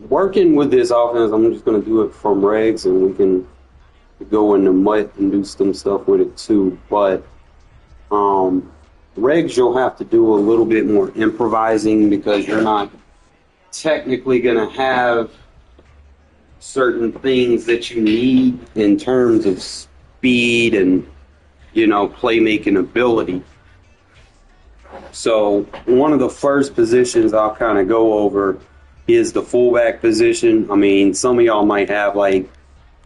working with this offense, I'm just going to do it from regs, and we can go in the mud and do some stuff with it too. But um, regs, you'll have to do a little bit more improvising because you're not technically going to have certain things that you need in terms of speed and playmaking ability. So one of the first positions I'll kind of go over is the fullback position. I mean, some of y'all might have like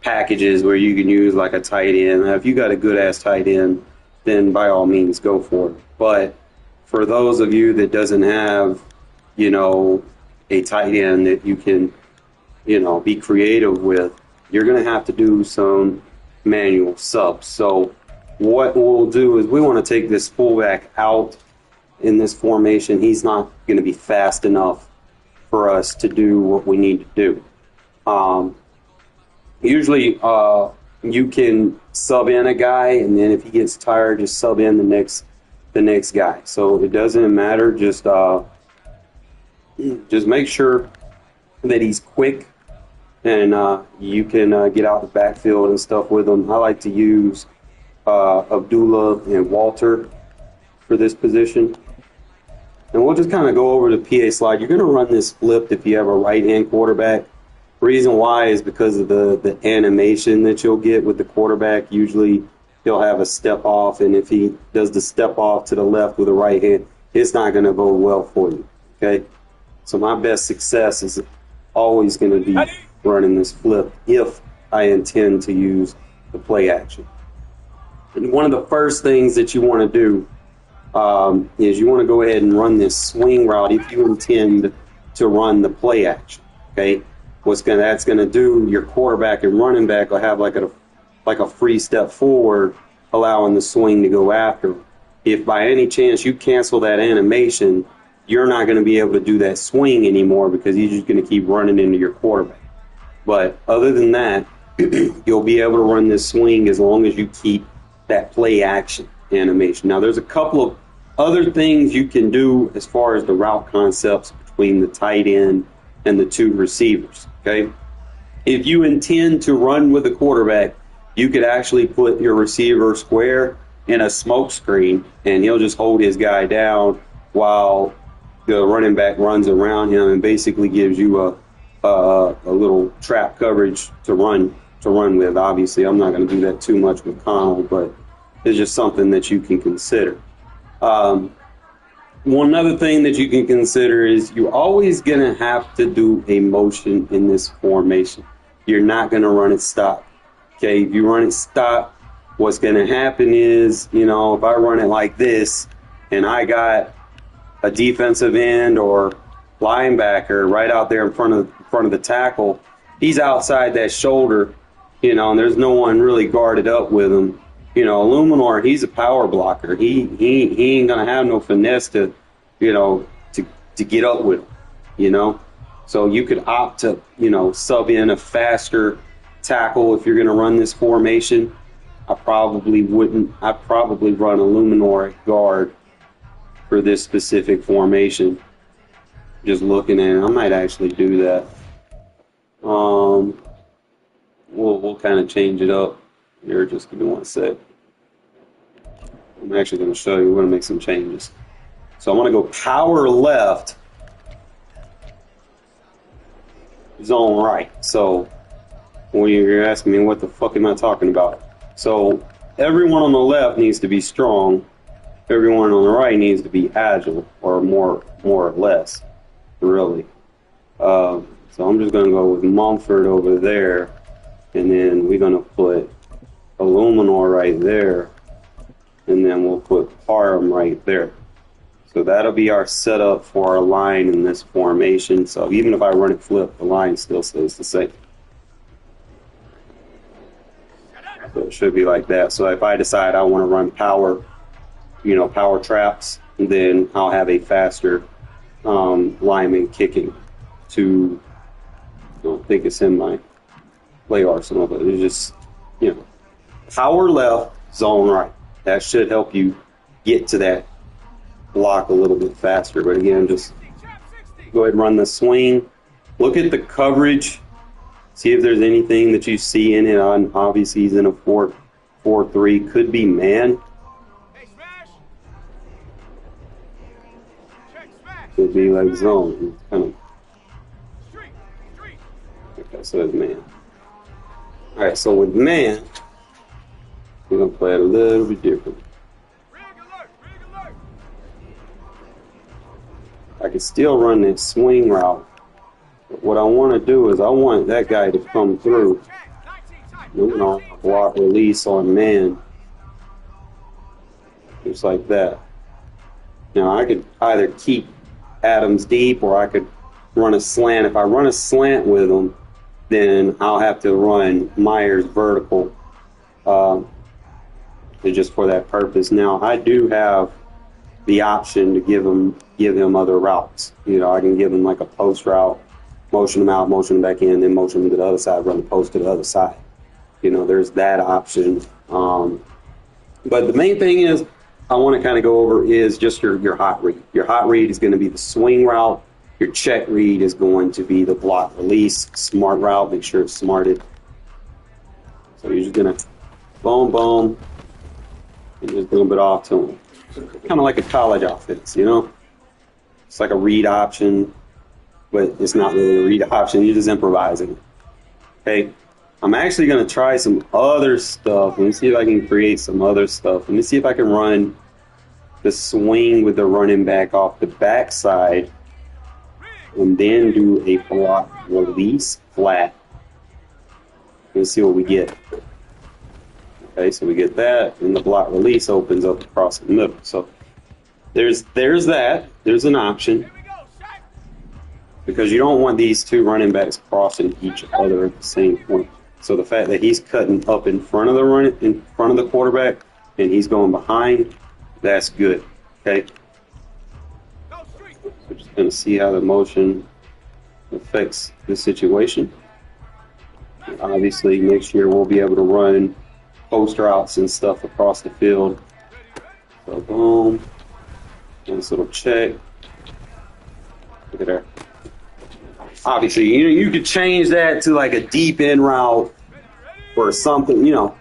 packages where you can use like a tight end. Now, if you got a good ass tight end, then by all means go for it. But for those of you that doesn't have, a tight end that you can, be creative with, you're going to have to do some manual subs. So what we'll do is we want to take this fullback out in this formation. He's not going to be fast enough for us to do what we need to do. Usually, you can sub in a guy, and then if he gets tired, just sub in the next guy. So it doesn't matter. Just make sure that he's quick, and you can get out the backfield and stuff with him. I like to use Abdullah and Walter for this position. And we'll just kind of go over the PA slide. You're going to run this flipped if you have a right-hand quarterback. Reason why is because of the animation that you'll get with the quarterback. Usually he'll have a step off, and if he does the step off to the left with the right hand, it's not going to go well for you. Okay? So my best success is always going to be running this flip if I intend to use the play action. And one of the first things that you want to do is you want to go ahead and run this swing route if you intend to run the play action. Okay? That's going to do, your quarterback and running back will have like a free step forward, allowing the swing to go after. If by any chance you cancel that animation, you're not going to be able to do that swing anymore because he's just going to keep running into your quarterback. But other than that, you'll be able to run this swing as long as you keep that play action animation. Now, there's a couple of other things you can do as far as the route concepts between the tight end and the two receivers. Okay, if you intend to run with the quarterback, you could actually put your receiver square in a smoke screen, and he'll just hold his guy down while the running back runs around him and basically gives you a little trap coverage to run with. Obviously, I'm not going to do that too much with Connell, but it's just something that you can consider. One other thing that you can consider is you're always going to have to do a motion in this formation. You're not going to run it stop. Okay, if you run it stop, what's going to happen is, if I run it like this and I got a defensive end or linebacker right out there in front of the tackle, he's outside that shoulder, and there's no one really guarded up with him. Illuminor, he's a power blocker. He ain't gonna have no finesse to get up with him. So you could opt to sub in a faster tackle if you're gonna run this formation. I probably wouldn't. I'd probably run Illuminor at guard for this specific formation. Just looking at it, I might actually do that. We'll kind of change it up here. Just give me one sec. I'm actually going to show you. We're going to make some changes. So I'm going to go power left, zone right. So when you're asking me what the fuck am I talking about? So everyone on the left needs to be strong. Everyone on the right needs to be agile, or more or less, really. So I'm just going to go with Mumford over there, and then we're going to put Illuminor right there, and then we'll put Parham right there. So that'll be our setup for our line in this formation. So even if I run it flip, the line still stays the same. So it should be like that. So if I decide I want to run power traps, then I'll have a faster lineman kicking to, I don't think it's in my play arsenal, but it's just, power left, zone right. That should help you get to that block a little bit faster. But again, just go ahead and run the swing. Look at the coverage. See if there's anything that you see in it. Obviously, he's in a 4-4-3. Could be man. Could be like zone. It's kind of. Okay, so it's man. All right, so with man, we're gonna play it a little bit different. I can still run that swing route. But what I want to do is I want that guy to come through. Moving on, block release on man. Just like that. Now I could either keep Adams deep or I could run a slant. If I run a slant with him, then I'll have to run Myers vertical just for that purpose. Now I do have the option to give him other routes. You know, I can give him like a post route, motion him out, motion him back in, then motion him to the other side, run the post to the other side. You know, there's that option. But the main thing is I want to kind of go over is just your hot read. Your hot read is going to be the swing route. Your check read is going to be the block release. Smart route, make sure it's smarted. So you're just going to boom, boom, and just boom it off to him. Kind of like a college offense, you know? It's like a read option, but it's not really a read option. You're just improvising. Okay? I'm actually going to try some other stuff. Let me see if I can create some other stuff. Let me see if I can run the swing with the running back off the backside and then do a block release flat. Let's see what we get. Okay, so we get that, and the block release opens up across the middle. So there's that. There's an option. Because you don't want these two running backs crossing each other at the same point. So the fact that he's cutting up in front of the quarterback, and he's going behind, that's good. Okay. We're just going to see how the motion affects the situation. Obviously, next year we'll be able to run post routes and stuff across the field. So boom, nice little check. Look at that. Obviously, you could change that to like a deep end route or something. You know,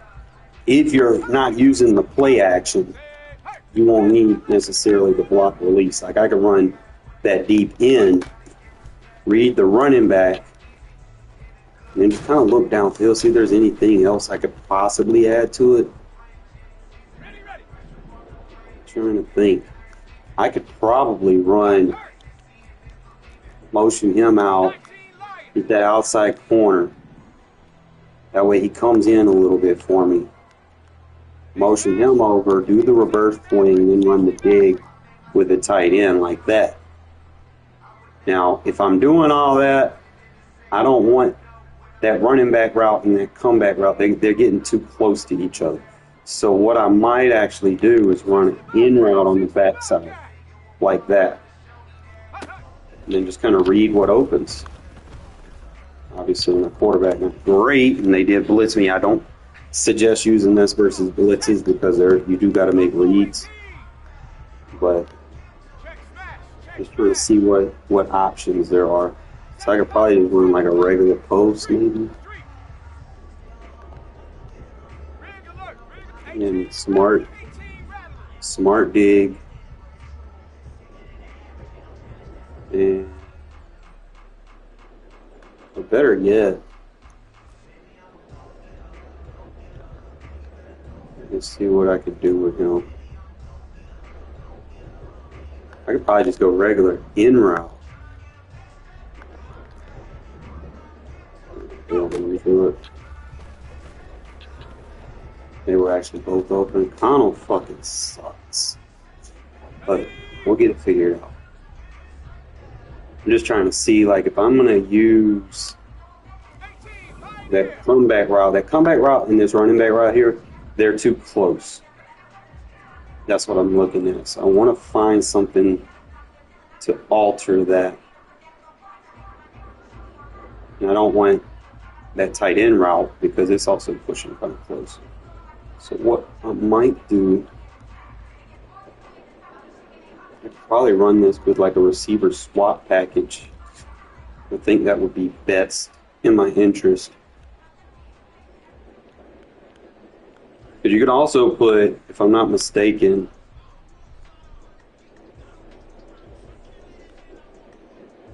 if you're not using the play action, you won't need necessarily the block release. Like I could run that deep end, read the running back, and then just kind of look downfield, see if there's anything else I could possibly add to it. Trying to think. I could probably motion him out, get that outside corner. That way he comes in a little bit for me. Motion him over, do the reverse swing, then run the dig with the tight end like that. Now, if I'm doing all that, I don't want that running back route and that comeback route. They're getting too close to each other. So what I might actually do is run an in route on the backside like that. And then just kind of read what opens. Obviously, when the quarterback is great, and they did blitz me, I don't suggest using this versus blitzes because you do got to make reads. But just trying to see what options there are. So I could probably run like a regular post, maybe. And smart dig. And better yet, let's see what I could do with him. I could probably just go regular in route. Redo it. They were actually both open. Connell fucking sucks. But we'll get it figured out. I'm just trying to see, like, if I'm going to use that comeback route and this running back right here, they're too close. That's what I'm looking at. So I want to find something to alter that. And I don't want that tight end route because it's also pushing kind of close. So what I might do, I could probably run this with like a receiver swap package I think that would be best in my interest. Because you could also put, if I'm not mistaken,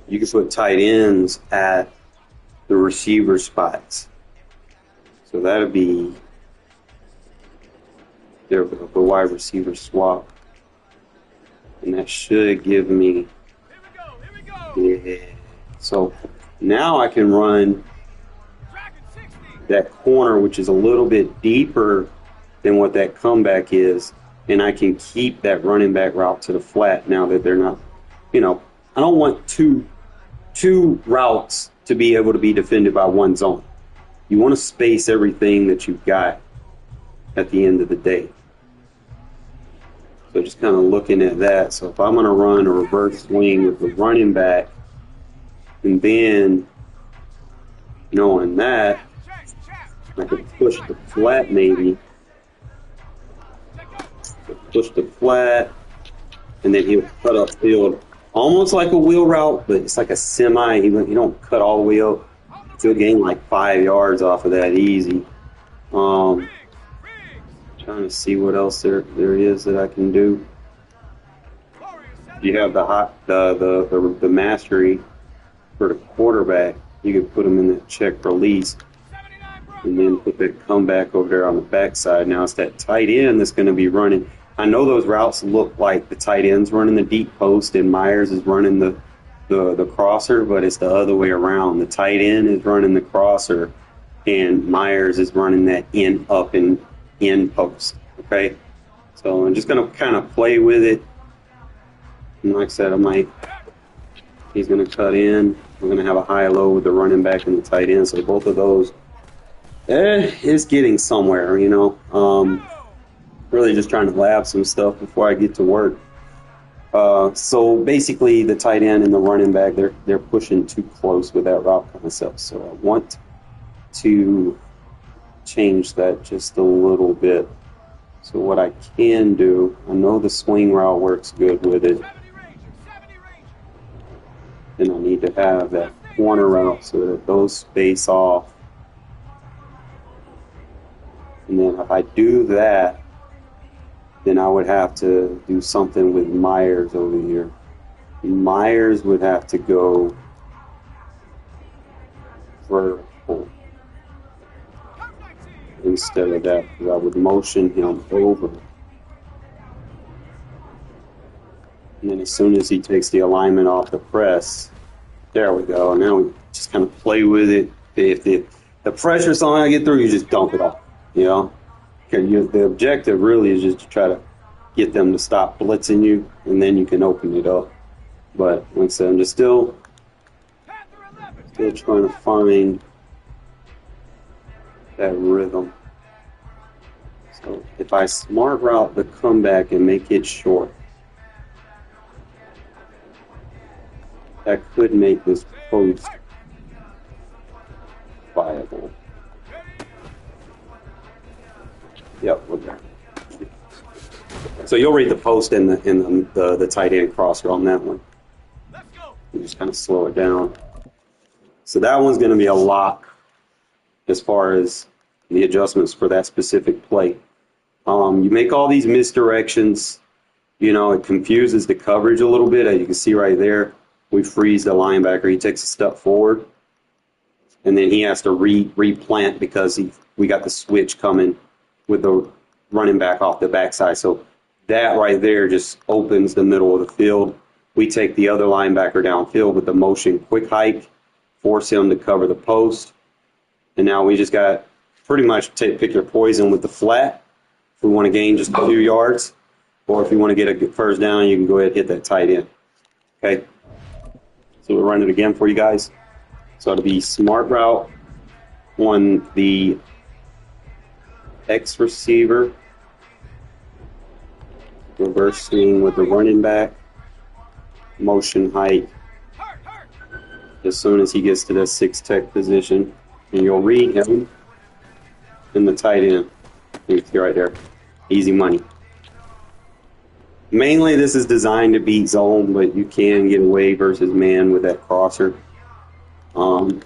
you could put tight ends at the receiver spots. So that would be the wide receiver swap. And that should give me... Yeah. So now I can run that corner, which is a little bit deeper than what that comeback is. And I can keep that running back route to the flat now that they're not, I don't want two routes to be able to be defended by one zone. You want to space everything that you've got at the end of the day. So just kind of looking at that. So if I'm going to run a reverse swing with the running back, and then knowing that, I could push the flat maybe. Push the flat, and then he'll cut upfield. Almost like a wheel route, but it's like a semi. You don't cut all the way up. You'll gain like 5 yards off of that easy. Trying to see what else there is that I can do. You have the mastery for the quarterback. You could put him in the check release, and then put that comeback over there on the backside. Now it's that tight end that's going to be running. I know those routes look like the tight end's running the deep post and Myers is running the crosser, but it's the other way around. The tight end is running the crosser, and Myers is running that up and in post. Okay, so I'm just going to kind of play with it. And like I said, he's going to cut in. We're going to have a high-low with the running back and the tight end. So both of those, it's getting somewhere, Really just trying to lab some stuff before I get to work. So basically, the tight end and the running back, they're pushing too close with that route concept. So I want to change that just a little bit. So what I can do, I know the swing route works good with it. And I need to have that corner route so that those space off. And then if I do that, then I would have to do something with Myers over here. Myers would have to go vertical instead of that, because I would motion him over. And then as soon as he takes the alignment off the press, there we go. Now we just kind of play with it. If the pressure's on, I get through, you just dump it off, The objective really is just to try to get them to stop blitzing you, and then you can open it up. But like I said, I'm just still trying to find that rhythm. So if I smart route the comeback and make it short, that could make this post viable. Yep, we're there. So you'll read the post and the tight end crosser on that one. You just kind of slow it down. So that one's going to be a lock as far as the adjustments for that specific play. You make all these misdirections. It confuses the coverage a little bit. As you can see right there, we freeze the linebacker. He takes a step forward, and then he has to replant because we got the switch coming with the running back off the backside. So that right there just opens the middle of the field. We take the other linebacker downfield with the motion quick hike, force him to cover the post. And now we just got pretty much pick your poison with the flat if we want to gain just a few yards. Or if you want to get a good first down, you can go ahead and hit that tight end. Okay? So we'll run it again for you guys. So it'll be smart route on the X receiver, reverse swing with the running back, motion height as soon as he gets to that 6-tech position, and you'll read him in the tight end. You can see right there, easy money. Mainly this is designed to beat zone, but you can get away versus man with that crosser. Um,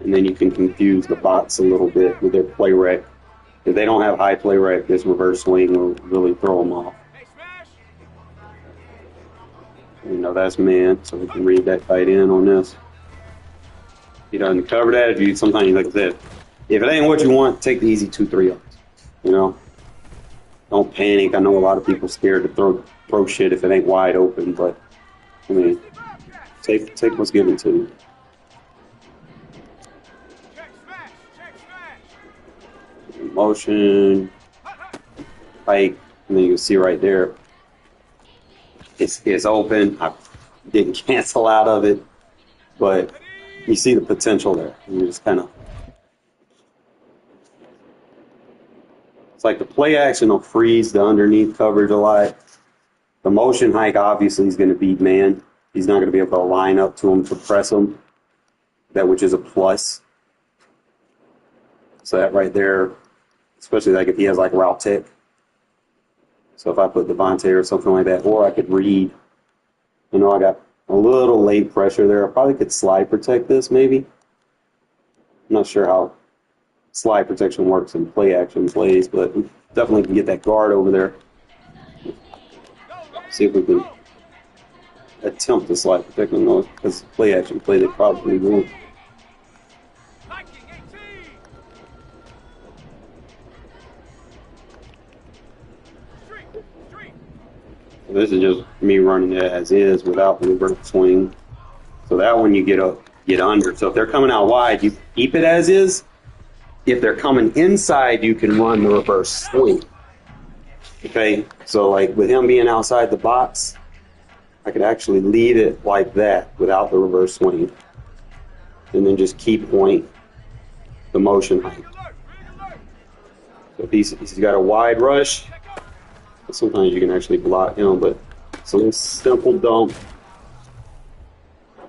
and then you can confuse the bots a little bit with their play rec. If they don't have high play rec, this reverse swing will really throw them off. You know, that's man, so we can read that tight end on this. He doesn't cover that. If you sometimes, like I said, if it ain't what you want, take the easy 2-3 yards. You know, don't panic. I know a lot of people scared to throw shit if it ain't wide open, but I mean, take what's given to you. Motion, pike, and then you can see right there, it's open. I didn't cancel out of it, but you see the potential there. You just kind of, it's like the play action will freeze the underneath coverage a lot. The motion hike obviously is going to beat man. He's not going to be able to line up to him to press him, that which is a plus. So that right there, especially like if he has like route tech. So if I put Devontae or something like that, or I could read, you know, I got a little late pressure there. I probably could slide protect this maybe. I'm not sure how slide protection works in play action plays, but we definitely can get that guard over there. See if we can attempt to slide protect them, though, because play action play they probably won't. This is just me running it as is without the reverse swing. So that one you get under. So if they're coming out wide, you keep it as is. If they're coming inside, you can run the reverse swing. Okay, so like with him being outside the box, I could actually leave it like that without the reverse swing. And then just keep point the motion height. So if he's got a wide rush, sometimes you can actually block him, but it's a little simple dump.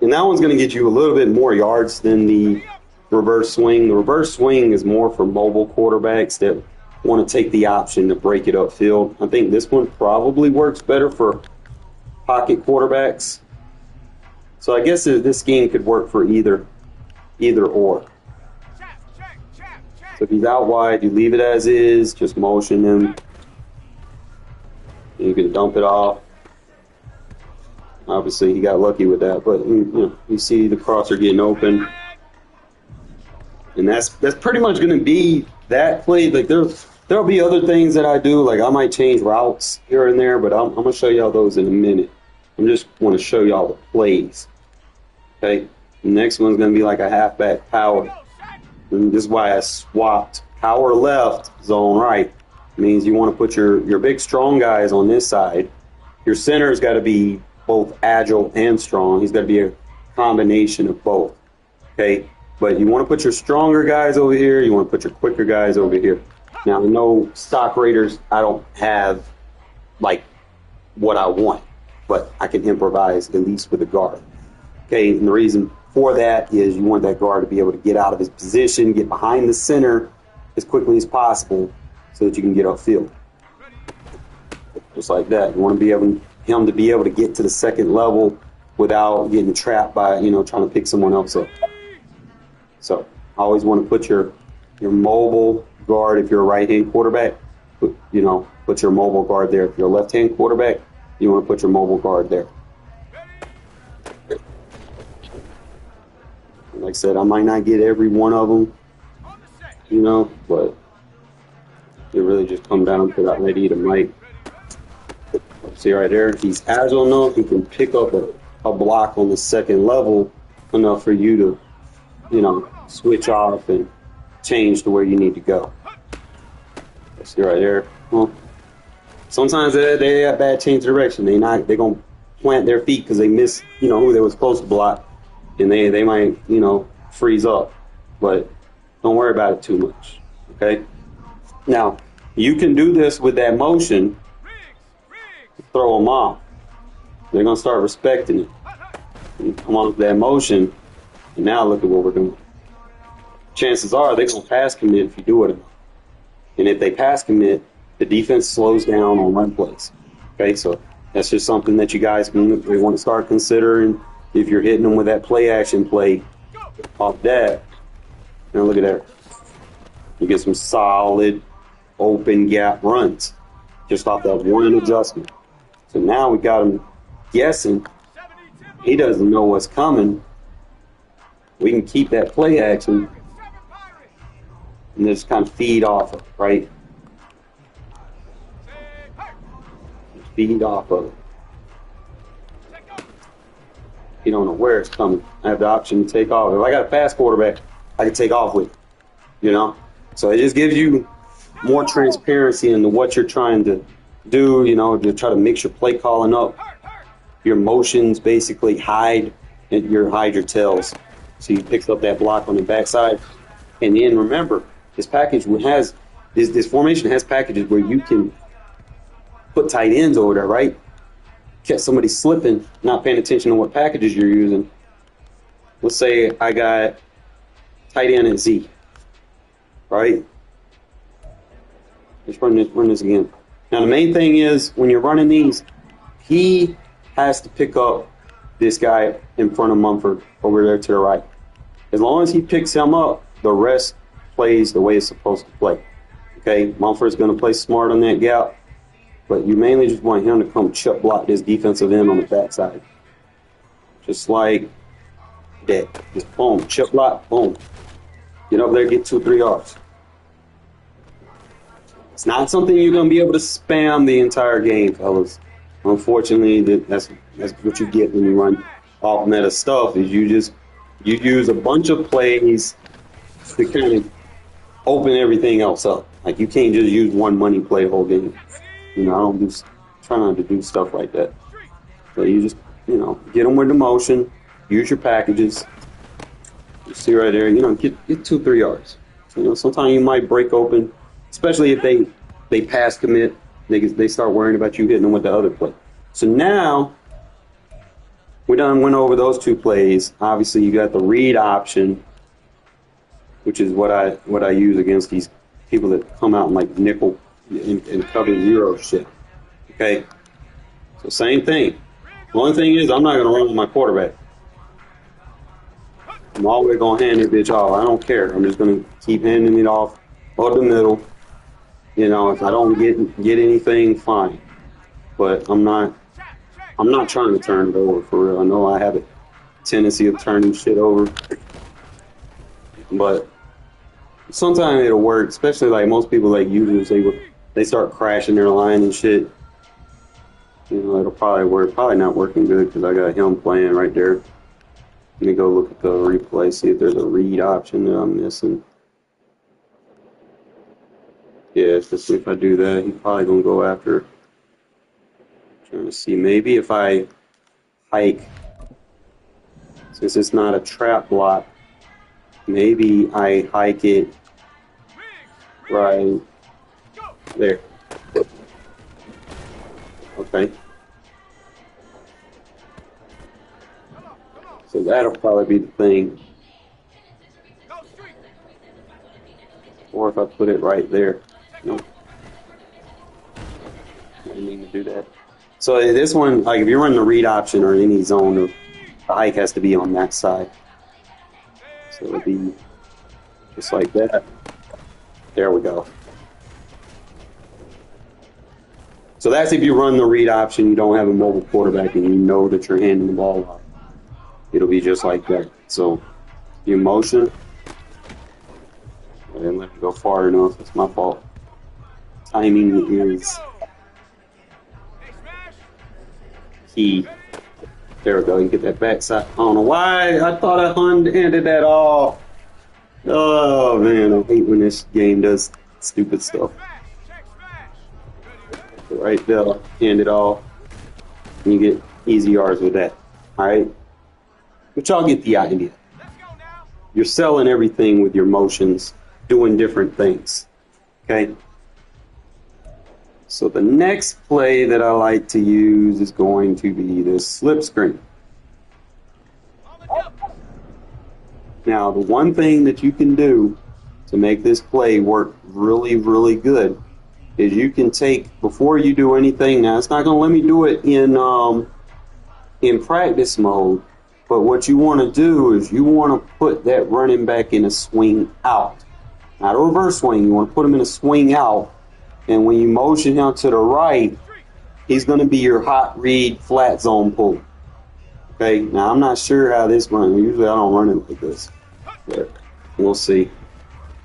And that one's going to get you a little bit more yards than the reverse swing. The reverse swing is more for mobile quarterbacks that want to take the option to break it upfield. I think this one probably works better for pocket quarterbacks. So I guess this scheme could work for either or. So if he's out wide, you leave it as is, just motion him. You can dump it off. Obviously, he got lucky with that, but you see the crosser getting open, and that's pretty much going to be that play. Like there'll be other things that I do, like I might change routes here and there, but I'm going to show y'all those in a minute. I just want to show y'all the plays. Okay, the next one's going to be like a halfback power, and this is why I swapped power left, zone right. Means you want to put your big strong guys on this side. Your center's got to be both agile and strong. He's got to be a combination of both. Okay, but you want to put your stronger guys over here. You want to put your quicker guys over here. Now, no stock Raiders, I don't have like what I want, but I can improvise at least with a guard. Okay, and the reason for that is you want that guard to be able to get out of his position, get behind the center as quickly as possible, so that you can get upfield. Just like that. You want to be him to be able to get to the second level without getting trapped by, trying to pick someone else up. So I always want to put your mobile guard if you're a right-hand quarterback. Put your mobile guard there. If you're a left-hand quarterback, you want to put your mobile guard there. Like I said, I might not get every one of them, but it really just comes down to that lady to Mike. See right there, he's agile enough, he can pick up a block on the second level enough for you to, switch off and change to where you need to go. See right there. Well, sometimes they have bad change of direction. They're gonna plant their feet because they miss, who they were supposed to block, and they might, freeze up. But don't worry about it too much. Okay. Now, you can do this with that motion, throw them off. They're going to start respecting it. And come on with that motion, and now look at what we're doing. Chances are they're going to pass commit if you do it. And if they pass commit, the defense slows down on run plays. Okay, so that's just something that you guys want to start considering if you're hitting them with that play action play off that. Now look at that. You get some solid open gap runs just off that one adjustment. So now we got him guessing. He doesn't know what's coming. We can keep that play action and just kind of feed off of it, right? Feed off of it. You don't know where it's coming. I have the option to take off. If I got a fast quarterback, I can take off with it, you know? So it just gives you more transparency into what you're trying to do, you know, to try to mix your play calling up. Your motions basically hide your tails. So you pick up that block on the backside. And then remember, this package has this formation has packages where you can put tight ends over there, right? Catch somebody slipping, not paying attention to what packages you're using. Let's say I got tight end at Z, right? Let's run this again. Now the main thing is when you're running these, he has to pick up this guy in front of Mumford over there to the right. As long as he picks him up, the rest plays the way it's supposed to play. Okay, Mumford's going to play smart on that gap, but you mainly just want him to come chip block this defensive end on the backside. Just like that. Just boom, chip block, boom. Get up there, get 2-3 yards. It's not something you're going to be able to spam the entire game, fellas. Unfortunately, that's what you get when you run off meta stuff. Is you use a bunch of plays to kind of open everything else up. Like you can't just use one money play the whole game. You know, I don't try not to do stuff like that. So you just, you know, get them with the motion, use your packages. You see right there, you know, get 2-3 yards. So, you know, sometimes you might break open, especially if they pass commit. They start worrying about you hitting them with the other play. So now we went over those two plays. Obviously, you got the read option, which is what I use against these people that come out in like nickel and cover zero shit. Okay, so same thing. The only thing is I'm not going to run with my quarterback. I'm always going to hand that bitch off. I don't care. I'm just going to keep handing it off over the middle. You know, if I don't get anything, fine. But I'm not trying to turn it over for real. I know I have a tendency of turning shit over, but sometimes it'll work. Especially like most people like usually they start crashing their line and shit. You know, it'll probably work. Probably not working good because I got him playing right there. Let me go look at the replay, see if there's a read option that I'm missing. Yeah, especially if I do that, he's probably going to go after. Trying to see, maybe if I hike, since it's not a trap block, maybe I hike it right there. Okay. So that'll probably be the thing. Or if I put it right there. Nope. I didn't mean to do that. So this one, like if you're running the read option or any zone, the hike has to be on that side. So it'll be just like that. There we go. So that's if you run the read option, you don't have a mobile quarterback, and you know that you're handing the ball off. It'll be just like that. So your motion. I didn't let it go far enough. It's my fault. Timing is key. There we go. You get that backside. I don't know why. I thought I handed that off. Oh, man. I hate when this game does stupid stuff. Right there. Hand it off. And you get easy yards with that. All right? But y'all get the idea. You're selling everything with your motions, doing different things. Okay? So the next play that I like to use is going to be this slip screen. Now, the one thing that you can do to make this play work really, really good is you can take, before you do anything, now it's not going to let me do it in practice mode, But what you want to do is you want to put that running back in a swing out. Not a reverse swing. You want to put him in a swing out. And when you motion him to the right, he's going to be your hot read flat zone pull. Okay, now I'm not sure how this runs. Usually I don't run it like this. But we'll see.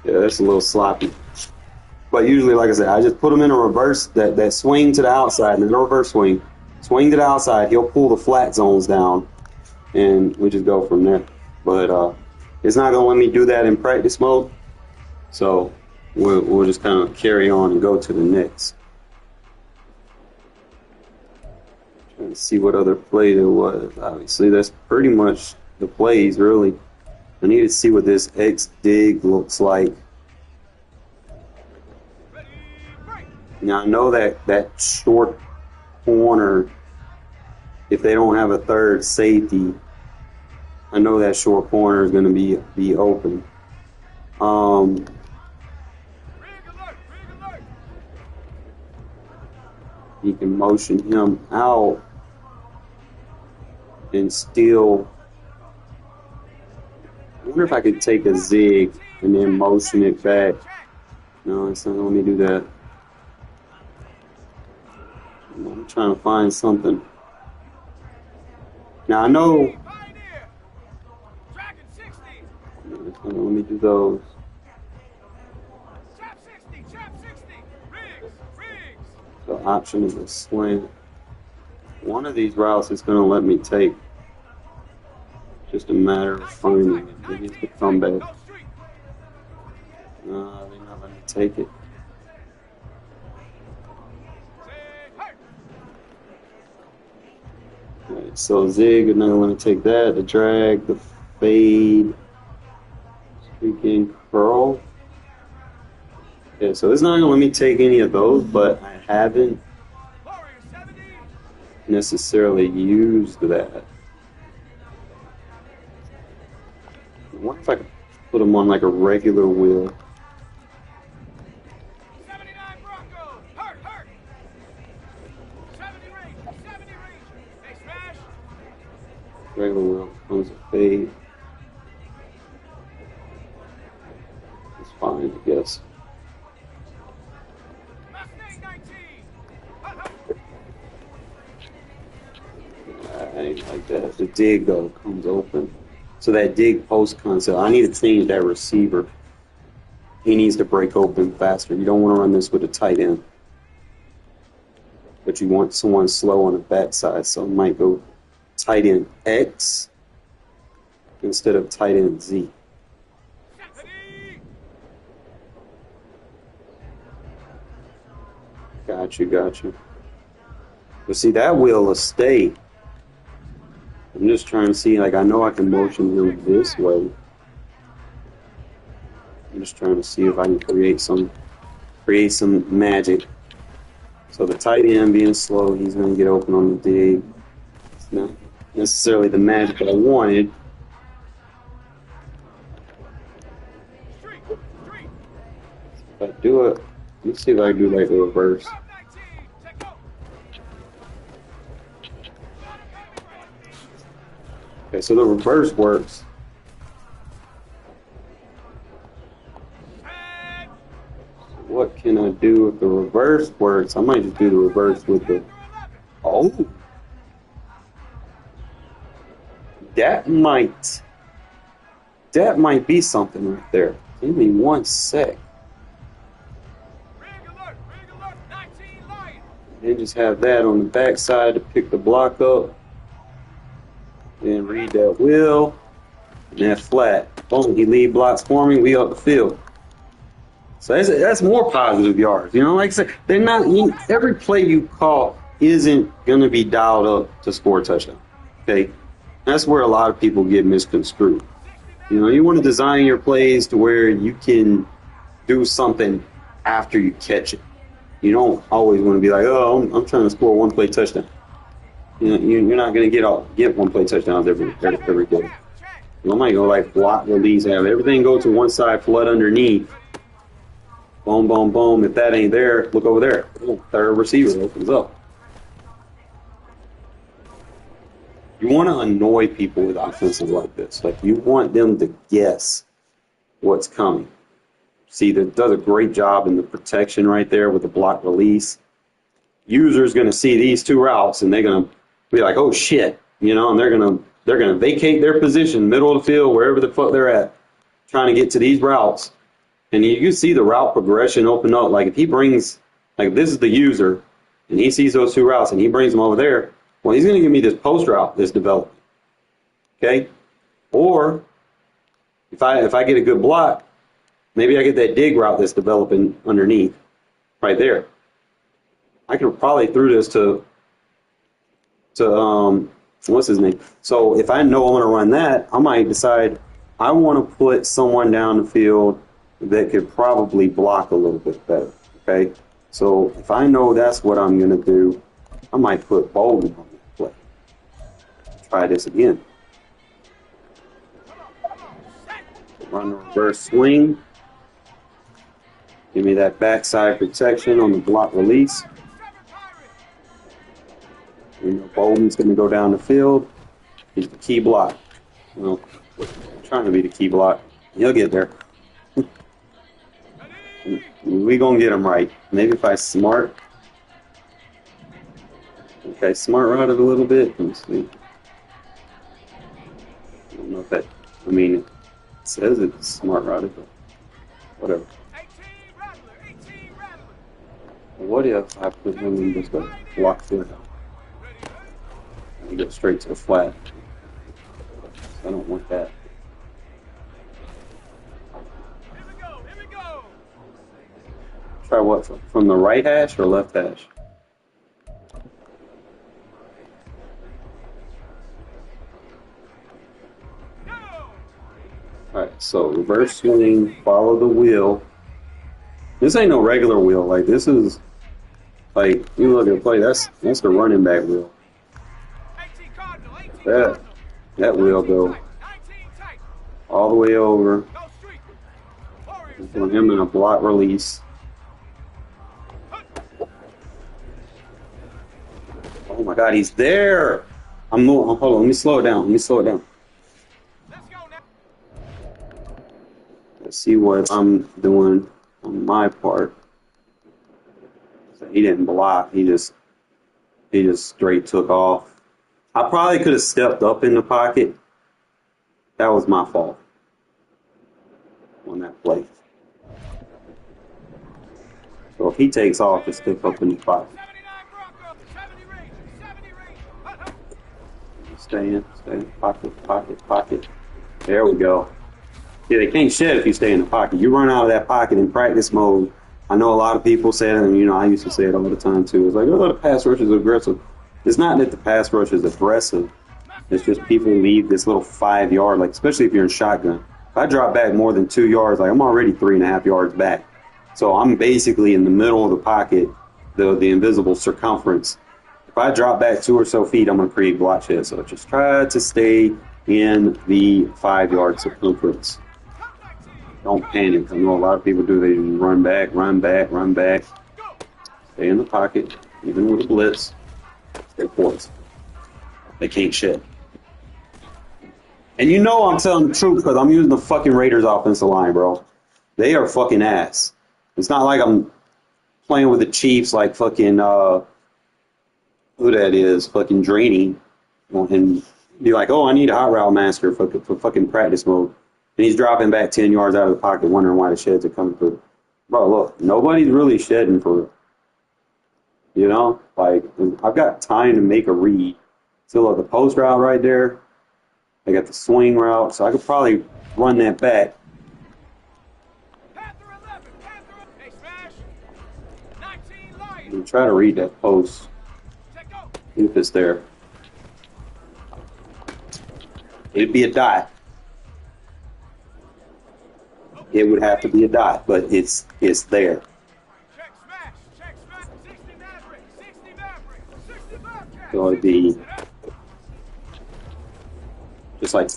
Yeah, that's a little sloppy. But usually, like I said, I just put him in a reverse, that swing to the outside, and then a reverse swing. Swing to the outside, he'll pull the flat zones down, and we just go from there. But it's not going to let me do that in practice mode, so we'll just kind of carry on and go to the next. Trying to see what other play there was. Obviously, that's pretty much the plays, really. I need to see what this X dig looks like. Now, I know that short corner, if they don't have a third safety, I know that short corner is going to be open. You can motion him out and still. I wonder if I could take a zig and then motion it back. No, it's not going to let me do that. I'm trying to find something. Now I know. Let me do those. The option is a swing. One of these routes is going to let me take. Just a matter of finding it. Maybe it's the comeback. No, they're not letting me take it. Alright, so zig, and then let me take that. The drag, the fade, freaking curl. Yeah, so it's not going to let me take any of those, but I haven't necessarily used that. I wonder if I could put them on like a regular wheel. Regular wheel comes a fade. It's fine, I guess. I ain't like that. The dig though comes open. So that dig post concept, I need to change that receiver. He needs to break open faster. You don't want to run this with a tight end. But you want someone slow on the backside, so it might go tight end X instead of tight end Z. Got you. But see, that wheel will stay. I'm just trying to see, like, I know I can motion him this way. I'm just trying to see if I can create some magic. So the tight end being slow, he's going to get open on the dig. It's not necessarily the magic that I wanted. If I do it, let's see if I can do like a reverse. Okay, so the reverse works. What can I do if the reverse works? I might just do the reverse with the... Oh! That might be something right there. Give me 1 sec. Then just have that on the backside to pick the block up. Then read that wheel. And that flat. Boom, he lead blocks for me, we up the field. So that's more positive yards. You know, like I said, they're not, every play you call isn't going to be dialed up to score a touchdown. Okay? That's where a lot of people get misconstrued. You know, you want to design your plays to where you can do something after you catch it. You don't always want to be like, oh, I'm trying to score 1 play touchdown. You know, you're not going to get 1 play touchdowns every day. You might go like block release, have everything go to one side, flood underneath. Boom, boom, boom. If that ain't there, look over there. Boom, third receiver opens up. You want to annoy people with offenses like this. Like you want them to guess what's coming. See, that does a great job in the protection right there with the block release. User's going to see these two routes and they're going to be like, "Oh shit," you know, and they're gonna vacate their position, middle of the field, wherever the fuck they're at, trying to get to these routes. And you can see the route progression open up. Like if he brings, like this is the user, and he sees those two routes and he brings them over there. Well, he's going to give me this post route that's developing. Okay, or if I get a good block, maybe I get that dig route that's developing underneath, right there. I could probably threw this to what's his name. So if I know I'm going to run that, I might decide I want to put someone down the field that could probably block a little bit better. Okay, so if I know that's what I'm going to do, I might put Bolden on that play. Try this again. Run the reverse swing. Give me that backside protection on the block release. You know, Bolden's going to go down the field. He's the key block. Well, I'm trying to be the key block. He'll get there. We gonna get him right. Maybe if I smart. Okay, smart route it a little bit. Let me see. I don't know if that. I mean, it says it's smart routed, but whatever. What if I put him in just a block field? And get straight to the flat. I don't want that. Try what? From the right hash or left hash? Alright, so reverse swing, follow the wheel. This ain't no regular wheel. Like, this is, like, you look at the play, that's the running back wheel. That wheel go all the way over. Put him in a block release. Oh my God, he's there! I'm moving. Hold on, let me slow it down. Let's see what I'm doing on my part. So he didn't block. He just straight took off. I probably could have stepped up in the pocket. That was my fault on that play. So if he takes off, just step up in the pocket. Stay in, pocket. There we go. Yeah, they can't shed if you stay in the pocket. You run out of that pocket in practice mode. I know a lot of people say it, and you know I used to say it all the time too. It's like, oh, the pass rush is aggressive. It's not that the pass rush is aggressive. It's just people leave this little 5 yard, like especially if you're in shotgun. If I drop back more than 2 yards, like I'm already 3.5 yards back. So I'm basically in the middle of the pocket, the invisible circumference. If I drop back 2 or so feet, I'm going to create block shed. So just try to stay in the 5 yard circumference. Don't panic. I know a lot of people do. They just run back. Stay in the pocket, even with a blitz. Stay poised. They can't shed. And you know I'm telling the truth because I'm using the fucking Raiders offensive line, bro. They are fucking ass. It's not like I'm playing with the Chiefs like fucking, who that is, fucking draining. And be like, oh, I need a hot route master for fucking practice mode. And he's dropping back 10 yards out of the pocket, wondering why the sheds are coming through. Bro, look, nobody's really shedding for real. You know, like, I've got time to make a read. So look, the post route right there. I got the swing route, so I could probably run that back. And try to read that post. If it's there. It'd be a dot. It would have to be a dot, but it's there. So it'd be just like,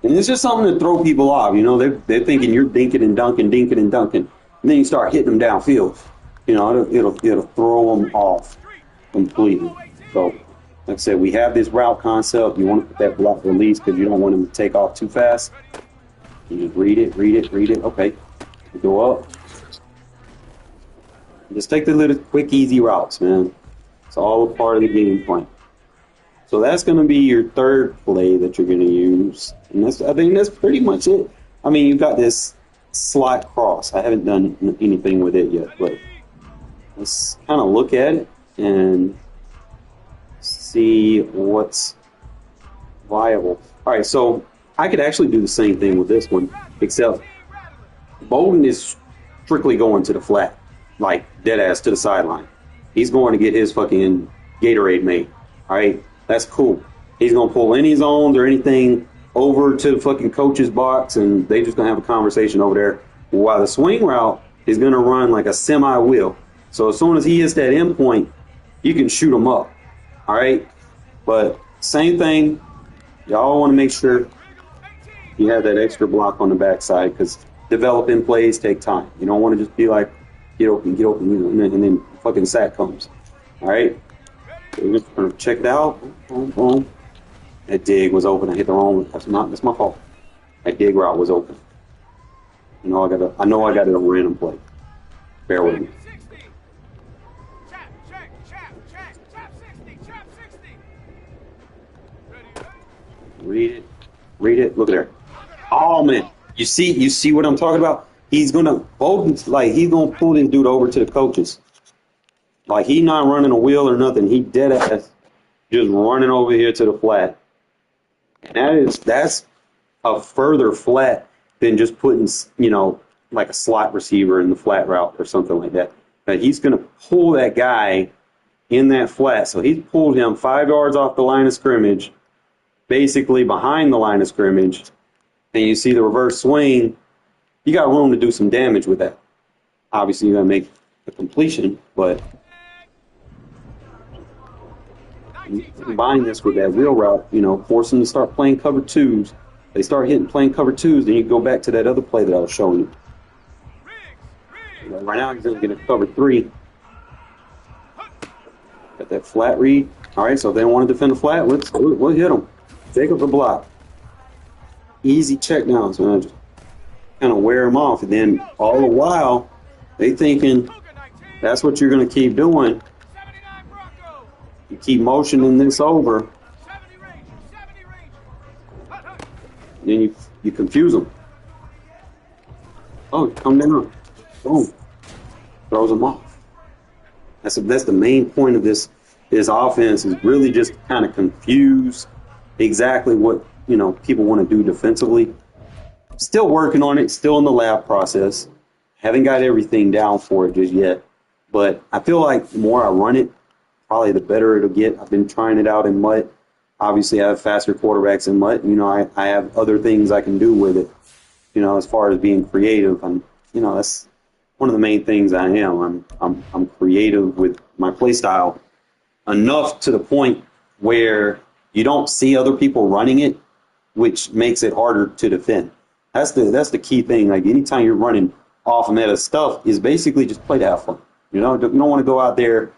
and it's just something to throw people off. You know, they're thinking you're dinking and dunking, and then you start hitting them downfield. You know, it'll throw them off completely. So Like I said, we have this route concept. You want to put that block release because you don't want him to take off too fast. You just read it, read it, read it. Okay, you go up. Just take the little quick, easy routes, man. It's all a part of the game plan. So that's going to be your third play that you're going to use. And I think that's pretty much it. I mean, you've got this slot cross. I haven't done anything with it yet, but let's kind of look at it and see what's viable. All right, so I could actually do the same thing with this one, except Bolden is strictly going to the flat, like dead ass to the sideline. He's going to get his fucking Gatorade made. All right, that's cool. He's going to pull any zones or anything over to the fucking coach's box, and they just going to have a conversation over there. While the swing route is going to run like a semi-wheel. So as soon as he hits that end point, you can shoot him up. All right? But same thing. Y'all want to make sure you have that extra block on the backside because developing plays take time. You don't want to just be like, get open, and then fucking sack comes. All right? So we're just going to check it out. Boom, boom. That dig was open. I hit the wrong one. That's my fault. That dig route was open. I know I got it a random play. Bear with me. Read it. Look at there. Oh man, you see what I'm talking about? He's gonna pull this dude over to the coaches. Like he's not running a wheel or nothing. He dead ass just running over here to the flat. And that's a further flat than just putting, like a slot receiver in the flat route or something like that. But he's going to pull that guy in that flat. So he's pulled him 5 yards off the line of scrimmage, basically behind the line of scrimmage. And you see the reverse swing. You got room to do some damage with that. Obviously, you're going to make the completion, but you combine this with that wheel route, force them to start playing cover twos. They start playing cover twos, then you go back to that other play that I was showing you. Right now, he's going to get a cover three. Got that flat read. All right, so if they want to defend the flat, we'll hit them. Take up the block. Easy check downs, man. Just kind of wear them off. And then all the while, they thinking that's what you're going to keep doing. You keep motioning this over. Then you confuse them. Oh, come down. Boom. Throws them off. That's the main point of this offense is really just kind of confuse exactly what people want to do defensively. Still working on it. Still in the lab process. Haven't got everything down for it just yet. But I feel like the more I run it, probably the better it'll get. I've been trying it out in MUT. Obviously, I have faster quarterbacks in MUT. I have other things I can do with it. As far as being creative, that's one of the main things I am. I'm creative with my play style enough to the point where you don't see other people running it, which makes it harder to defend. That's the key thing. Like anytime you're running off meta stuff, is basically just play to have fun. You don't want to go out there.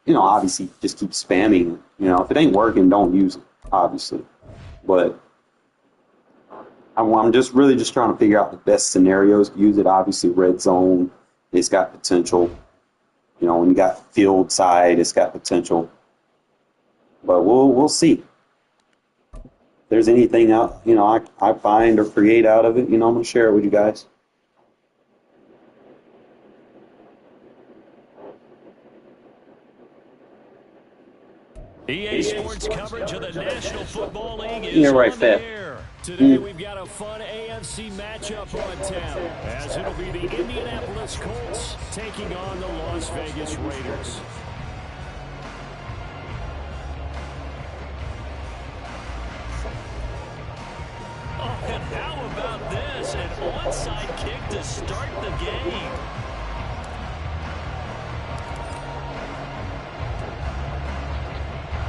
Obviously, just keep spamming. If it ain't working, don't use it. Obviously, but I'm just really just trying to figure out the best scenarios to use it. Obviously, red zone, it's got potential. When you got field side, it's got potential. But we'll see. If there's anything out, I find or create out of it, I'm gonna share it with you guys. EA Sports coverage of the National Football League is on the air. Today we've got a fun AFC matchup on tap, as it'll be the Indianapolis Colts taking on the Las Vegas Raiders. Oh, and how about this? An onside kick to start the game.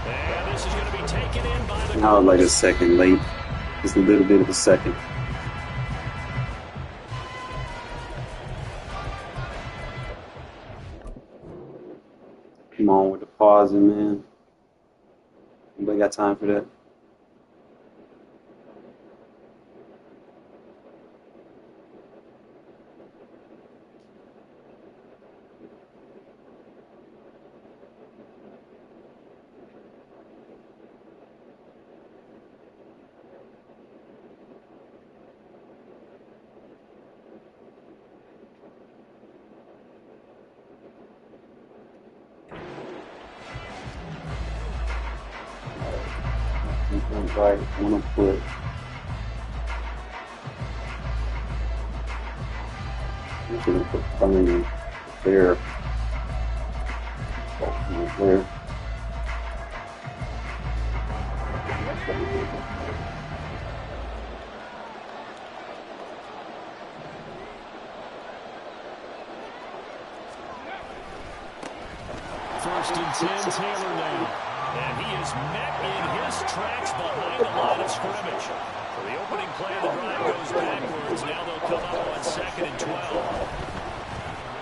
And this is going to be taken in by the Now like a second late. Just a little bit of a second. Come on with the pausing, man. Anybody got time for that? Right, I want to put I'm going to put Bunny there. Right there. First and 10, Taylor now. And he is met in his tracks behind the line of scrimmage. So the opening play of the drive goes backwards. Now they'll come up on 2nd and 12.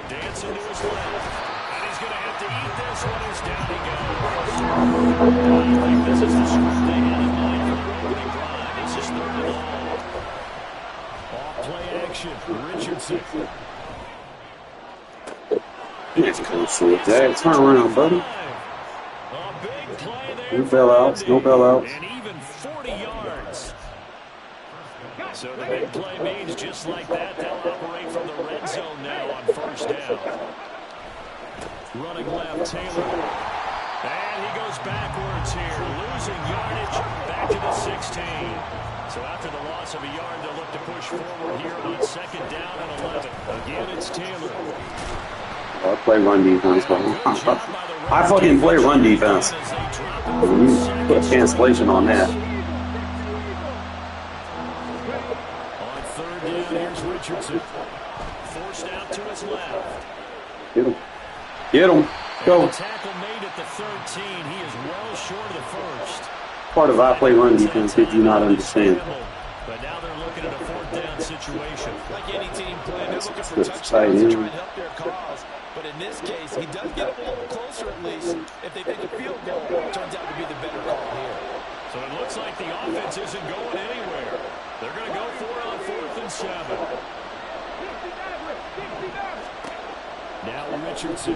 Dancing to his left. And he's going to have to eat this one as down he goes. I think this is the script they had in mind for their opening drive. This is 3rd and long. Off play action. Richardson. Turn around, buddy. No bailouts, no bailouts. And even 40 yards. So the big play means just like that, they'll operate from the red zone now on 1st down. Running left, Taylor. And he goes backwards here, losing yardage back to the 16. So after the loss of a yard, they'll look to push forward here on 2nd down and 11. Again, it's Taylor. I play run defense, but I fucking play run defense. Put a cancellation on that. On 3rd down, here's Richardson. Forced out to his left. Get him. Get him. Go. The tackle made at the 13. He is well short of the first. Part of I play run defense, did you not understand? But now they're looking at a 4th down situation. Like any team playing, they're looking for touchdowns to try and help their cause. But in this case, he does get a little closer at least. If they make a field goal, it turns out to be the better call here. So it looks like the offense isn't going anywhere. They're going to go for it on 4th and 7. Now Richardson.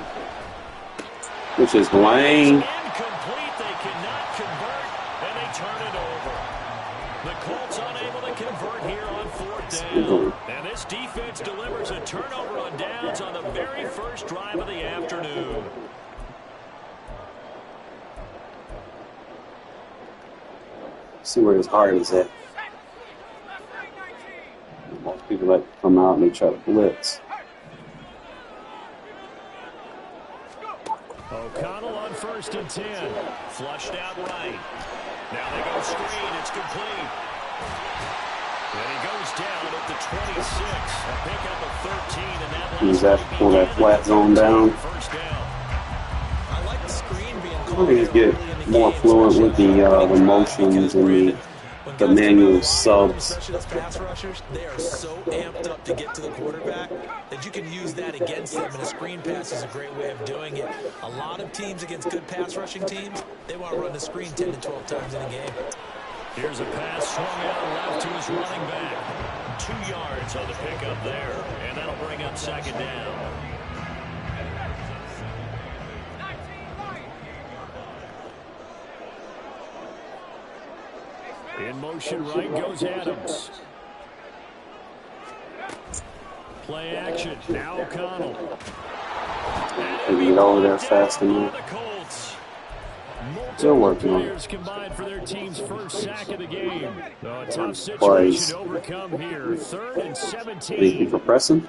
Which is lame. Incomplete. They cannot convert, and they turn it over. The Colts unable to convert here on 4th down. And this defense delivers a turnover on downs on the very first drive of the afternoon. See where his heart is at. Most people like to come out and they try to blitz. O'Connell on 1st and 10. Flushed out right. Now they go screen. It's complete. And he goes down at the 26. A pickup of 13. And that Use that to pull that flat zone down. First down. I like the screen being I called. think he's get more fluent with the motions and the manual subs. Especially those pass rushers, they are so amped up to get to the quarterback that you can use that against them, and a screen pass is a great way of doing it. A lot of teams against good pass rushing teams, they want to run the screen 10 to 12 times in a game. Here's a pass swung out left to his running back. 2 yards on the pickup there, and that'll bring up 2nd down. In motion right goes Adams. Play action. Now O'Connell. And get over there fast enough. Still working on it. Players combined for their team's first sack of the game. A tough situation to overcome here. 3rd and 17. Thank you for pressing.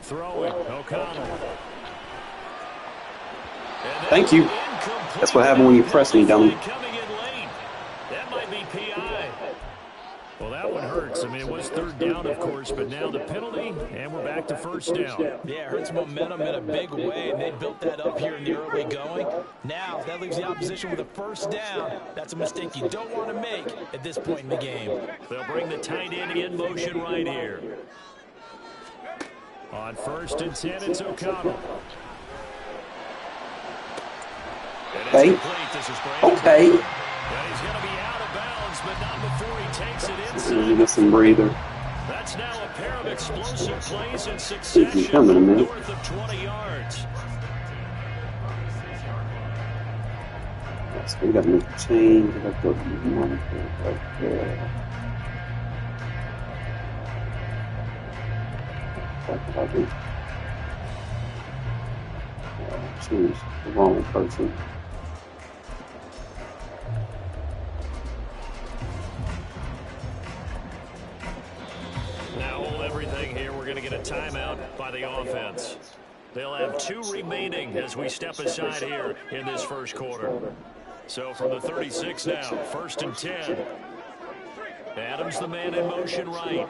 Throwing, O'Connell. Thank you. That's what happened when you press me, dummy. Coming in late. That might be PI. Well, that one hurts. I mean, it was third down, of course, but now the penalty, and we're back to first down. Yeah, it hurts momentum in a big way, and they built that up here in the early going. Now, that leaves the opposition with a first down. That's a mistake you don't want to make at this point in the game. They'll bring the tight end in motion right here. On 1st and 10, it's O'Connell. Okay. Okay. And he's going to be out of bounds, but not before he takes it inside. Get some breather. That's now a pair of explosive plays in succession coming, north of 20 yards. So we got to make a change. We got to go to one right there. What did I do? Choose the wrong person. Now hold everything here. We're going to get a timeout by the offense. They'll have 2 remaining as we step aside here in this first quarter. So from the 36 now, 1st and 10. Adams the man in motion right.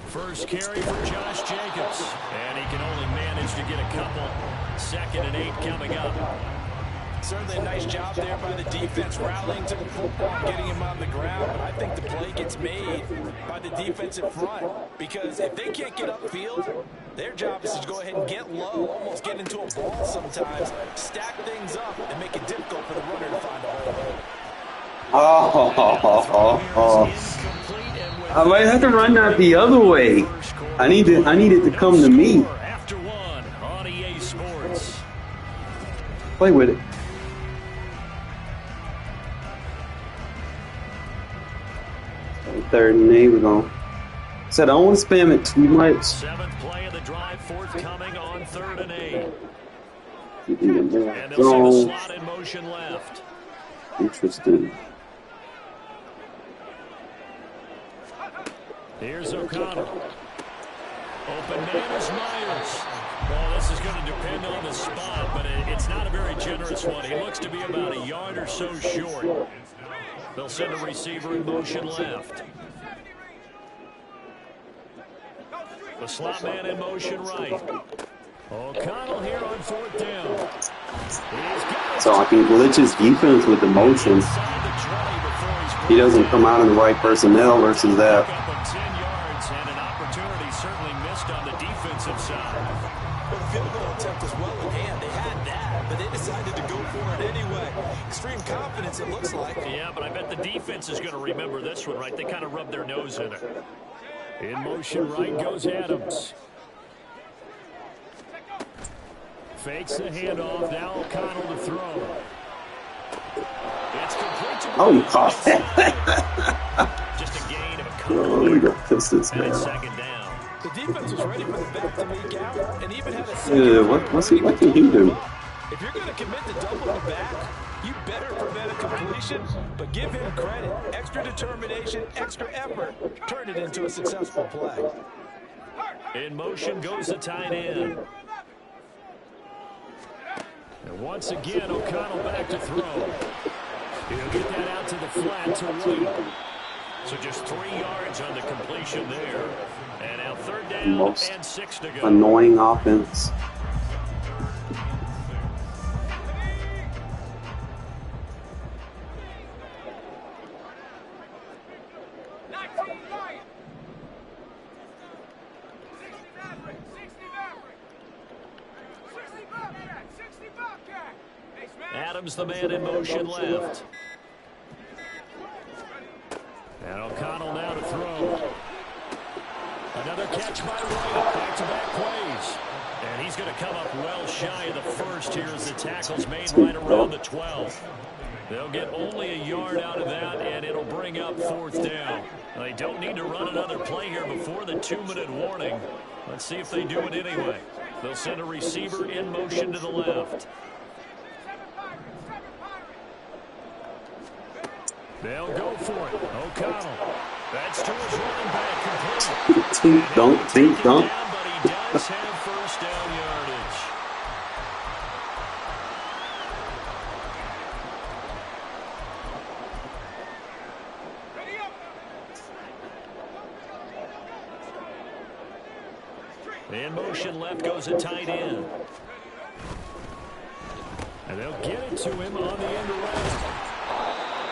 First carry for Josh Jacobs. And he can only manage to get a couple. 2nd and 8 coming up. Certainly a nice job there by the defense rallying to the football, getting him on the ground. But I think the play gets made by the defensive front, because if they can't get upfield, their job is to go ahead and get low, almost get into a ball sometimes, stack things up, and make it difficult for the runner to find a hole. I might have to run that the other way. I need it to come to me. After one on EA Sports. Play with it. Third and 8, we're going. Said I don't want to spam it too much. 7th play of the drive forthcoming on 3rd and 8. And And they'll see the slot in motion left. Interesting. Here's O'Connell. Open man is Myers. Well, this is going to depend on the spot, but it's not a very generous one. He looks to be about a yard or so short. They'll send a receiver in motion left. The slot man in motion right. O'Connell here on 4th down. So I can glitch his defense with the motion. He doesn't come out in the right personnel versus that. 10 yards and an opportunity certainly missed on the defensive side. Well, the field goal attempt was well in hand. They had that, but they decided to go for it anyway. Extreme confidence, it looks like. Yeah, but I bet the defense is going to remember this one, right? They kind of rubbed their nose in it. In motion right goes Adams. Fakes the handoff. Now O'Connell to throw. It's complete to Oh, you caught that. just a gain of a couple. Oh, we got pistons, And man. it's 2nd down. The defense was ready for the back to make out and even had a second. What can he do? If you're going to commit to double the back, you better prevent a completion, but give him credit. Extra determination, extra effort, turn it into a successful play. In motion goes the tight end. And once again, O'Connell back to throw. He'll get that out to the flat to White. So just 3 yards on the completion there. And now 3rd down Most and 6 to go. annoying offense. Adams the man in motion left. And O'Connell now to throw. Another catch by White. Back-to-back plays. And he's going to come up well shy of the first here as the tackle's made right around the 12. They'll get only a yard out of that, and it'll bring up 4th down. Now, they don't need to run another play here before the 2-minute warning. Let's see if they do it anyway. They'll send a receiver in motion to the left. They'll go for it. O'Connell. That's to his running back complete. Tink dunk, tink dunk. But he does have first down yardage. In motion left goes a tight end. And they'll get it to him on the end around.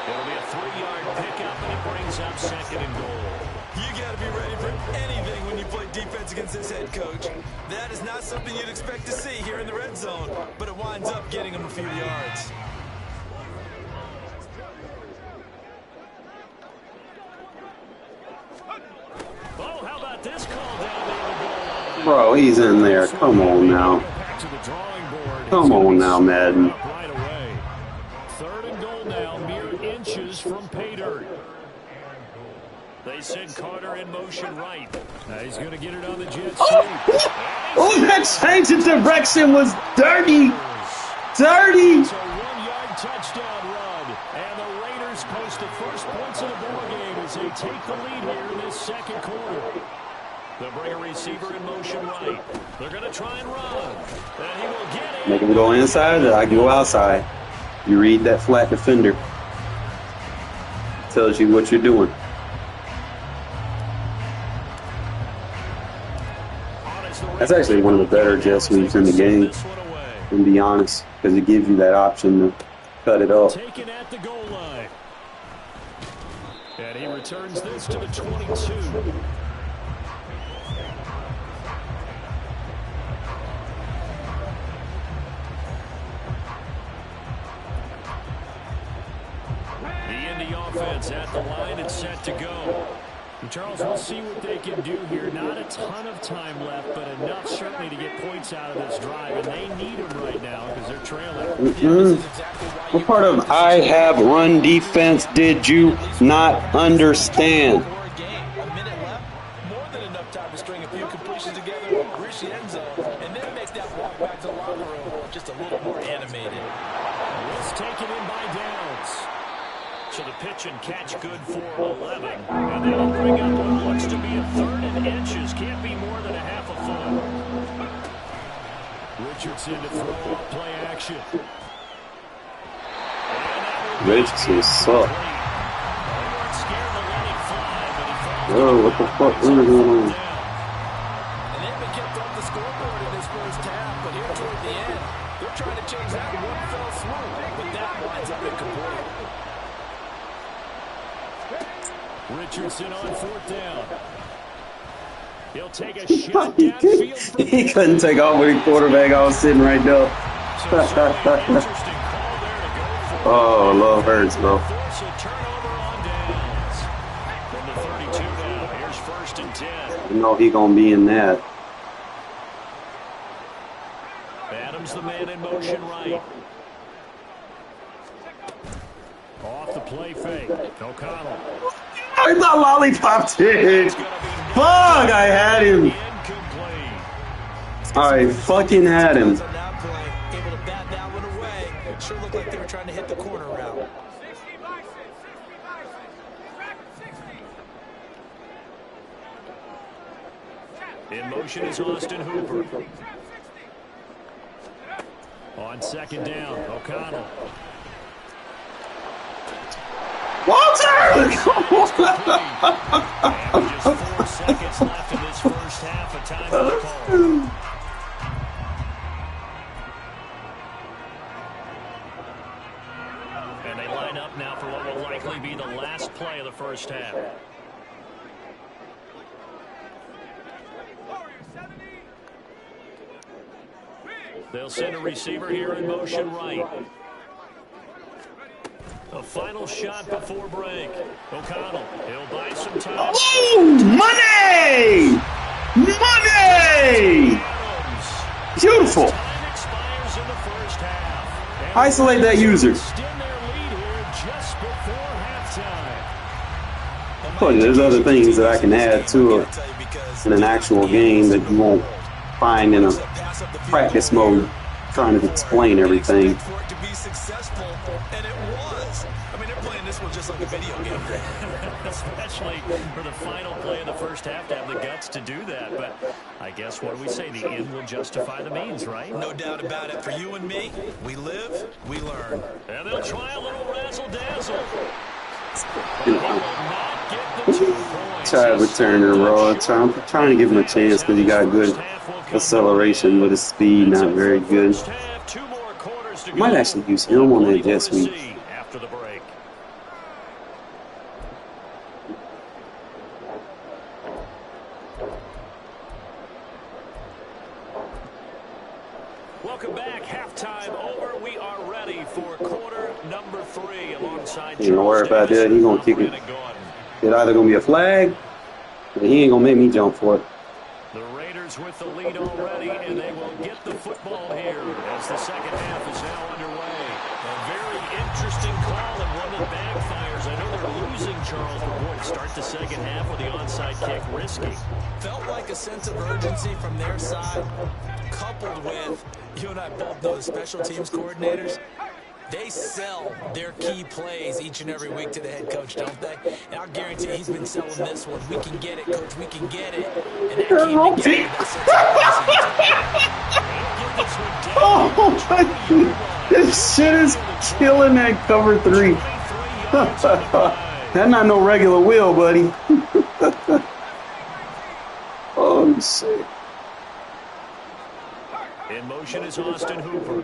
It'll be a 3-yard pickup, and it brings up 2nd and goal. You got to be ready for anything when you play defense against this head coach. That is not something you'd expect to see here in the red zone, but it winds up getting him a few yards. Oh, how about this call down the other goal? Bro, he's in there. Come on now. Back to the drawing board. Come on now, Madden. Right away. 3rd and goal now, mere inches from pay dirt. They send Carter in motion right. Now he's going to get it on the jet sweep. Oh, that change of direction was dirty. Dirty. It's a 1-yard touchdown run. And the Raiders post the first points of the ball game as they take the lead here in this 2nd quarter. They'll bring a receiver in motion right. They're going to try and run. And he will get it. Make him go inside, I go outside. You read that flat defender. Tells you what you're doing. That's actually one of the better jet sweeps in the game, to be honest, because it gives you that option to cut it off. Taken at the goal line. And he returns this to the 22. The Indy offense at the line and set to go. And Charles, we'll see what they can do here. Not a ton of time left, but enough certainly to get points out of this drive. And they need them right now because they're trailing. What part of I have run defense did you not understand? A minute left, more than enough time to string a few completions together, reach the end zone, and then make that walk back to the locker room just a little more animated. Let's take it in by downs. So the pitch and catch good for 11. And that'll bring up what looks to be a 3rd and inches. Can't be more than a half a foot. Richardson to throw up play action. Richardson suck. Whoa, what the fuck? What is going on? And they've been kept off the scoreboard in this first half, but here toward the end, they're trying to change that one fell swoop, but that winds up incomplete. Richardson on 4th down. He'll take a shot downfield. He couldn't take off with the quarterback. I was sitting right there. Oh, love hurts, bro. Force a turnover on downs. From the 32 now, here's 1st and 10. You know he gonna be in that. Adams the man in motion right. Off the play fake. O'Connell. I thought lollipop it. Fuck, I had him. I fucking had him. Able to bat that one away. It sure looked like they were trying to hit the corner route. In motion is Austin Hooper. On 2nd down, O'Connell. Walter! Just 4 seconds left in this first half of time on the call. And they line up now for what will likely be the last play of the first half. They'll send a receiver here in motion right. A final shot before break. O'Connell, he'll buy some time. Oh, money! Money! Beautiful. Time expires in the first half. Isolate that user. Extend their lead here just before halftime. Look, there's other things that I can add to it in an actual game that you won't find in a practice mode trying to explain everything. For it to be successful, and it was. I mean, they're playing this one just like a video game. Especially for the final play of the first half to have the guts to do that. But I guess what do we say? The end will justify the means, right? No doubt about it. For you and me, we live, we learn. And they'll try a little razzle-dazzle. He will not get the 2 points. Try returner, bro. I'm trying to give him a chance because he got good acceleration, but his speed not very good. I might actually use him on that jet sweep. After the break. Welcome back. Halftime over. We are ready for quarter number 3 alongside. Ain't gonna worry about that. He's gonna kick it. It's either gonna be a flag, or he ain't gonna make me jump for it. The Raiders with the lead already, and they will get the football here as the second half is now underway. A very interesting call and one that backfires. I know they're losing, Charles, but boy, to start the second half with the onside kick risky. Felt like a sense of urgency from their side, coupled with, you and I both know the special teams coordinators. They sell their key plays each and every week to the head coach, don't they? And I'll guarantee he's been selling this one. We can get it, coach. We can get it. And that key Oh, my God. This shit is killing that cover 3. That's not no regular wheel, buddy. Oh, shit. In motion is Austin Hooper.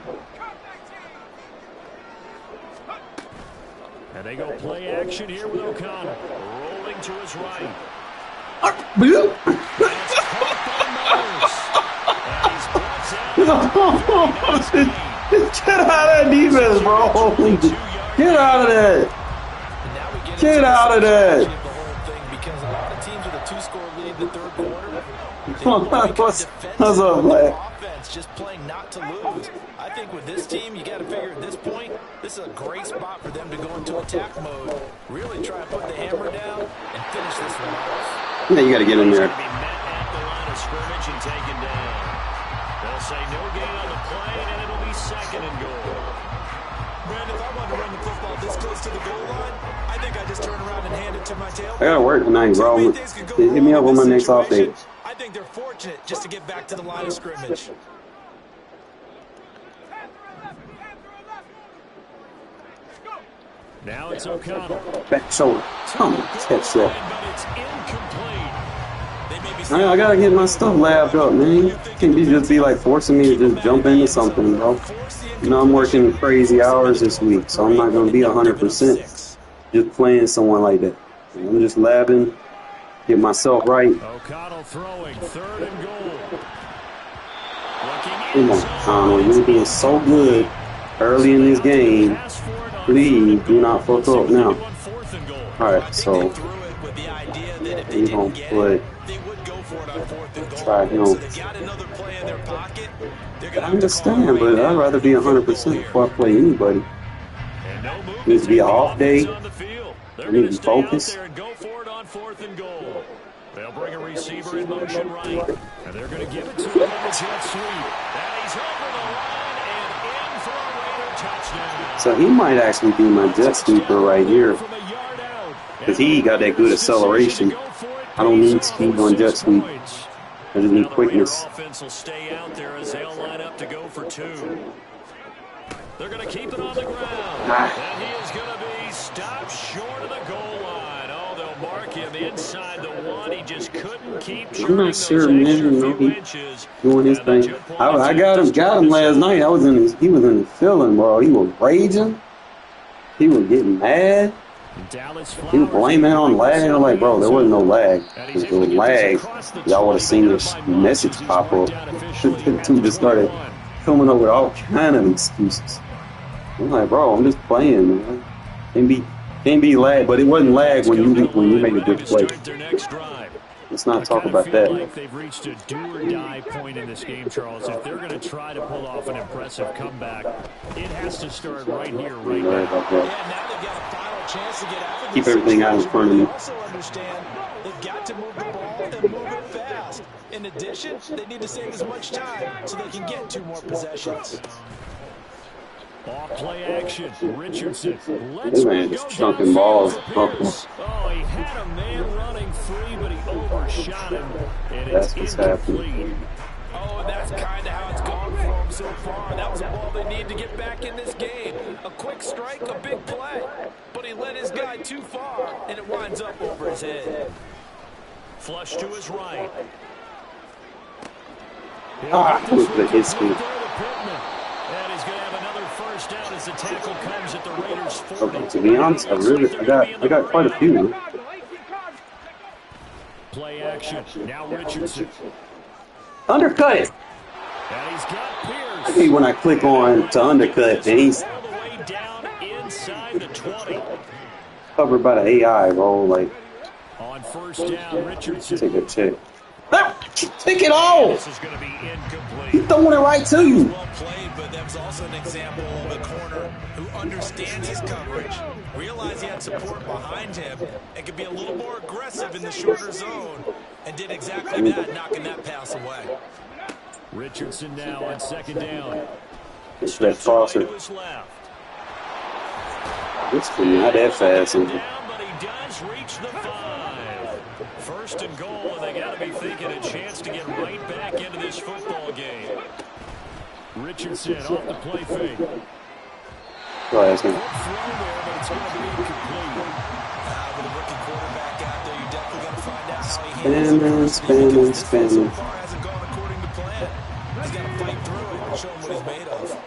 And they go play action here with O'Connell. Rolling to his right. Get out of that defense, bro. Get out of that. Get out of that. Because a lot of teams with a 2-score lead in the third quarter. What's up, Black? Offense just playing not to lose. I think with this team, you got to figure at this point, this is a great spot for them to go into attack mode. Really try to put the hammer down and finish this one off. Yeah, you got to get in there. Be met at the line of scrimmage and taken down. They'll say no gain on the play, and it'll be second and goal. Brandon, if I wanted to run the football this close to the goal line, I think I just turn around and hand it to my tail. I got to work tonight, bro. Hit me up on my next off day. I think they're fortunate just to get back to the line of scrimmage. Now it's O'Connell. Back shoulder. Come on, catch that. But it's incomplete. I gotta get my stuff labbed up, man. You can't just be like forcing me to just jump into something, bro. You know, I'm working crazy hours this week, so I'm not gonna be 100% just playing someone like that. I'm just labbing, get myself right. O'Connell throwing, third and goal. Come on, Connell, you're doing so good early in this game. Please do not fuck up now. Alright, so we're gonna play. Try him. I understand, but I'd rather be 100% before I play anybody. It needs to be an off day. I need to be focused. They'll bring a receiver in motion right, and they're going to give it to him on the jet sweep. And he's over the line and in for a Raider touchdown. So he might actually be my jet sweeper right here, because he got that good acceleration. I don't need speed on jet sweep. I just need quickness. Offense will stay out there as they'll line up to go for 2. They're going to keep it on the ground. And he is going to be stopped short of the goal line. Oh, they'll mark him inside the 1. He just couldn't keep I'm not sure, man. You know, he doing his thing. I got him last night. He was in the feeling, bro. He was raging. He was getting mad. He was blaming it on lag. I'm like, bro, there wasn't no lag. If there was lag, y'all would have seen this message pop up. The two just started coming up with all kind of excuses. I'm like, bro, I'm just playing, man. Can't be lag, but it wasn't lag when you make a good play. Let's not talk about that. Like they've reached a do-or-die point in this game, Charles. If they're going to try to pull off an impressive comeback, it has to start right here, right now. About that. Yeah, now they've got a final chance to get out of Keep this everything out in front of me. They also understand they've got to move the ball and move it fast. In addition, they need to save as much time so they can get 2 more possessions. Off play action, Richardson. This man just chunking balls. Oh, he had a man running free, but he overshot him, and That's it's what's incomplete. happening. Oh, and that's kind of how it's gone for them so far. That was a ball they need to get back in this game. A quick strike, a big play. But he led his guy too far, and it winds up over his head. Flush to his right. The hit speed. And he's going to have another first down as the tackle comes at the Raiders 40. Okay, to be honest, I got quite a few. Play action. Now Richardson. Undercut it. And he's got Pierce. I hate when I click on to undercut and he's All the way down inside the 20. covered by the AI, bro. Like, On first down, Richardson. take a check. Take it all. This is going to be incomplete. He's throwing it right to you. Well played, but that was also an example of a corner who understands his coverage, realized he had support behind him, and could be a little more aggressive in the shorter zone, and did exactly that, knocking that pass away. Richardson now on second down. It's that crosser. To his left. It's not that fast. Down, but he does reach the 5. First and goal, and they got to be thinking a chance to get right back into this football game. Richardson off the play fake. Go ahead, Throw there, but it's going to be incomplete. With a rookie quarterback out there, you're definitely going to find out how he handles Spinning. so far hasn't gone according to plan. He's got to fight through it and show him what he's made of.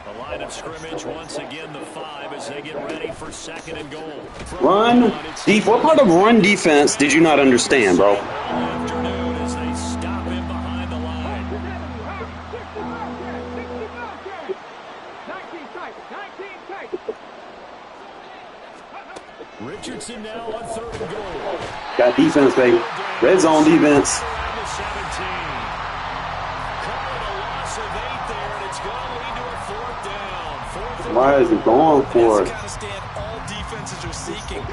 The line of scrimmage once again the 5 as they get ready for second and goal. Run deep. What part of run defense did you not understand, bro? All afternoon as they stop him behind the line. Richardson now on third and goal. Got defense, baby. Red zone defense. Around the 17. Calling a loss of 8 there, and it's going to lead to a fourth down. Fourth and Why is he going for That's the it? kind of stand all defenses are seeking.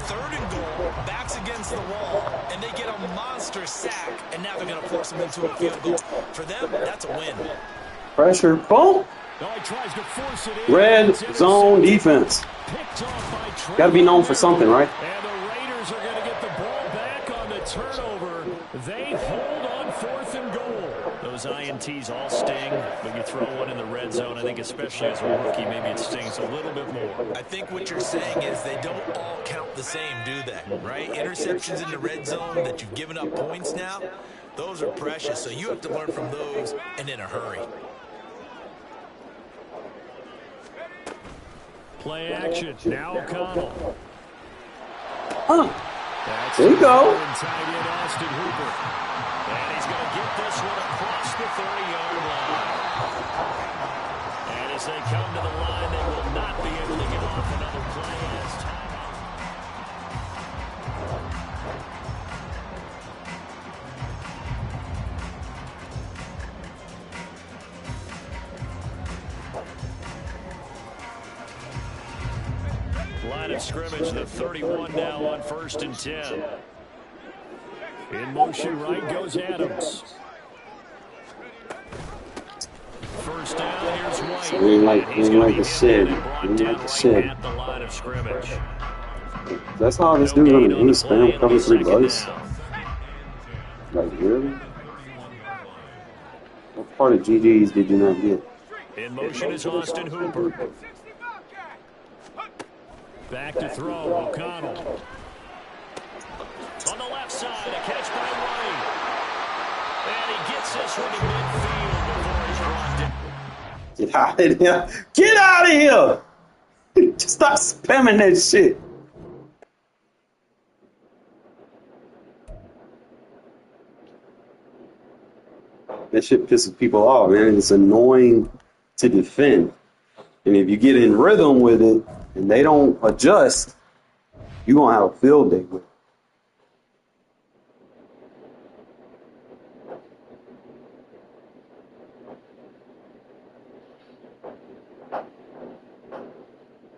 Third and goal, backs against the wall, and they get a monster sack, and now they're going to force them into a field goal. For them, that's a win. Pressure. Boom. no, he tries to force it in. Red It's zone intercepted. defense. Picked off by Trey. Got to be known for something, right? And the Raiders are going to get the ball back on the turnover. They hold on fourth and goal. Those INTs all sting, but you throw one in the red zone, I think especially as a rookie, maybe it stings a little bit more. I think what you're saying is they don't all count the same, do they? Right? Interceptions in the red zone that you've given up points now, those are precious. So you have to learn from those and in a hurry. Play action. Now O'Connell. There you go. Tight end Austin Hooper. And he's going to get this one across the 30-yard line. And as they come to the line, they will not be able to get off another play as timeout. Line of scrimmage, the 31 now on first and 10. In motion, right goes Adams. First down, here's White. We ain't like He's gonna be the shed. hit and We brought ain't down like the right shed. at the line of scrimmage. That's how this No dude gain gonna on do. the play. Spam It'll cover be 3 second bucks. down. Like, really? What part of GG's did you not get? In motion is Austin Hooper. Back to throw, O'Connell. On the left side, a catch by White. And he gets this one to midfield before he's dropped it. Get out of here! Get out of here! Stop spamming that shit. That shit pisses people off, man. It's annoying to defend. And if you get in rhythm with it and they don't adjust, you're going to have a field day with it.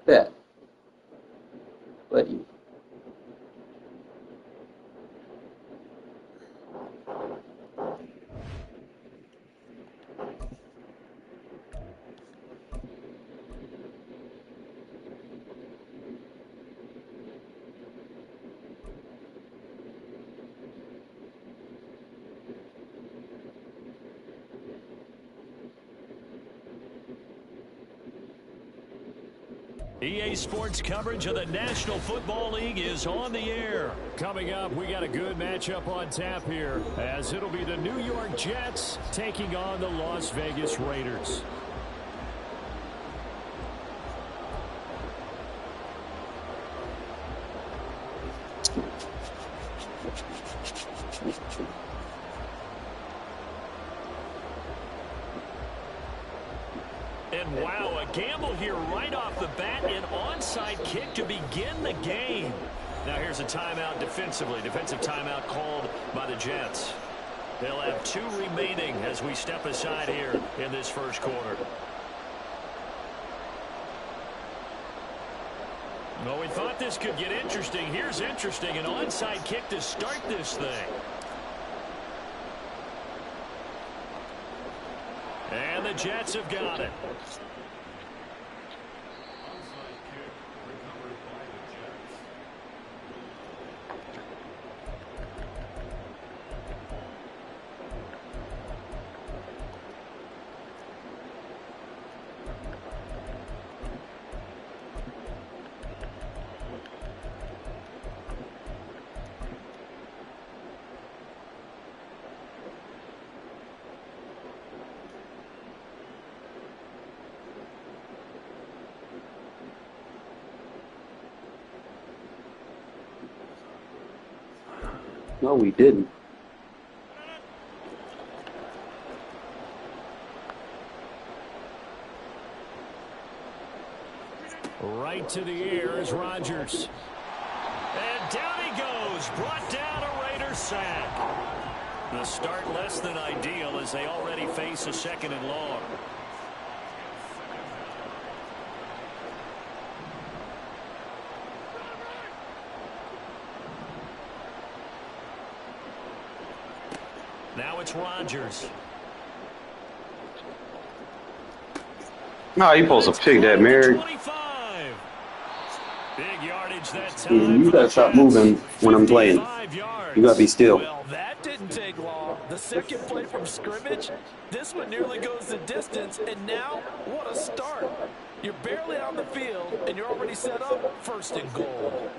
That. Buddy. EA Sports coverage of the National Football League is on the air. Coming up, we got a good matchup on tap here, as it'll be the New York Jets taking on the Las Vegas Raiders. And wow, a gamble here right off the bat, an onside kick to begin the game. Now here's a timeout defensively. Defensive timeout called by the Jets. They'll have 2 remaining as we step aside here in this first quarter. Well, we thought this could get interesting. Here's interesting, an onside kick to start this thing. And the Jets have got it. No, we didn't. Right to the air is Rodgers. And down he goes. Brought down a Raider sack. The start less than ideal as they already face a 2nd and long. Now it's Rodgers. No, you supposed to pick that, Mary. Big yardage that time. You gotta stop moving when I'm playing. You gotta be still. Well, that didn't take long. The second play from scrimmage, this one nearly goes the distance, and now what a start. You're barely on the field, and you're already set up 1st and goal.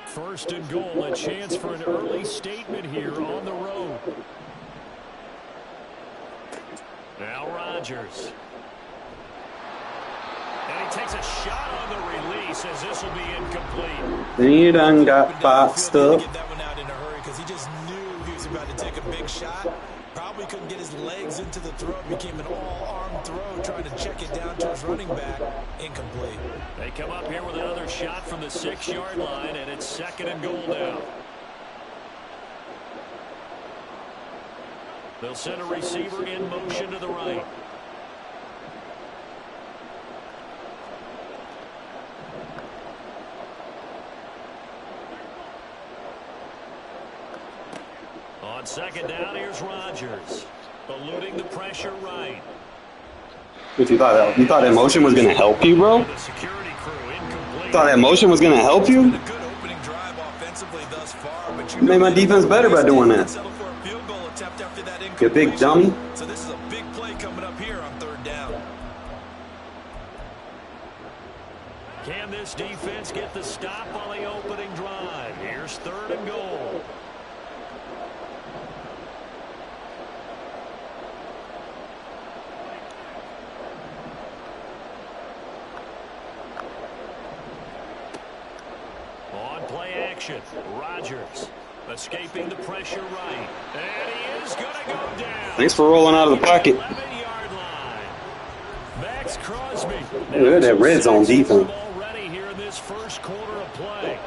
First and goal, a chance for an early statement here on the road. Now Rodgers. And he takes a shot on the release as this will be incomplete. He done got boxed up. Get that one out in a hurry because he just knew he was about to take a big shot. Probably couldn't get his legs into the throw. Became an all-arm throw, trying to check it down to his running back. Incomplete. They come up here with another shot from the 6-yard line, and it's 2nd and goal now. They'll send a receiver in motion to the right. On 2nd down, here's Rodgers. Eluding the pressure right. What you thought? You thought that motion was gonna help you, bro? The security crew incomplete. Thought that motion was gonna help you? Good opening drive offensively thus far, but you Made my defense better by doing that. settle for a field goal attempt after that You big dummy. So this is a big play coming up here on 3rd down. Can this defense get the stop on the opening drive? Here's 3rd and goal. On play action, Rodgers escaping the pressure right. And he is going to go down. Thanks for rolling out of the pocket. 11-yard line. Max Crosby. Look at that red zone defense. Already here in this first quarter of play.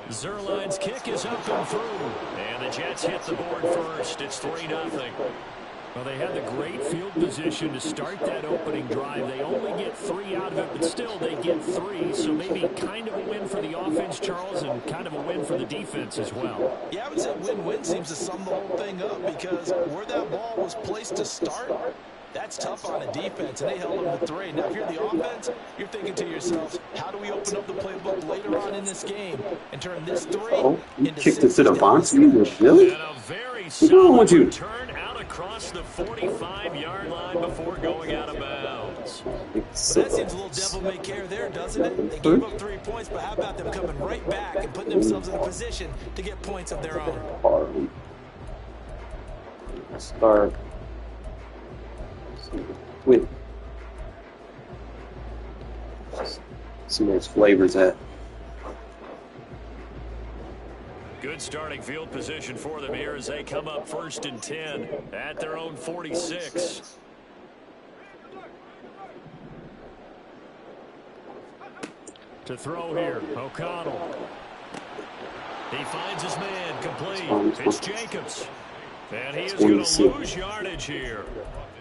Zerline's kick is up and through. And the Jets hit the board first. It's 3-0. Well, they had the great field position to start that opening drive. They only get 3 out of it, but still they get 3. So maybe kind of a win for the offense, Charles, and kind of a win for the defense as well. Yeah, I would say win-win seems to sum the whole thing up because where that ball was placed to start, That's tough on a defense, and they held them to 3. Now, if you're the offense, you're thinking to yourselves, how do we open up the playbook later on in this game and turn this 3 Oh, you into kicked it 6 to the down the box? You stretch? really? And a very What's wrong with solid you? return out across the 45-yard line before going out of bounds. But that seems a little devil-may-care there, doesn't it? They gave up 3 points, but how about them coming right back and putting themselves in a position to get points of their own? Start. Wait. See where its flavors at. Good starting field position for them here as they come up 1st and 10 at their own 46. To throw here, O'Connell. He finds his man complete. It's Jacobs. And he is going to lose yardage here.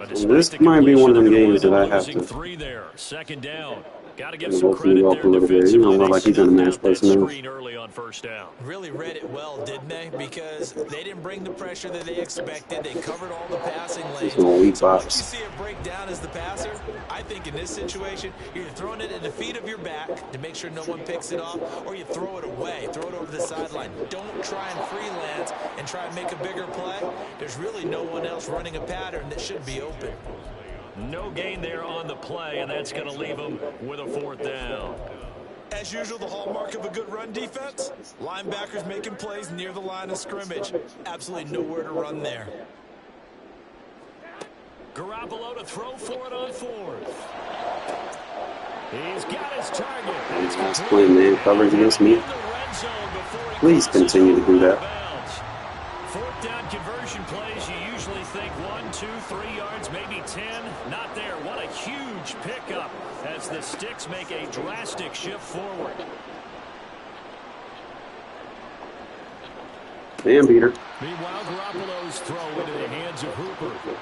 This might be one of them games that I have to 3 there. 2nd down. Got to give go some credit up there a little bit. You know, like he's in a match personnel. early on 1st down. Really read it well, didn't they? Because they didn't bring the pressure that they expected. They covered all the passing lanes. So once you see it break down as the passer, I think in this situation, you're throwing it at the feet of your back to make sure no one picks it off, or you throw it away, throw it over the sideline. Don't try and freelance and try and make a bigger play. There's really no one else running a pattern that should be open. No gain there on the play, and that's going to leave them with a 4th down. As usual, the hallmark of a good run defense, linebackers making plays near the line of scrimmage. Absolutely nowhere to run there. Garoppolo to throw for it on 4th. He's got his target. Nice play, man. Coverage against me. Please continue to do that. 4th down conversion plays, you usually think 1, 2, 3 yards, maybe 10. Not there. What a huge pickup as the Sticks make a drastic shift forward. Damn, Peter. Meanwhile, Garoppolo's throw into the hands of Hooper.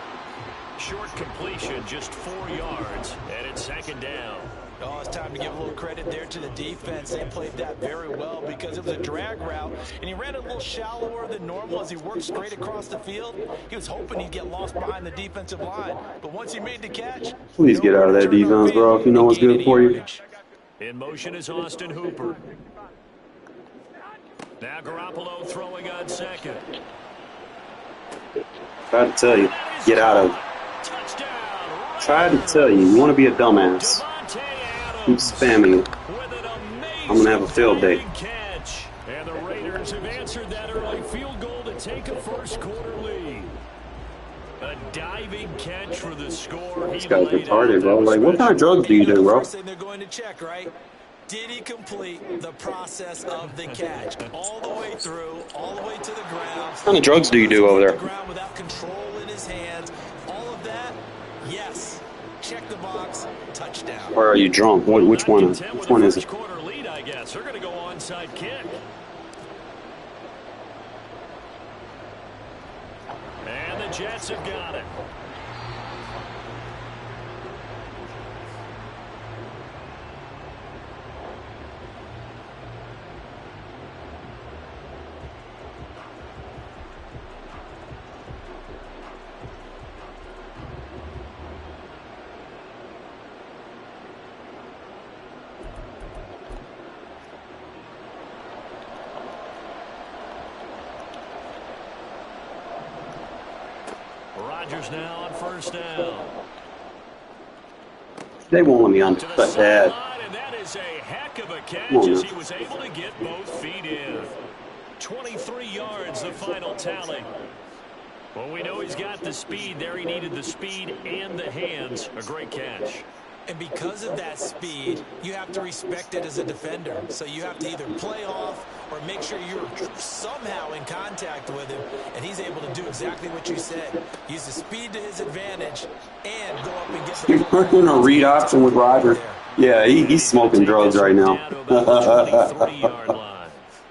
Short completion, just 4 yards, and it's 2nd down. Oh, it's time to give a little credit there to the defense. They played that very well because it was a drag route, and he ran it a little shallower than normal as he worked straight across the field. He was hoping he'd get lost behind the defensive line, but once he made the catch... Please get out of that defense, bro, if you know what's good for you. In motion is Austin Hooper. Now Garoppolo throwing on 2nd. Tried to tell you, get out of it. Tried to tell you, you want to be a dumbass. Keep spamming it. I'm going to have a field day. And the Raiders have answered that early field goal to take a 1st quarter lead. A diving catch for the score. This guy's retarded, bro. Like, what kind of drugs do you do, bro? First thing they're going to check, right? Did he complete the process of the catch? All the way through, all the way to the ground. What kind of drugs do you do over there? Ground without control in his hands. All of that, yes. Check the box, touchdown. Or are you drunk? Which one? Which one is it? Quarter lead, I guess. They're going to go onside kick. And the Jets have got it. Rodgers now on 1st down. They won't let me uncut that. And that is a heck of a catch as he was able to get both feet in. 23 yards, the final tally. Well, we know he's got the speed there. He needed the speed and the hands. A great catch. And because of that speed, you have to respect it as a defender. So you have to either play off or make sure you're somehow in contact with him. And he's able to do exactly what you said. Use the speed to his advantage and go up and get the ball. You're in a read option with Rodgers. Yeah, he's smoking drugs right now.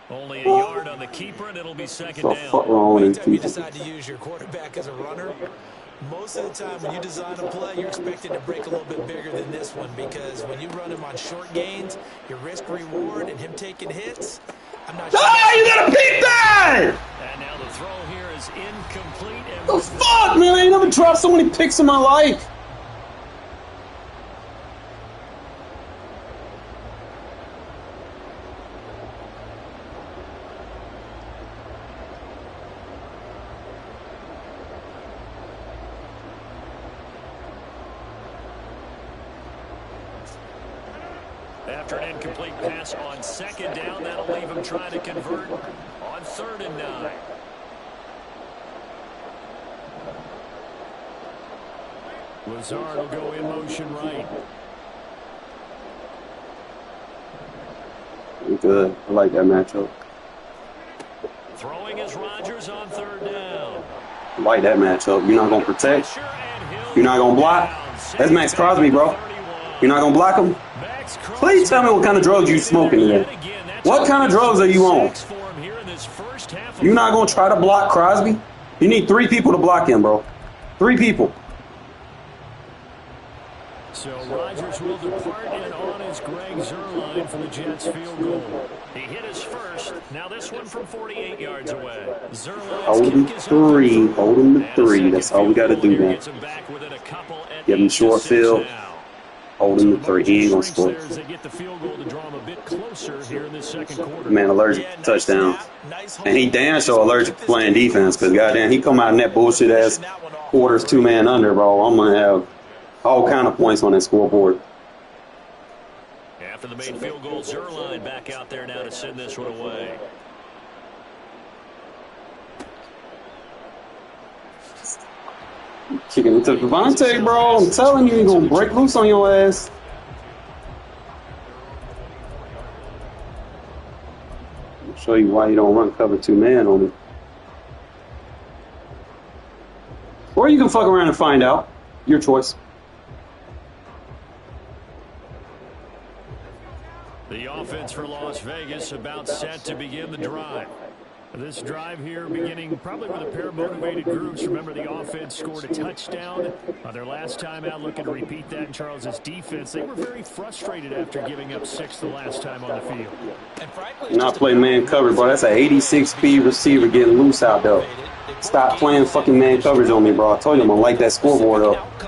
Only a yard on the keeper, and it'll be 2nd down. What's wrong with Anytime you people? decide to use your quarterback as a runner, most of the time when you design a play, you're expecting to break a little bit bigger than this one because when you run him on short gains, your risk reward and him taking hits, I'm not sure. Ah, you gotta beat that! And now the throw here is incomplete. And the fuck, man? I ain't never dropped so many picks in my life. After an incomplete pass on second down, that'll leave him trying to convert on 3rd and 9. Lazard will go in motion right. Good. I like that matchup. Throwing is Rodgers on 3rd down. I like that matchup. You're not going to protect. You're not going to block. That's Max Crosby, bro. You're not going to block him. Please tell me what kind of drugs you smoking today. What kind of drugs are you on? You're not going to try to block Crosby? You need 3 people to block him, bro. 3 people. So Rodgers will depart, and on is Greg Zuerlein for the Jets field goal. He hit his first. Now this one from 48 yards away. Hold him 3. Hold him to 3. That's all we got to do, man. Give him short field. Hold him to 3. He ain't going to score. Man, allergic to touchdowns. And he damn sure allergic to playing defense because, goddamn, he come out in that bullshit-ass quarters 2-man under, bro. I'm going to have all kind of points on that scoreboard. After the made field goal, Zuerlein back out there now to send this one away. Kicking it to Devontae, bro. I'm telling you, he's going to break loose on your ass. I'll show you why you don't run cover 2-man on me. Or you can fuck around and find out. Your choice. The offense for Las Vegas about set to begin the drive. This drive here beginning probably with a pair of motivated groups. Remember, the offense scored a touchdown their last time out. Looking to repeat that in Charles's defense. They were very frustrated after giving up 6 the last time on the field. And frankly, not playing man coverage, bro. That's an 86 speed receiver getting loose out there. Stop playing fucking man coverage on me, bro. I told you I'm going to light that scoreboard up.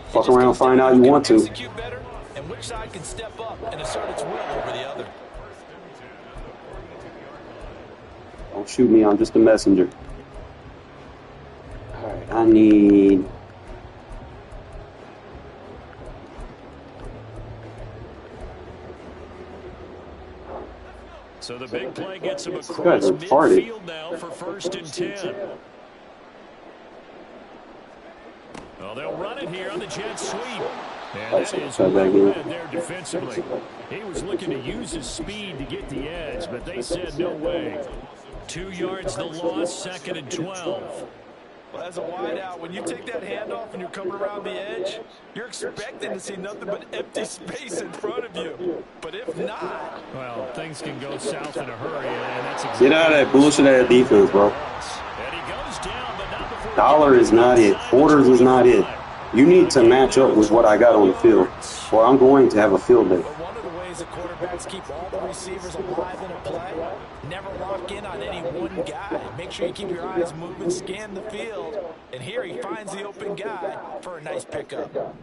Fuck around and find out you want to. And which side can step up and assert its will over the other. Don't shoot me, I'm just a messenger. Alright, I need... So the big play gets him across midfield now for 1st and 10. Well, they'll run it here on the jet sweep. And that is well read there defensively. He was looking to use his speed to get the edge, but they said no way. 2 yards the loss, 2nd and 12. Well, as a wideout, when you take that handoff and you're coming around the edge, you're expecting to see nothing but empty space in front of you. But if not... Well, things can go south in a hurry, and that's exactly... Get out of that bullshit-ass defense, bro. And he goes down, but not before... Dollar is not it. Quarters is not it. You need to match up with what I got on the field, or I'm going to have a field day. But one of the ways the quarterbacks keep all the receivers alive in a play, never lock in on any one guy. Make sure you keep your eyes moving, scan the field, and here he finds the open guy for a nice pickup.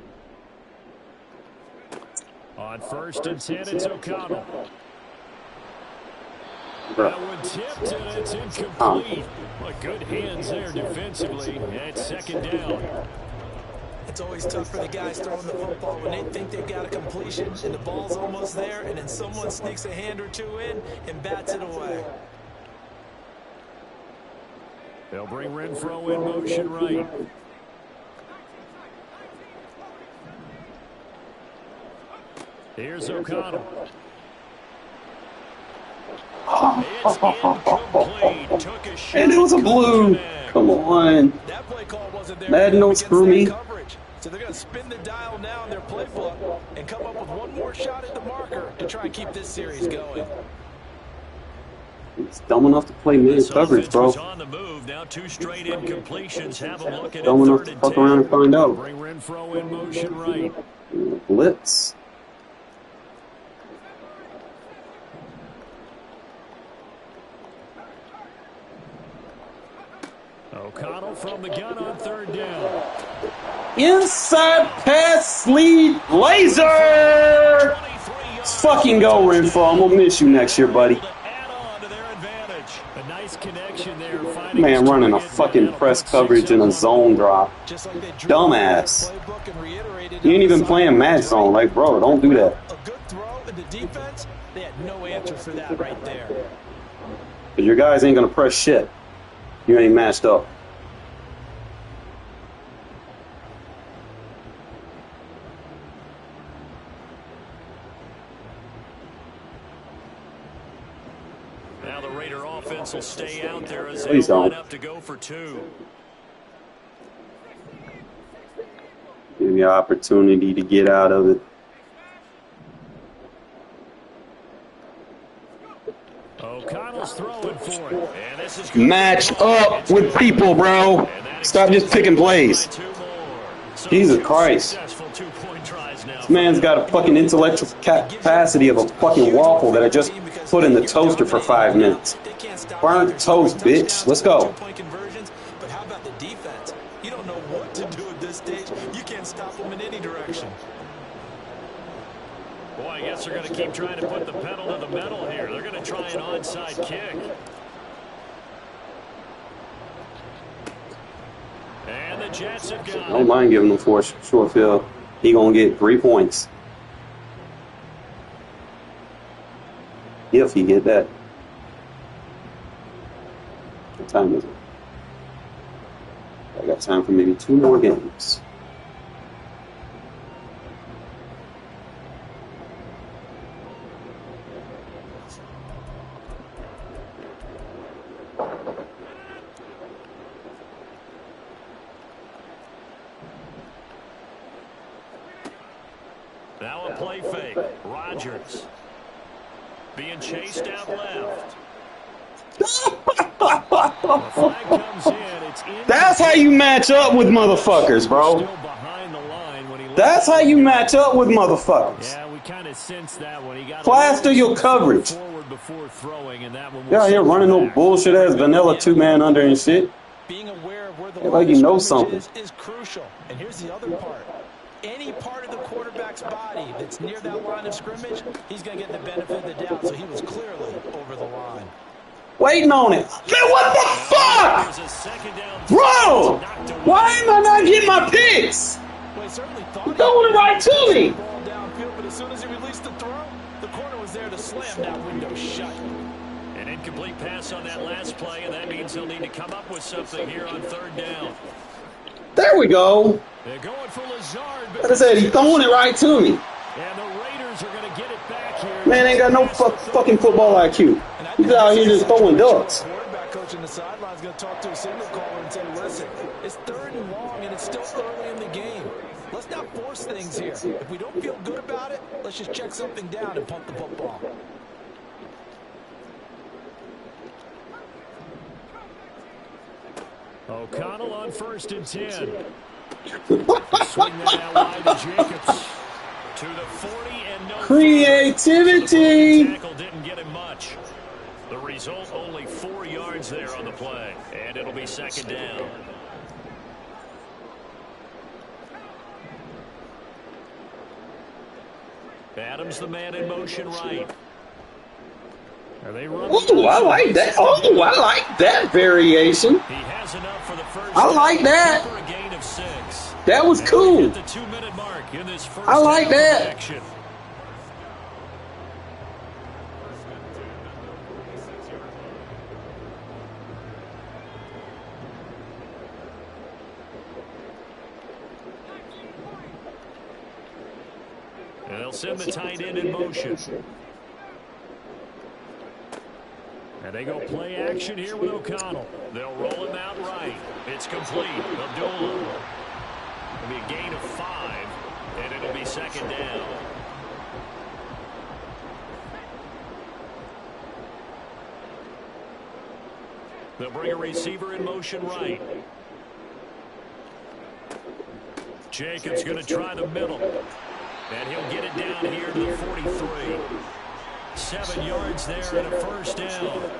On 1st and 10, it's O'Connell. That one tipped, and it's incomplete. But good hands there defensively. And it's 2nd down. It's always tough for the guys throwing the football when they think they've got a completion and the ball's almost there, and then someone sneaks a hand or two in and bats it away. They'll bring Renfro in motion right. Here's O'Connell. It's incomplete. Took a shot. And it was a blue. Come on. That play call wasn't there. Madden, don't screw me. So they're going to spin the dial now in their playbook and come up with one more shot at the marker to try and keep this series going. He's dumb enough to play man coverage, bro. On the move. Now 2 straight incompletions. Have him looking Dumb enough to fuck around and find out. Bring Renfro in motion right. Blitz. O'Connell from the gun on third down. Inside pass lead laser. Let's fucking go, Renfro. I'm gonna miss you next year, buddy. A nice connection there. Man running a fucking press coverage and a zone drop. Dumbass. You ain't even playing match zone. Like, bro, don't do that. A good throw in the defense. They had no answer for that right there. But your guys ain't gonna press shit. You ain't matched up. Now the Raider offense will stay out there as Please they line don't. up to go for 2. Give me an opportunity to get out of it. O'Connell's throwing for it. And this is Match up with people, bro. Stop just picking plays. Jesus Christ. This man's got a fucking intellectual capacity of a fucking waffle that I just put in the toaster for 5 minutes. Burnt toast, bitch. Let's go. But how about the defense? You don't know what to do at this stage. You can't stop them in any direction. Boy, I guess they're going to keep trying to put the pedal to the metal here. They're going to try an onside kick. And the Jets have got I don't mind giving him 4 short field. He gonna get 3 points. If he get that. What time is it? I got time for maybe 2 more games. now a play fake. Rodgers being chased out left. That's how you match up with motherfuckers, bro. That's how you match up with motherfuckers. Yeah, we kind of sensed that one. He got Plaster your coverage. You're out here running no bullshit ass vanilla 2-man under and shit. Being aware of where the Like you know something. is crucial. And here's the other part. Any part of the quarterback's body that's near that line of scrimmage, he's going to get the benefit of the doubt. So he was clearly over the line. Waiting on it. Man, what the fuck? Bro! Why am I not getting my picks? Well, he certainly thought Throwing it right to me. ball downfield, but as soon as he released the throw, the corner was there to slam that window shut. An incomplete pass on that last play, and that means he'll need to come up with something here on third down. There we go. They're going for Lazard. Like I said, he's throwing it right to me. And the Raiders are going to get it back here. Man ain't got no fucking football IQ. He's out here just throwing ducks. Quarterback coach in the sideline is going to talk to a signal caller and say, listen, it's third and long, and it's still early in the game. Let's not force things here. If we don't feel good about it, let's just check something down and pump the football. O'Connell on 1st and 10. Swing that out wide to Jacobs. To the 40 and no Creativity. The tackle didn't get him much. The result, only 4 yards there on the play. And it'll be 2nd down. Adams, the man in motion right. Are they running? Ooh, I like that. Oh, I like that variation. He has enough for the first. I like that. For a gain of 6. That was And cool. we hit the 2-minute mark in this first I like half of that. action. And they'll send the tight end in motion. And they go play action here with O'Connell. They'll roll him out right. It's complete. Abdullah. It'll be a gain of 5, and it'll be 2nd down. They'll bring a receiver in motion right. Jacobs going to try the middle. And he'll get it down here to the 43. 7 yards there and a 1st down.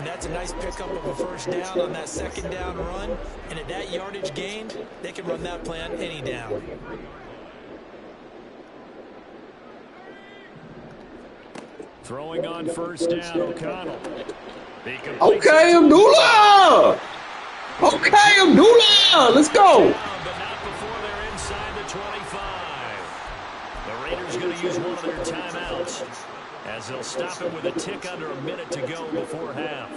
And that's a nice pickup of a first down on that second down run. And at that yardage gained, they can run that plan any down. Throwing on first down, O'Connell. Okay, Abdullah! Okay, Abdullah! Let's go! But not before they're inside the 25. The Raiders going to use one of their timeouts as they'll stop it with a tick under a minute to go before half.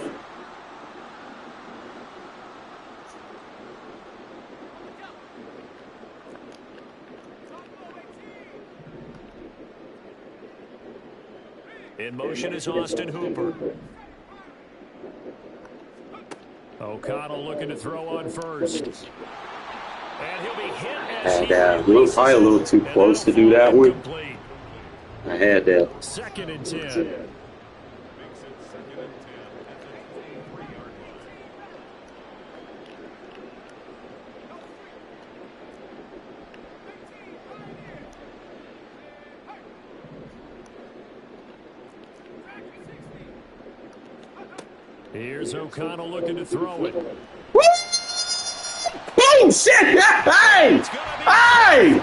In motion is Austin Hooper. O'Connell looking to throw on first. And he'll be hit as we were probably a little too close to do that one. I had that. 2nd and 10. Here's O'Connell looking to throw it. Woo! Boom! Shit! Hey! Hey!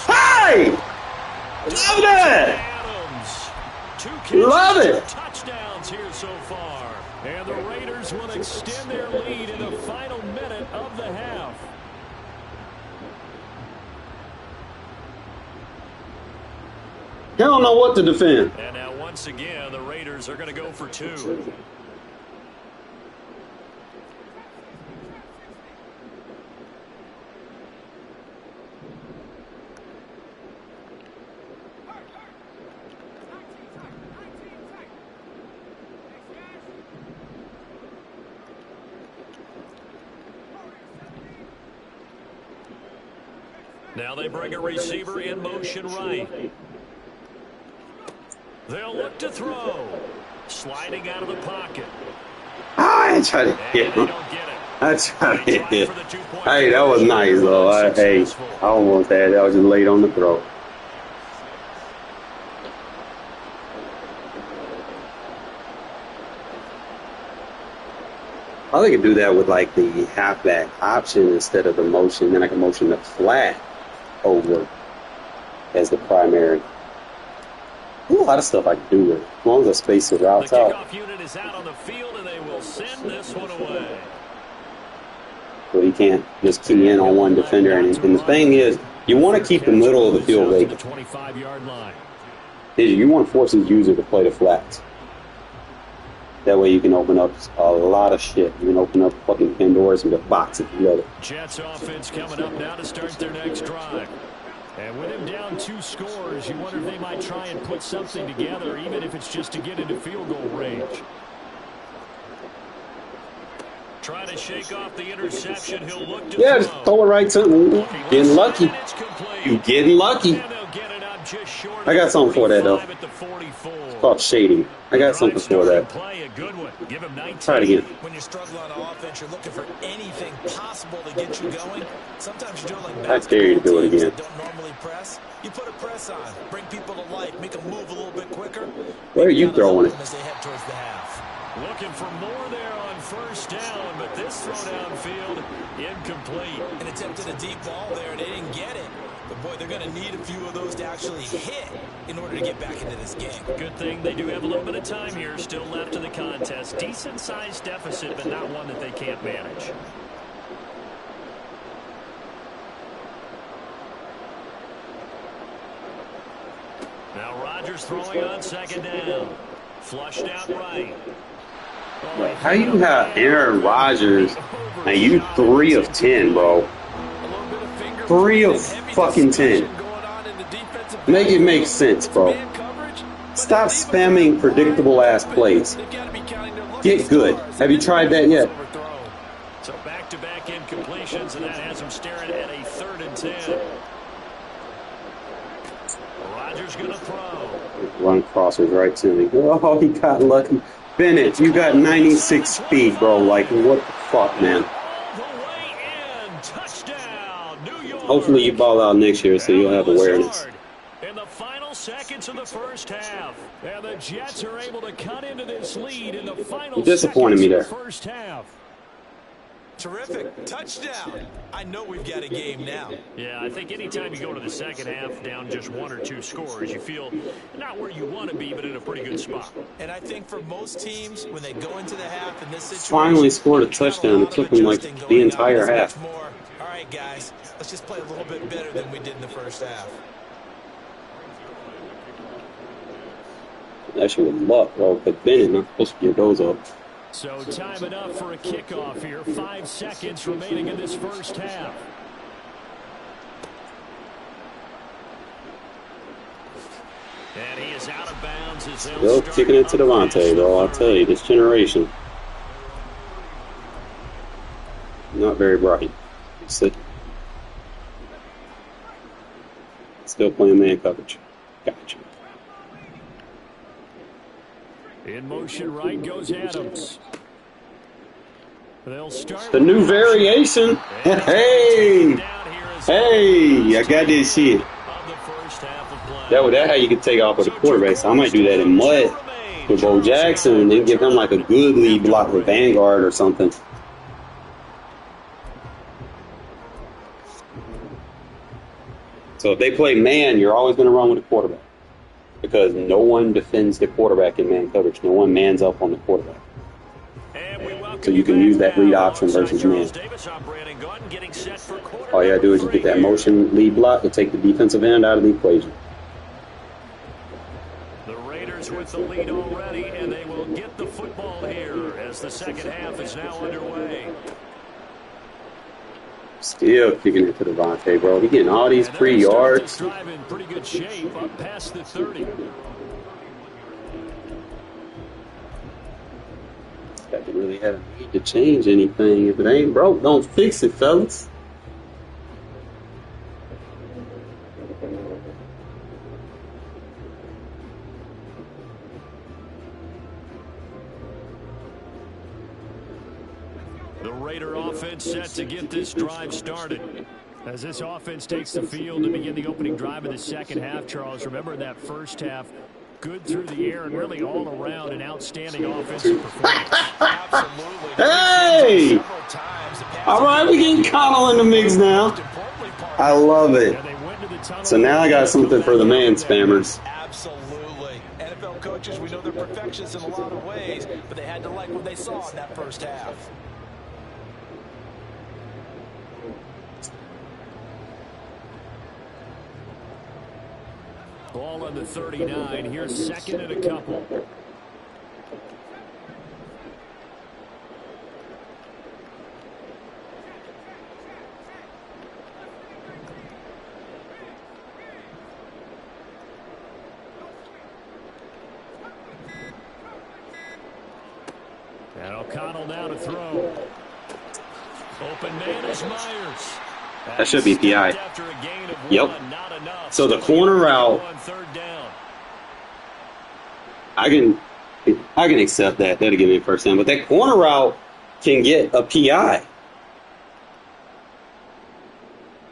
Hey! Love that! Love it! Touchdowns here so far. And the Raiders will extend their lead in the final minute of the half. They don't know what to defend. And now once again, the Raiders are going to go for 2. Now they bring a receiver in motion right. They'll look to throw. Sliding out of the pocket. I tried to hit him. I tried to hit him. Hey, that was nice, though. I almost had that. I was just late on the throw. I think I could do that with, like, the halfback option instead of the motion. Then I can motion the flat over as the primary. There's a lot of stuff I can do with it, as long as I space the routes out. The kickoff unit is out on the field, and they will send this one away. So you can't just key in on one defender. And the thing is, you want to keep the middle of the field vacant. 25-yard line. You want to force his user to play the flats. That way you can open up a lot of shit. You can open up fucking Pandora's and just box it together. Jets offense coming up now to start their next drive. And with him down 2 scores, you wonder if they might try and put something together, even if it's just to get into field goal range. Trying to shake off the interception. He'll look to just throw it right to him. Getting lucky. You getting lucky. I got something for that, though. It's called shading. I got something for that. Try it again. When you struggle on offense, you're looking for anything possible to get you going. Sometimes you do it like I dare you to do it again. don't normally press. You put a press on, bring people to life, make them move a little bit quicker. Where are you throwing it? As they head towards the half. Looking for more there on first down, but this throw downfield incomplete. An attempt at a deep ball there, and they didn't get it. But, boy, they're going to need a few of those to actually hit in order to get back into this game. Good thing they do have a little bit of time here still left in the contest. Decent-sized deficit, but not one that they can't manage. Now Rodgers throwing on second down. Flushed out right. How you have Aaron Rodgers and you 3 of 10, bro? 3 of fucking 10. Make it make sense, bro. Stop spamming predictable ass plays. Get good. Have you tried that yet? So back-to-back incompletions, and that has him staring at a 3rd and 10. Rodgers going to throw. Run crosses right to me. Oh, he got lucky. Bennett, you got 96 speed, bro. Like, what the fuck, man? Hopefully you ball out next year so you'll have awareness. seconds of the first half. And the Jets are able to cut into this lead in the final You disappointed me there. seconds of the first half. Terrific. Touchdown. I know we've got a game now. Yeah, I think anytime you go to the second half down just 1 or 2 scores, you feel not where you want to be, but in a pretty good spot. And I think for most teams, when they go into the half in this situation, Finally scored a touchdown. It took him like the entire half. More, all right, guys, let's just play a little bit better than we did in the first half. That shit was luck, bro. But Bennett not supposed to get those up. So time enough for a kickoff here. 5 seconds remaining in this first half. And he is out of bounds as Still kicking it to Devontae, bro. I'll tell you, this generation. Not very bright. Still playing man coverage. Gotcha. In motion right goes Adams. They'll start the new variation. Hey, hey, I got this shit. That how you can take off with the quarterback. So I might do that in mud with Bo Jackson and then give him like a good lead block with Vanguard or something. So if they play man, you're always going to run with the quarterback because no one defends the quarterback in man coverage. No one mans up on the quarterback. So you can use that read option versus man. All you gotta do is just get that motion lead block to take the defensive end out of the equation. The Raiders with the lead already, and they will get the football here as the second half is now underway. Still kicking it to Devontae, bro. He getting all these free yards. Drive in pretty good shape up past the 30. Got to really have a need to change anything. If it ain't broke, don't fix it, fellas. The Raider offense set to get this drive started. As this offense takes the field to begin the opening drive of the second half, Charles, remember in that first half, good through the air and really all around an outstanding offensive performance. Absolutely. Hey! All right, we getting Connell in the mix now. I love it. So now I got something for the man spammers. Absolutely. NFL coaches, we know they're perfectionists in a lot of ways, but they had to like what they saw in that first half. Ball on the 39. Here's second and a couple. And O'Connell now to throw. Open man is Myers. That should be PI. Yep. So the corner route, I can accept that. That'll give me a first down. But that corner route can get a PI.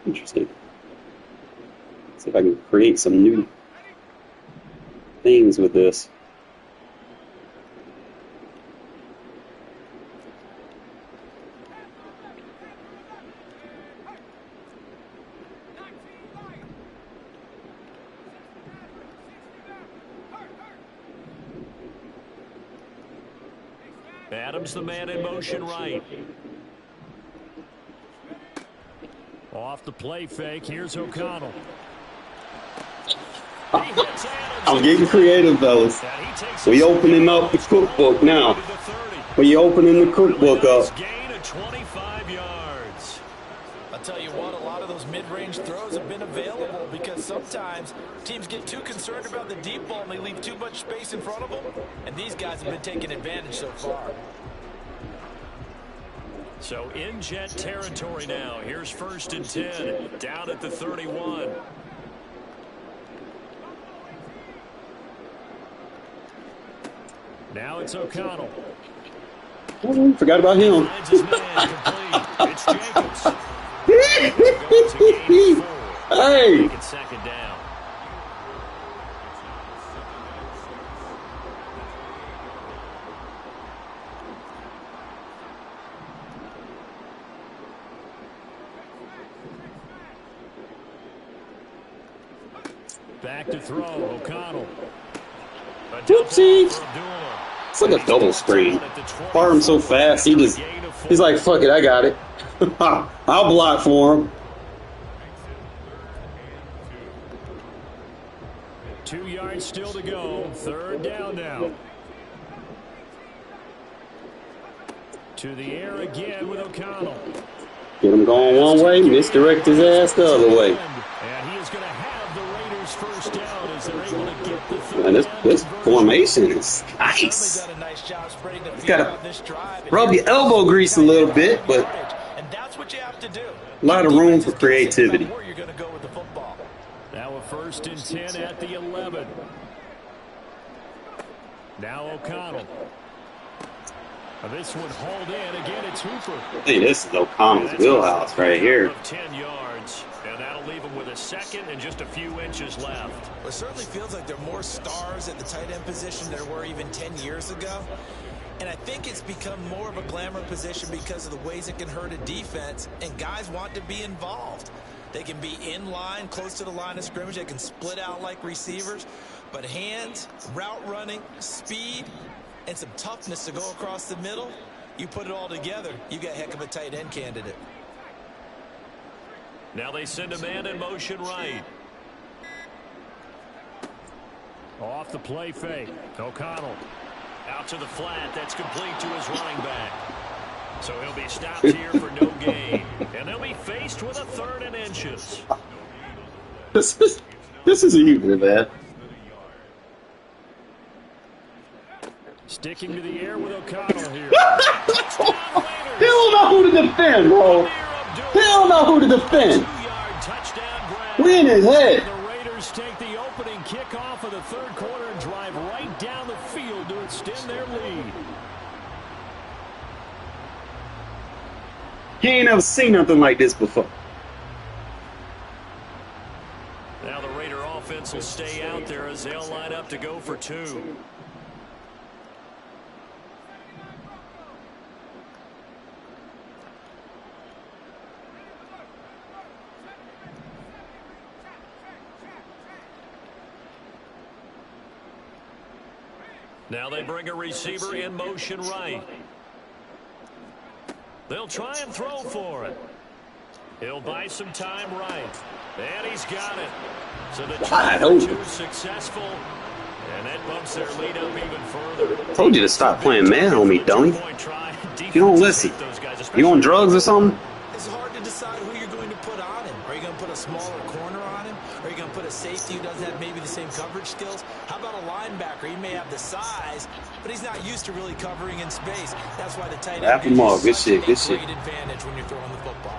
Interesting. See if I can create some new things with this. Adams, the man in motion right. Off the play fake, here's O'Connell. I'm getting creative, fellas. We opening up the cookbook now. We opening the cookbook up. Gain of 25 yards. I'll tell you what, a lot of those mid-range throws have been available because sometimes teams get too concerned about the deep ball and they leave too much space in front of them, and these guys have been taking advantage so far. So in Jet territory now. Here's first and 10, down at the 31. Now it's O'Connell. Oh, forgot about him. It's Jacobs. Hey! Second down. Back to throw, O'Connell. Whoopsie. It's like a double screen. Fire him so fast, he's like, fuck it, I got it. I'll block for him. 2 yards still to go. Third down now. To the air again with O'Connell. Get him going one way, misdirect his ass the other way. And he is going to have the Raiders first down as they're able to get the third Man, this down formation is nice. Done a nice job spreading the You field gotta on this drive. rub your elbow grease a little bit, but And that's what you have to do. a lot of room for creativity. Where you're going to go with the football. Now a 1st and 10 at the 11. Now O'Connell. This one hauled in. Again, it's Hooper. Hey, this is O'Connell's wheelhouse right here. 10 yards, and that'll leave him with a second and just a few inches left. Well, it certainly feels like there are more stars at the tight end position than there were even 10 years ago. And I think it's become more of a glamour position because of the ways it can hurt a defense, and guys want to be involved. They can be in line, close to the line of scrimmage. They can split out like receivers. But hands, route running, speed, and some toughness to go across the middle, you put it all together, you got a heck of a tight end candidate. Now they send a man in motion right. Off the play fake. O'Connell out to the flat. That's complete to his running back. So he'll be stopped here for no gain. And they'll be faced with a 3rd and inches. This is easy, man. Sticking to the air with O'Connell here. He don't know who to defend, bro. He don't know who to defend. 2-yard touchdown grab. We in his head. The Raiders take the opening kickoff of the 3rd quarter and drive right down the field to extend their lead. He ain't never seen nothing like this before. Now the Raider offense will stay out there as they'll line up to go for 2. Now they bring a receiver in motion right. They'll try and throw for it. He'll buy some time right. And he's got it. So the try for 2 is successful. And that bumps their lead up even further. Told you to stop playing man on me, dummy. You don't listen. You on drugs or something? It's hard to decide who you're going to put on him. Are you going to put a smaller corner on him? Are you going to put a safety who doesn't have maybe the same coverage skills? How about a linebacker? He may have the size, but he's not used to really covering in space. That's why the tight end him off. Good gives shit. you Good such a shit. great advantage when you're throwing the football.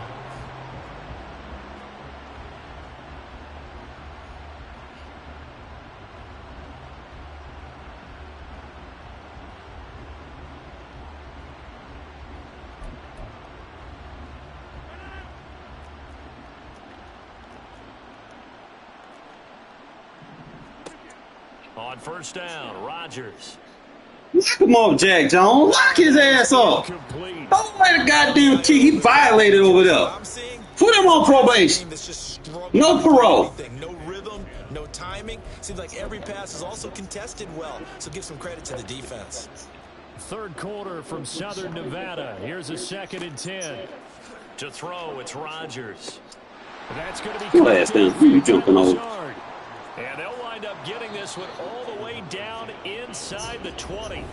On 1st down, Rodgers. Lock him up, Jack Jones. Lock his ass up. Complete. Don't let a goddamn key. He violated over there. Put him on probation. No parole. No rhythm, no timing. Seems like every pass is also contested well. So give some credit to the defense. 3rd quarter from Southern Nevada. Here's a 2nd and 10. To throw, it's Rodgers. That's going to be Last thing, who you jumping over? And they'll wind up getting this one all the way down inside the 20.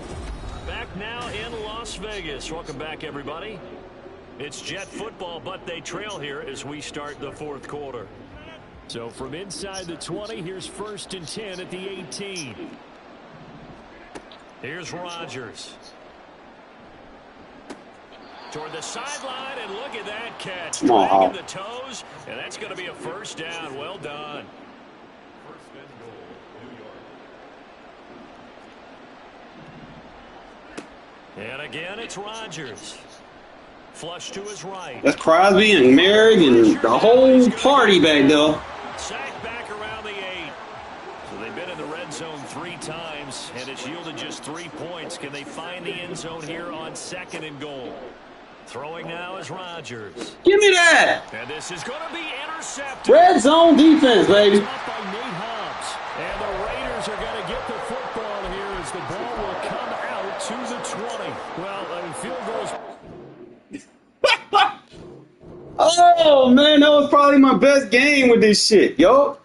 Back now in Las Vegas. Welcome back, everybody. It's Jet football, but they trail here as we start the 4th quarter. So from inside the 20, here's 1st and 10 at the 18. Here's Rodgers. Toward the sideline, and look at that catch. Dragging the toes, and that's going to be a 1st down. Well done. And again, it's Rodgers. Flush to his right. That's Crosby and Merrick and the whole party back there. Sack back around the 8. So they've been in the red zone 3 times, and it's yielded just 3 points. Can they find the end zone here on 2nd and goal? Throwing now is Rodgers. Give me that. And this is going to be intercepted. Red zone defense, baby. By Nate Hobbs. Oh, man, that was probably my best game with this shit, yo.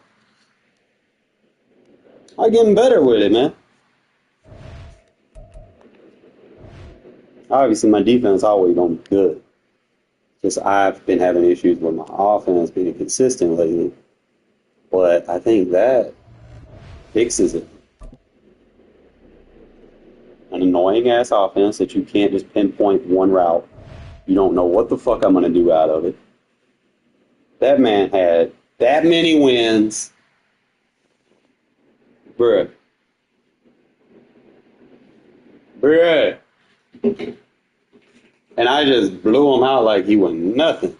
I'm getting better with it, man. Obviously, my defense always gonna be good. Just I've been having issues with my offense being consistent lately. But I think that fixes it. An annoying ass offense that you can't just pinpoint one route. You don't know what the fuck I'm gonna do out of it. That man had that many wins. Bruh. Bruh. And I just blew him out like he was nothing.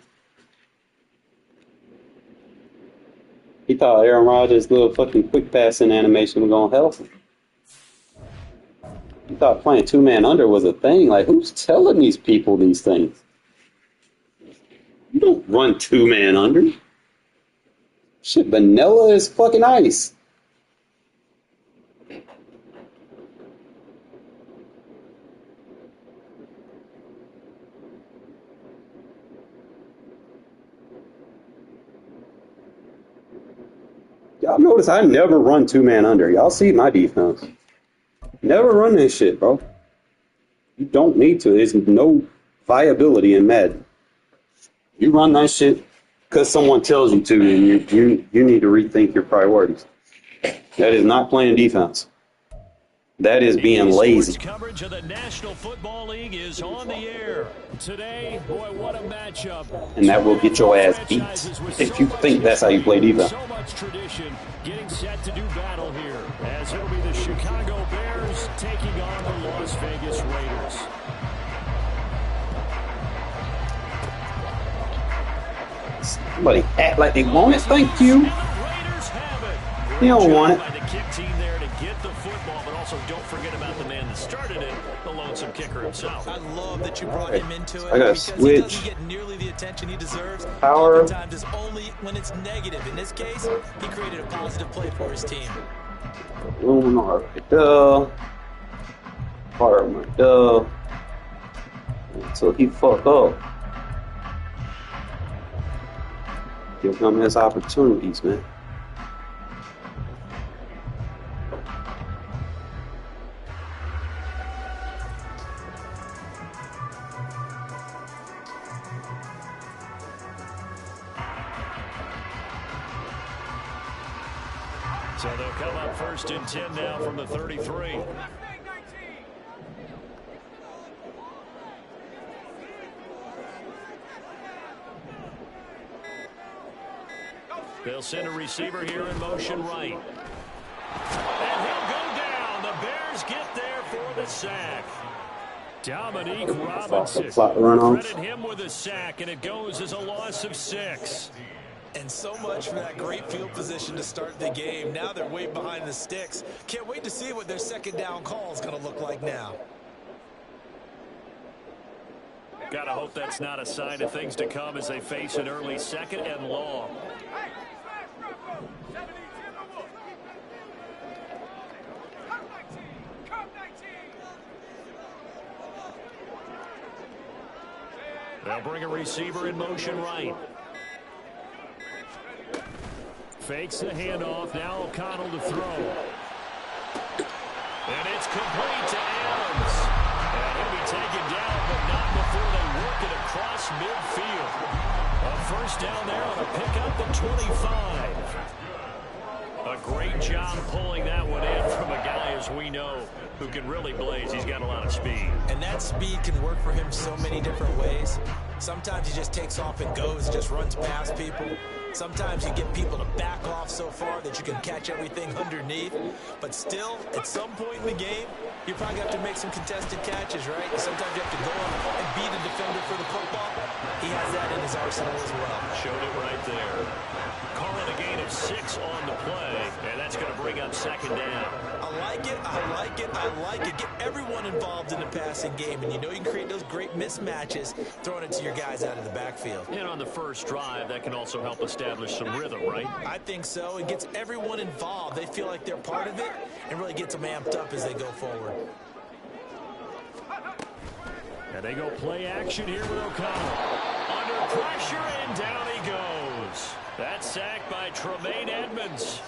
He thought Aaron Rodgers' little fucking quick passing animation was gonna help him. He thought playing two-man under was a thing. Like, who's telling these people these things? You don't run two-man under. Shit, vanilla is fucking ice. Y'all notice I never run two-man under. Y'all see my defense. Never run this shit, bro. You don't need to. There's no viability in Madden. You run that shit because someone tells you to, and you need to rethink your priorities. That is not playing defense. That is being lazy. Coverage of the National Football League is on the air today. Boy, what a matchup! And that will get your ass beat if you think that's how you play defense. So much tradition getting set to do battle here, as it'll be the Chicago Bears taking on the Las Vegas Raiders. Somebody act like they want it. Thank you. You don't want it. Get the football, but also don't forget about the man that started it, the lonesome kicker himself. I love that you brought him into it. I gotta because switch. he doesn't get nearly the attention he deserves. Power. Oftentimes it's only when it's negative. In this case, he created a positive play for his team. Lunar duh. Farmer duh. Until he fuck up. Give him his opportunities, man. So they'll come up 1st and 10 now from the 33. They'll send a receiver here in motion right. And he'll go down. The Bears get there for the sack. Dominique Robinson. Credit him with a sack, and it goes as a loss of 6. And so much for that great field position to start the game. Now they're way behind the sticks. Can't wait to see what their second down call is going to look like now. Gotta hope that's not a sign of things to come as they face an early 2nd and long. They'll bring a receiver in motion right. Fakes the handoff. Now O'Connell to throw. And it's complete to Adams. And he'll be taken down, but not before they work it across midfield. A 1st down there on a pickup at 25. A great job pulling that one in from a guy, as we know, who can really blaze. He's got a lot of speed. And that speed can work for him so many different ways. Sometimes he just takes off and goes, just runs past people. Sometimes you get people to back off so far that you can catch everything underneath. But still, at some point in the game, you probably have to make some contested catches, right? Sometimes you have to go up and beat a defender for the football. He has that in his arsenal as well. Showed it right there. Calling a gain of 6 on the play, and that's going to bring up 2nd down. I like it, I like it, I like it. Get everyone involved in the passing game, and you know you can create those great mismatches throwing it to your guys out of the backfield. And on the first drive, that can also help establish some rhythm, right? I think so. It gets everyone involved. They feel like they're part of it and really gets them amped up as they go forward. And they go play action here with O'Connell. Under pressure, and down he goes. That sack by Tremaine Edmonds.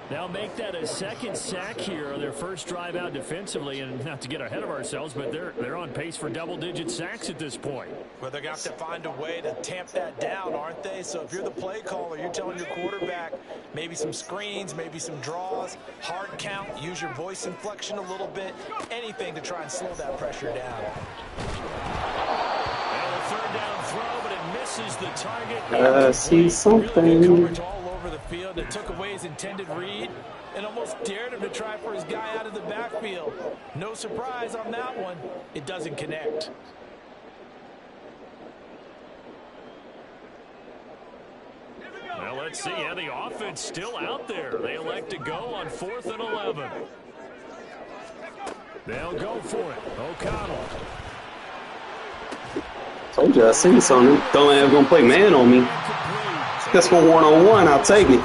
Now make that a second sack here on their first drive out defensively, and not to get ahead of ourselves, but they're on pace for double-digit sacks at this point. Well, they're going to have to find a way to tamp that down, aren't they? So if you're the play caller, you're telling your quarterback maybe some screens, maybe some draws, hard count, use your voice inflection a little bit, anything to try and slow that pressure down. And a third down throw, but it misses the target. See something. Really good coverage all over the field. It took away his intended read and almost dared him to try for his guy out of the backfield. No surprise on that one. It doesn't connect. Well, let's see. Yeah, the offense still out there. They elect to go on 4th and 11. They'll go for it. O'Connell. Told you I seen something. Don't ever gonna play man on me. Just for one-on-one, I'll take it.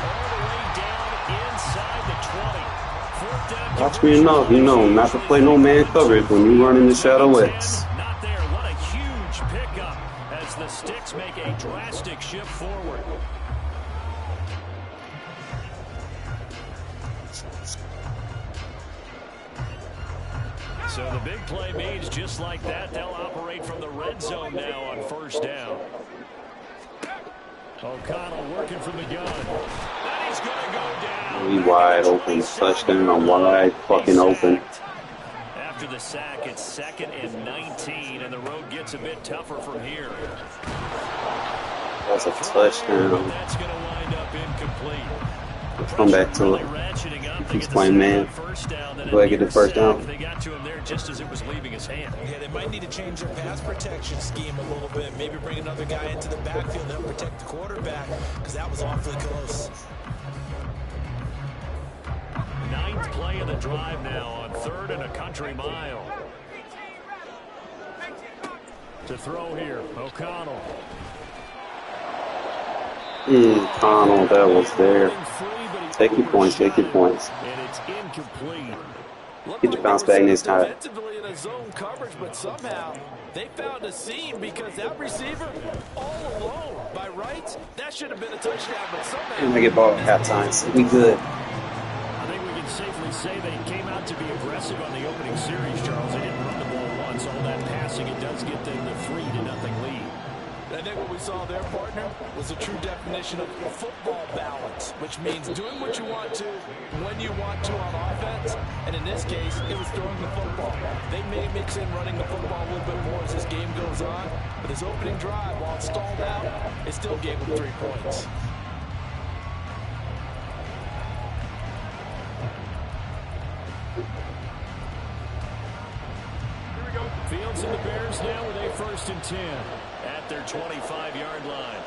Watch me enough, you know, not to play no man coverage when you run in the shadow X. Not there. What a huge pickup as the Sticks make a drastic shift forward. So the big play means just like that, they'll operate from the red zone now on 1st down. O'Connell working from the gun. And he's going to go down. We wide open. Touchdown. I'm wide fucking open. After the sack, it's 2nd and 19, and the road gets a bit tougher from here. That's a touchdown. That's going to wind up incomplete. Come back to it. He's playing man. Go ahead, get the first down. They got to him there just as it was leaving his hand. Yeah, they might need to change their pass protection scheme a little bit. Maybe bring another guy into the backfield to help protect the quarterback, because that was awfully close. 9th play of the drive now on 3rd and a country mile. To throw here, O'Connell. O'Connell, that was there. Take your points, take your points. And it's incomplete. Get your bounce back next time. Defensively in a zone coverage, but somehow they found a seam because that receiver all alone. By rights, that should have been a touchdown, but somehow. And they get ball at halftime, so we good. I think we can safely say they came out to be aggressive on the opening series, Charles. They didn't run the ball once. All that passing, it does get them the 3-0 lead. I think what we saw there, partner, was a true definition of football balance, which means doing what you want to, when you want to on offense, and in this case, it was throwing the football. They may mix in running the football a little bit more as this game goes on, but his opening drive, while it stalled out, it still gave him 3 points. Fields and the Bears now with a 1st and 10 at their 25-yard line.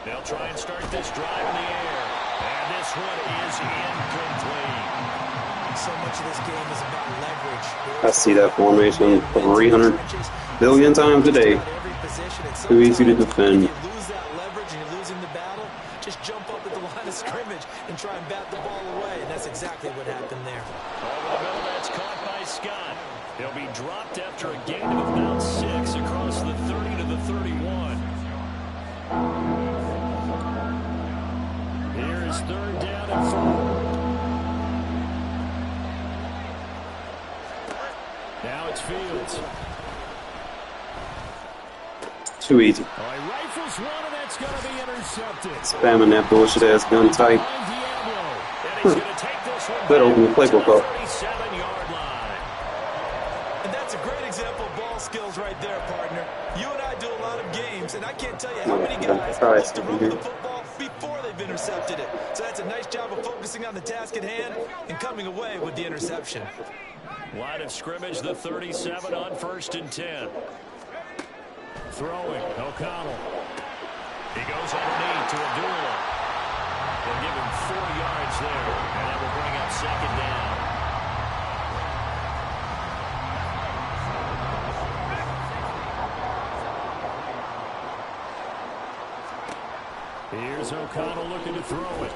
They'll try and start this drive in the air. And this one is incomplete. So much of this game is about leverage. I see that formation 300 billion times a day. Too easy to defend. If you lose that leverage and you're losing the battle, just jump up at the line of scrimmage and try and bat the ball away. And that's exactly what happened there. Over the middle, that's caught by Scott. He'll be dropped after a gain of about 6 across the 30 to the 31. Here is 3rd down and 4. Now it's Fields. Too easy. He rifles one, and that's going to be intercepted. Spamming that bullshit ass gun tight. And he's going to take this one Better open the playbook up. 37-yard line. And that's a great example of ball skills right there, partner. You and I do a lot of games, and I can't tell you how many guys have to run the football before they've intercepted it. So that's a nice job of focusing on the task at hand and coming away with the interception. Line of scrimmage, the 37 on 1st and 10. Throwing, O'Connell. He goes underneath to Abdullah. They'll give him 4 yards there, and that will bring up 2nd down. Here's O'Connell looking to throw it.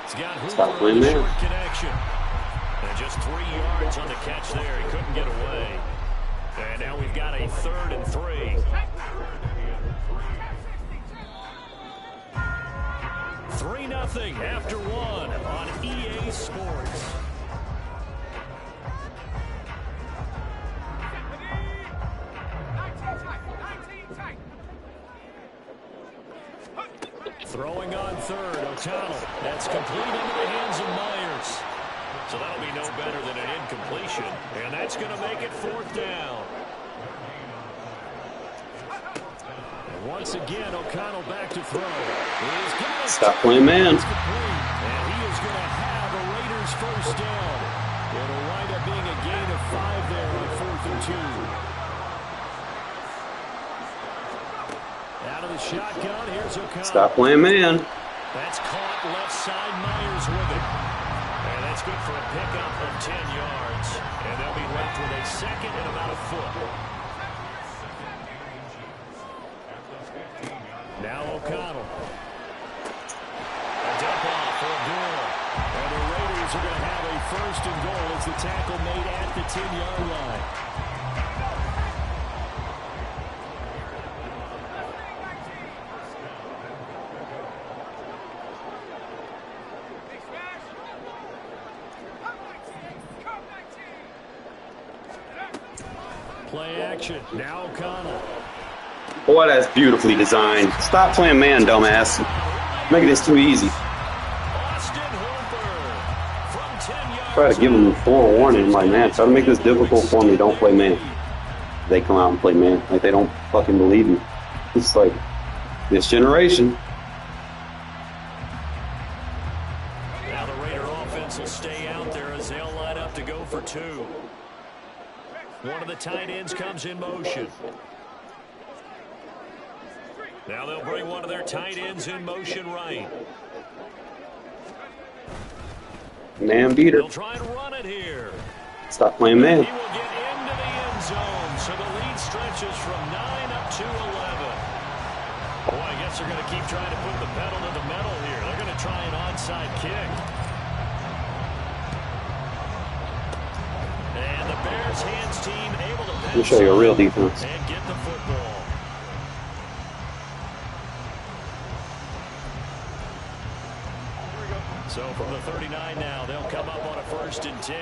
He's got Hooper on the short connection. And just 3 yards on the catch there. He couldn't get away. And now we've got a 3rd and 3. 3-0 after one on EA Sports. Throwing on third, O'Connell. That's complete into the hands of Myers. So that'll be no better than an incompletion. And that's going to make it 4th down. And once again, O'Connell back to throw. Stop playing man. And he is going to have a Raiders first down. It'll wind up being a gain of 5 there on 4th and 2. Out of the shotgun, here's O'Connell. Stop playing man. That's caught left side, Myers with it. And that's good for a pickup of 10 yards. And they'll be left with a second and about a foot. Now O'Connell. A dump off for a goal. And the Raiders are going to have a first and goal as the tackle made at the 10-yard line. Play action. Now O'Connell. Boy, that's beautifully designed. Stop playing man, dumbass. Making this too easy. Try to give them forewarning. Like, man, try to make this difficult for me. Don't play man. They come out and play man. Like, they don't fucking believe me. It's like, this generation. Now the Raider offense will stay out there as they'll line up to go for 2. One of the tight ends comes in motion. Now they'll bring one of their tight ends in motion right. Man beater. They'll try and run it here. Stop playing man. He will get into the end zone, so the lead stretches from 9 up to 11. Boy, I guess they're going to keep trying to put the pedal to the metal here. They're going to try an onside kick. And the Bears hands team able to Let me show you a real defense. and get the football. So from the 39 now, they'll come up on a 1st and 10.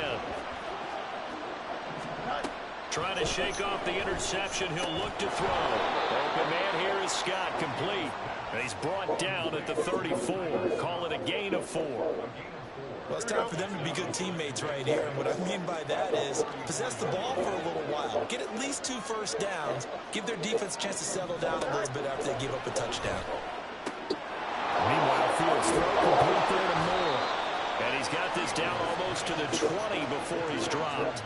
Trying to shake off the interception. He'll look to throw. Open man here is Scott, complete. And he's brought down at the 34. Call it a gain of 4. Well, it's time for them to be good teammates right here. And what I mean by that is possess the ball for a little while. Get at least 2 first downs. Give their defense a chance to settle down a little bit after they give up a touchdown. Meanwhile, Fields throw complete there to Moore. And he's got this down almost to the 20 before he's dropped.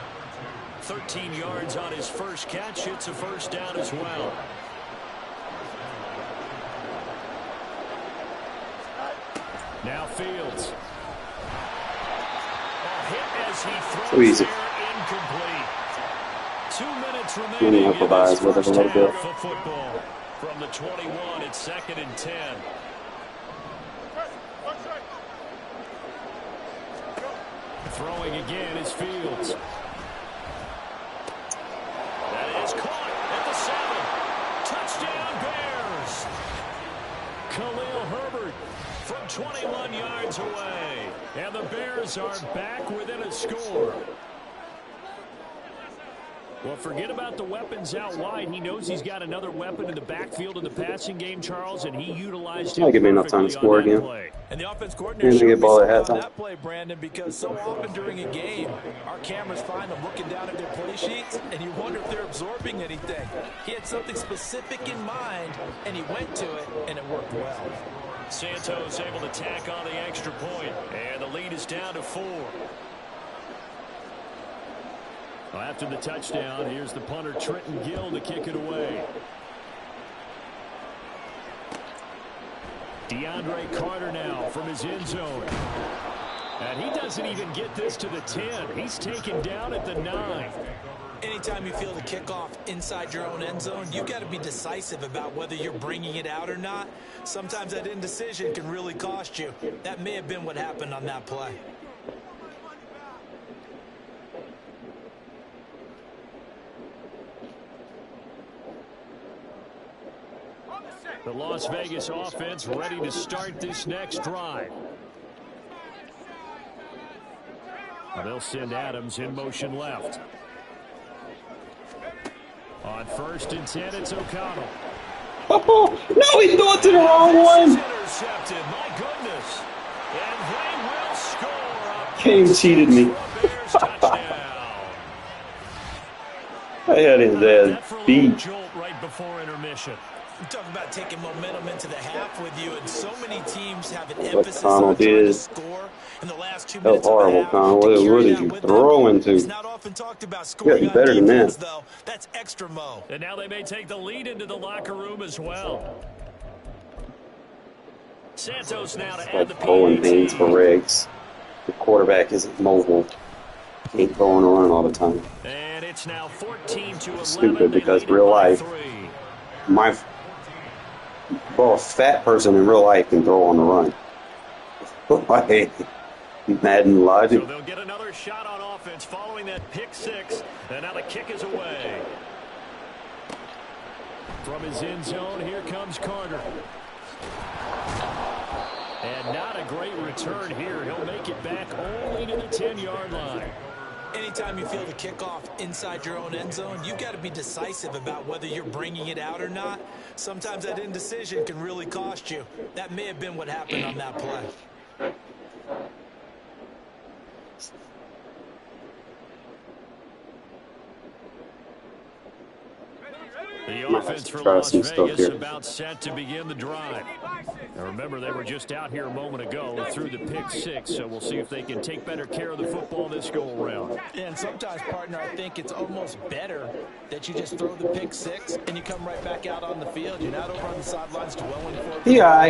13 yards on his first catch. Hits a first down as well. Now Fields. A hit as he throws So easy. there, incomplete. 2 minutes Let me remaining in improvise this with it a first little bit. half of football. From the 21, it's 2nd and 10. Throwing again is Fields. That is caught at the 7. Touchdown Bears. Khalil Herbert from 21 yards away. And the Bears are back within a score. Well, forget about the weapons out wide. He knows he's got another weapon in the backfield in the passing game, Charles, and he utilized it. Give me enough time to score again. Play. And the offense coordinator And they showed get me ball at something on halftime. that play, Brandon, because so often during a game, our cameras find them looking down at their play sheets, and you wonder if they're absorbing anything. He had something specific in mind, and he went to it, and it worked well. Santos able to tack on the extra point, and the lead is down to 4. Well, after the touchdown, here's the punter Trenton Gill to kick it away. DeAndre Carter now from his end zone. And he doesn't even get this to the 10. He's taken down at the 9. Anytime you feel the kickoff inside your own end zone, you've got to be decisive about whether you're bringing it out or not. Sometimes that indecision can really cost you. That may have been what happened on that play. The Las Vegas offense ready to start this next drive. They'll send Adams in motion left. On 1st and 10, it's O'Connell. Oh, no, he threw it to the wrong one. Intercepted, my goodness. And they will score. Game cheated me. I had his ass beat. Right before intermission. I'm talking about taking momentum into the half with you, and so many teams have an What emphasis Connell on trying to did. score in the last 2 That was minutes of the horrible, half. Connell. What did you throw into? It's not often talked about You scoring gotta be better on than defense, that. though. That's extra mo. And now they may take the lead into the locker room as well. Santos now to add the Throwing things PAT. for Riggs. The quarterback isn't mobile. Ain't throwing around all the time. And it's now 14-11. Stupid, They because lead it real by life, 3. a fat person in real life can throw on the run. Like, Madden logic. So they'll get another shot on offense following that pick 6. And now the kick is away. From his end zone, here comes Carter. And not a great return here. He'll make it back only to the 10-yard line. Anytime you feel the kickoff inside your own end zone, you've got to be decisive about whether you're bringing it out or not. Sometimes that indecision can really cost you. That may have been what happened on that play. The offense for try Las some stuff Vegas here. about set to begin the drive. Now remember, they were just out here a moment ago through the pick 6, so we'll see if they can take better care of the football this go-around. And sometimes, partner, I think it's almost better that you just throw the pick 6 and you come right back out on the field. You're not over on the sidelines dwelling for it. Yeah,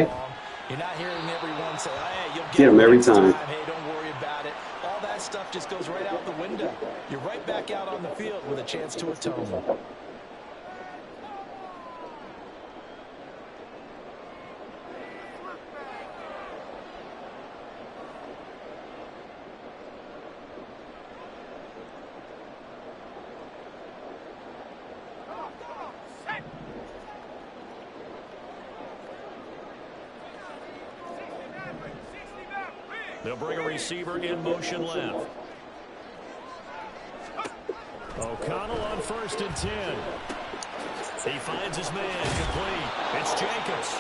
You're not hearing everyone say, hey, you'll get him every next time. Hey, don't worry about it. All that stuff just goes right out the window. You're right back out on the field with a chance to atone. They'll bring a receiver in motion left. O'Connell on 1st and 10. He finds his man complete. It's Jacobs.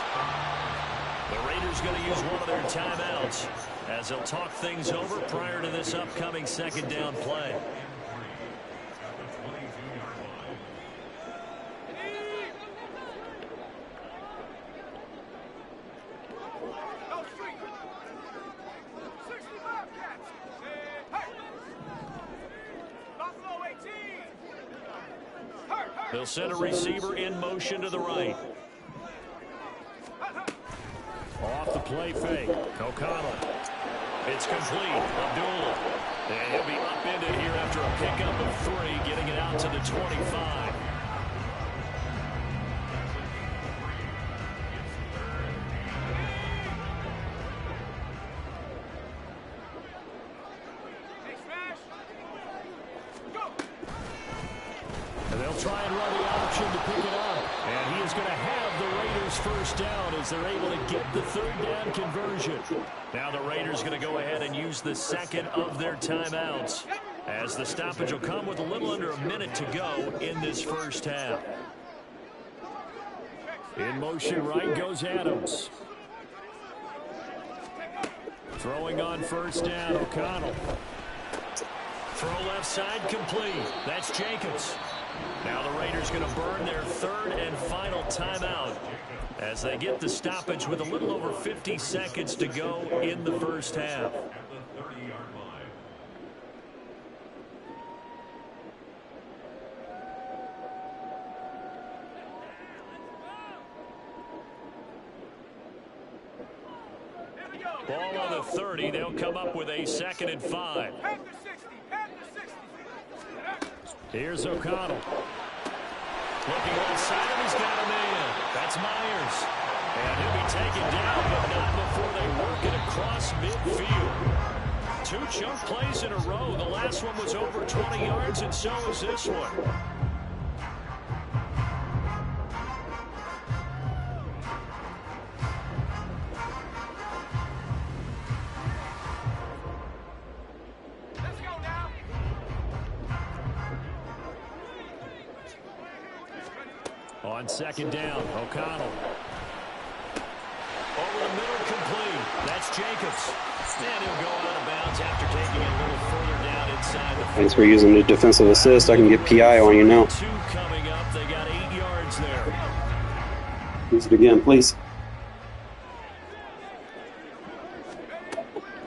The Raiders going to use one of their timeouts as they'll talk things over prior to this upcoming 2nd down play. They'll send a receiver in motion to the right. Off the play fake. O'Connell. It's complete. Abdullah. And he'll be upended here after a pickup of 3, getting it out to the 25. And they'll try and run the option to pick it up. And he is going to have the Raiders first down as they're able to get the 3rd down conversion. Now the Raiders going to go ahead and use the 2nd of their timeouts, as the stoppage will come with a little under a minute to go in this first half. In motion right goes Adams. Throwing on 1st down, O'Connell. Throw left side complete. That's Jacobs. Now the Raiders going to burn their 3rd and final timeout as they get the stoppage with a little over 50 seconds to go in the first half. Ball on the 30. They'll come up with a 2nd and 5. Here's O'Connell. Looking on the side, he's got a man. That's Myers. And he'll be taken down, but not before they work it across midfield. 2 chunk plays in a row. The last one was over 20 yards, and so is this one. On second down, O'Connell. Over the middle, complete. That's Jacobs. And he'll go out of bounds after taking it a little further down inside the 40. Thanks for using the defensive assist. I can get PI on you now. Two coming up. They got 8 yards there. Use it again, please.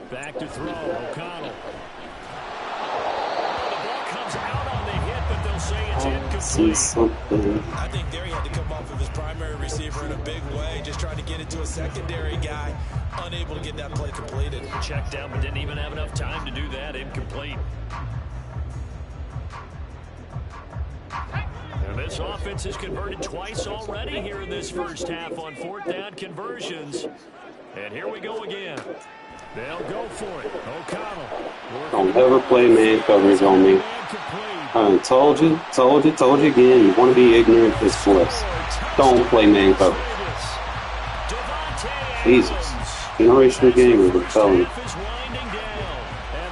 Back to throw, O'Connell. The ball comes out on the hit, but they'll say it's incomplete. I think there he had to come off of his primary receiver in a big way, just trying to get it to a secondary guy, unable to get that play completed. Checked out, but didn't even have enough time to do that. Incomplete. And this offense has converted twice already here in this first half on fourth down conversions. And here we go again. They'll go for it. O'Connell. Don't ever play man coverage on me. I told you again. You want to be ignorant, it's bliss. Don't play man coverage. Jesus. Generational game, we're telling you. And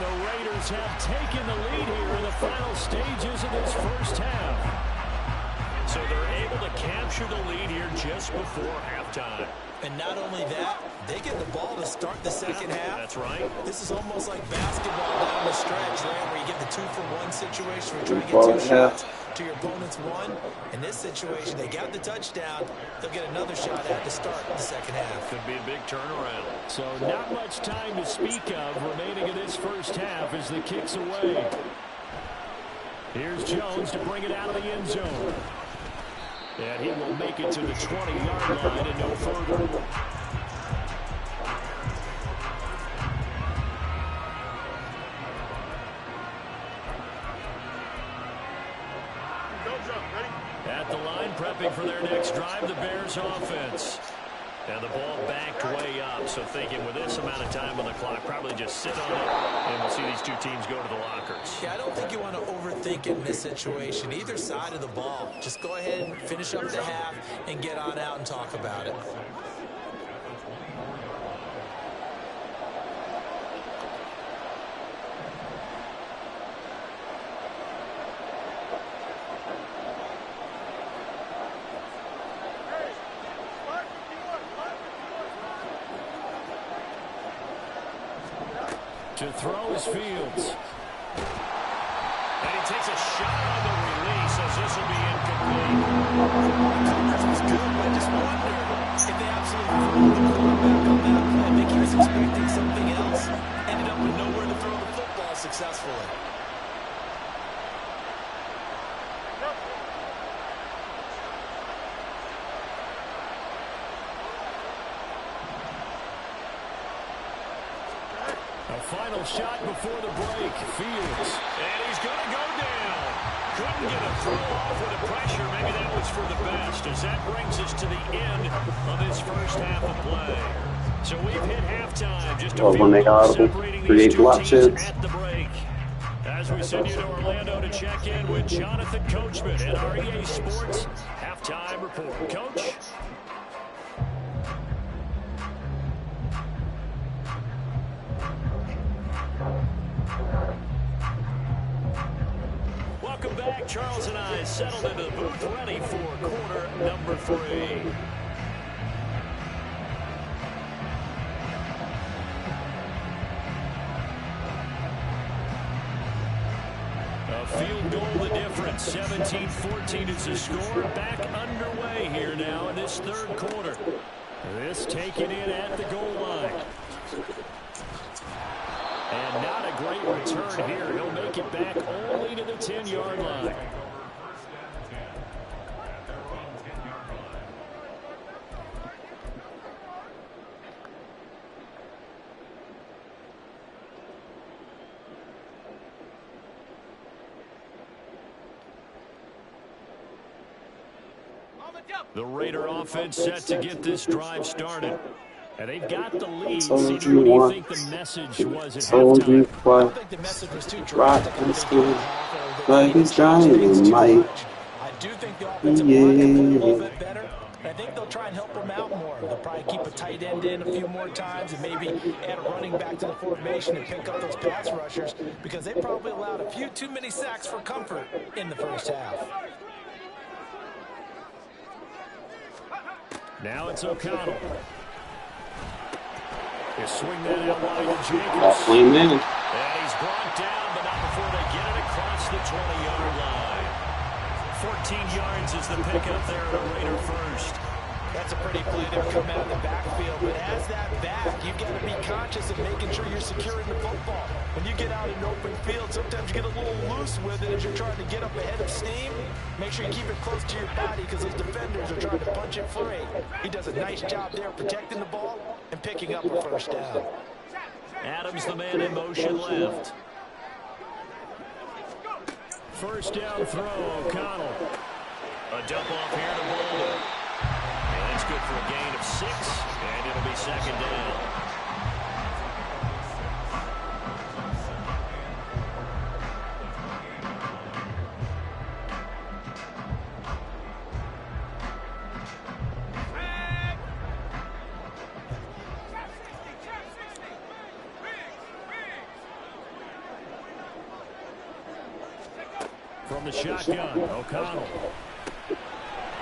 the Raiders have taken the lead here in the final stages of this first half. So they're able to capture the lead here just before halftime. And not only that, they get the ball to start the second half. That's right. This is almost like basketball down the stretch, right, where you get the 2-for-1 situation where you're trying to get 2 shots to your opponent's 1. In this situation, they got the touchdown. They'll get another shot at to start the second half. Could be a big turnaround. So not much time to speak of remaining in this first half as the kick's away. Here's Jones to bring it out of the end zone. And he will make it to the 20-yard line and no further. At the line, prepping for their next drive, the Bears offense. And the ball backed way up, so thinking with this amount of time on the clock, probably just sit on it, and we'll see these two teams go to the lockers. Yeah, I don't think you want to overthink it in this situation. Either side of the ball, just go ahead and finish up the half and get on out and talk about it. To throw is Fields. And he takes a shot on the release as this will be incomplete. The coverage was good, but I just wonder if they absolutely threw the quarterback on that play. I think he was expecting something else. Ended up with nowhere to throw the football successfully. A final shot before the break. Fields. And he's going to go down. Couldn't get a throw off with the pressure. Maybe that was for the best, as that brings us to the end of this first half of play. So we've hit halftime. Just a few minutes separating these two teams at the break. As we send you to Orlando to check in with Jonathan Coachman at our EA Sports Halftime Report. Coach? Welcome back. Charles and I settled into the booth, ready for quarter number 3. A field goal the difference. 17-14 is the score. Back underway here now in this third quarter. This taken in at the goal line. And not a great return here. He'll make it back only to the 10-yard line. The Raider offense set to get this drive started. And they've got the lead. What do you think the message was at halftime? I think the message was too drastic. Like he's trying, Mike. I do think the offensive line can play a little bit better. I think they'll try and help him out more. They'll probably keep a tight end in a few more times and maybe add a running back to the formation and pick up those pass rushers, because they probably allowed a few too many sacks for comfort in the first half. Now it's O'Connell. You swing that out wide to Jacobs. Ball clean man. And he's brought down, but not before they get it across the 20-yard line. 14 yards is the pickup there at a Raider first. That's a pretty play there coming out of the backfield. But as that back, you've got to be conscious of making sure you're securing the football. When you get out in open field, sometimes you get a little loose with it as you're trying to get up ahead of steam. Make sure you keep it close to your body because those defenders are trying to punch it free. He does a nice job there protecting the ball and picking up a first down. Adams, the man in motion left. First down throw, O'Connell. A dump off here to Bolden. And that's good for a gain of 6, and it'll be second down. From the shotgun, O'Connell.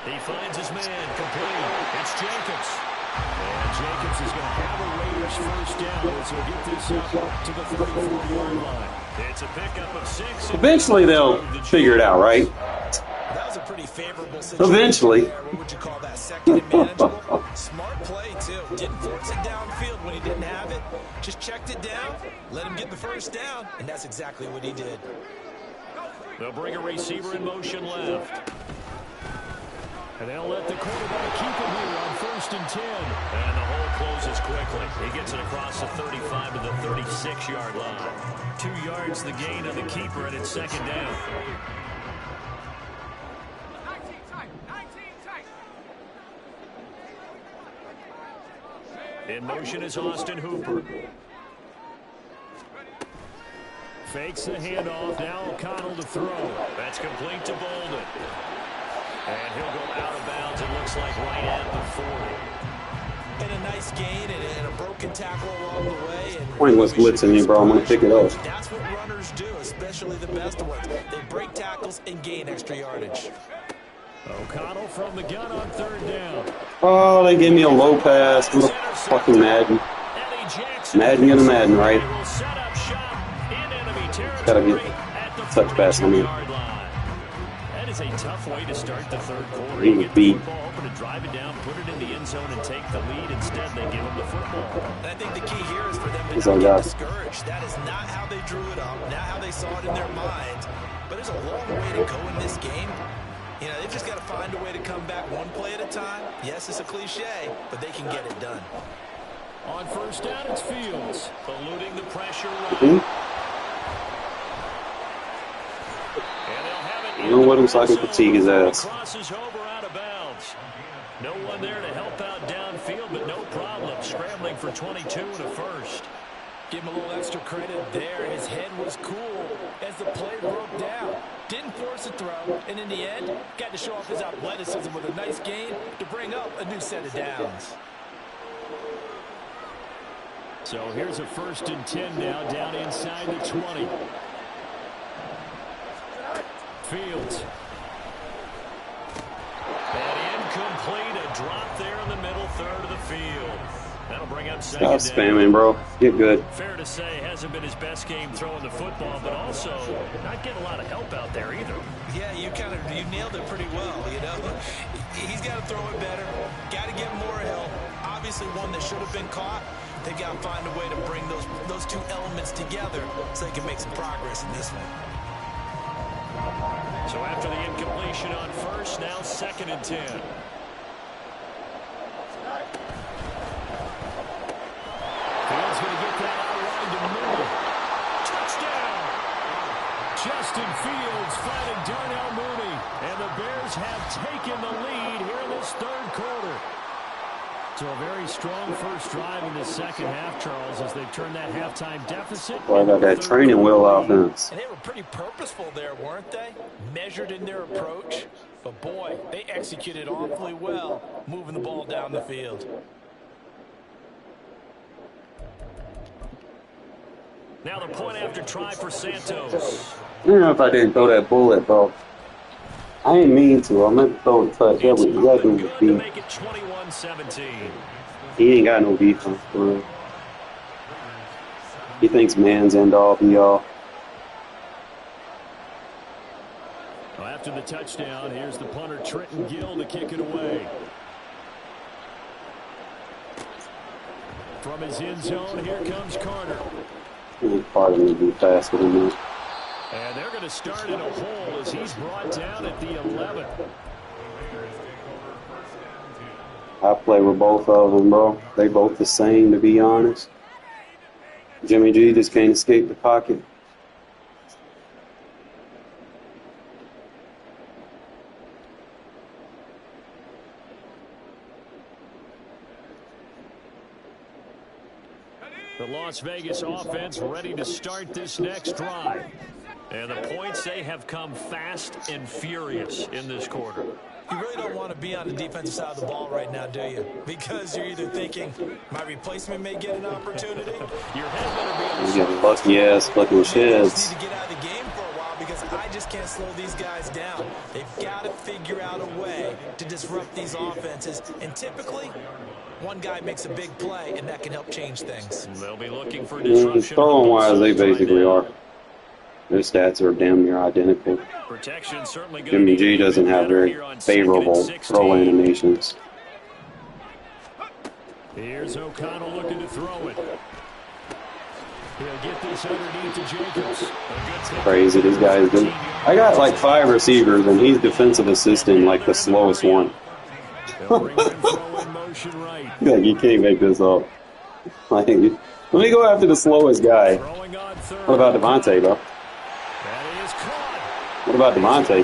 He finds his man, complete. It's Jacobs. And Jacobs is going to have a Raiders first down as he'll get this up to the 34-yard line. It's a pickup of 6. Eventually they'll figure it out, right? That was a pretty favorable situation. Eventually. What would you call that? Second and manageable? Smart play, too. Didn't force it downfield when he didn't have it. Just checked it down, let him get the first down, and that's exactly what he did. They'll bring a receiver in motion left. And they'll let the quarterback keep it here on 1st and 10. And the hole closes quickly. He gets it across the 35 to the 36-yard line. 2 yards the gain on the keeper, and it's second down. 19 tight. In motion is Austin Hooper. Fakes the handoff. Now O'Connell to throw. That's complete to Bolden. And he'll go out of bounds, it looks like, right at the 40. And a nice gain and a broken tackle along the way. And Point was blitzing me, bro. I'm going to pick it up. That's what runners do, especially the best ones. They break tackles and gain extra yardage. O'Connell from the gun on 3rd down. Oh, they gave me a low pass. Little fucking Madden. Madden gonna Madden, right? Gotta get touch pass on me. That is a tough way to start the 3rd quarter. He was beat. Hoping to drive it down, put it in the end zone, and take the lead. Instead, they give him the football. And I think the key here is for them to He's not our get guy. discouraged. That is not how they drew it up, not how they saw it in their minds. But there's a long way to go in this game. You know, they've just got to find a way to come back one play at a time. Yes, it's a cliche, but they can get it done. On 1st down, it's Fields, eluding the pressure. You know what? So I can fatigue his ass. Crosses over out of bounds. No one there to help out downfield, but no problem scrambling for 22 and a first. Give him a little extra credit there. His head was cool as the play broke down. Didn't force a throw, and in the end, got to show off his athleticism with a nice gain to bring up a new set of downs. So here's a 1st and 10 now, down inside the 20. Fields. And incomplete, a drop there in the middle 3rd of the field. That'll bring up second down. Stop spamming, bro. Get good. Fair to say, hasn't been his best game throwing the football, but also not getting a lot of help out there either. Yeah, you nailed it pretty well, you know. He's got to throw it better. Got to get more help. Obviously one that should have been caught. They got to find a way to bring those two elements together so they can make some progress in this one. So after the incompletion on 1st, now 2nd and 10. Fields going to get that out wide to Mooney. Touchdown! Justin Fields finding Darnell Mooney. And the Bears have taken the lead here in this 3rd quarter. So a very strong first drive in the second half, Charles, as they've turned that halftime deficit. Boy, I got that training wheel offense. And they were pretty purposeful there, weren't they? Measured in their approach. But boy, they executed awfully well, moving the ball down the field. Now the point after try for Santos. I don't know if I didn't throw that bullet, bro. I ain't mean to. I meant to throw a touch. That It's was up exactly and what good to beat. make it 21-17. He ain't got no defense for real. He thinks man's end all be all. Well, after the touchdown, here's the punter Trenton Gill to kick it away. From his end zone, here comes Carter. Part of me be faster than that. And they're going to start in a hole as he's brought down at the 11. I play with both of them, bro. They both the same, to be honest. Jimmy G just can't escape the pocket. The Las Vegas offense ready to start this next drive. And the points, they have come fast and furious in this quarter. You really don't want to be on the defensive side of the ball right now, do you? Because you're either thinking, my replacement may get an opportunity. Your head better be on He's getting lucky ass fucking sheds. Need to get out of the game for a while because I just can't slow these guys down. They've got to figure out a way to disrupt these offenses. And typically, one guy makes a big play, and that can help change things. They'll be looking for disruption. Throwing-wise, they basically are. Their stats are damn near identical. Protection certainly good. Jimmy G doesn't have very favorable throw animations. Here's O'Connell looking to throw it. He'll get this underneath to Jacobs. Crazy, this guy is good. I got like 5 receivers, and he's defensive assistant, like the slowest one. Like, you can't make this up. Like, let me go after the slowest guy. What about Devontae, bro? What about Devontae?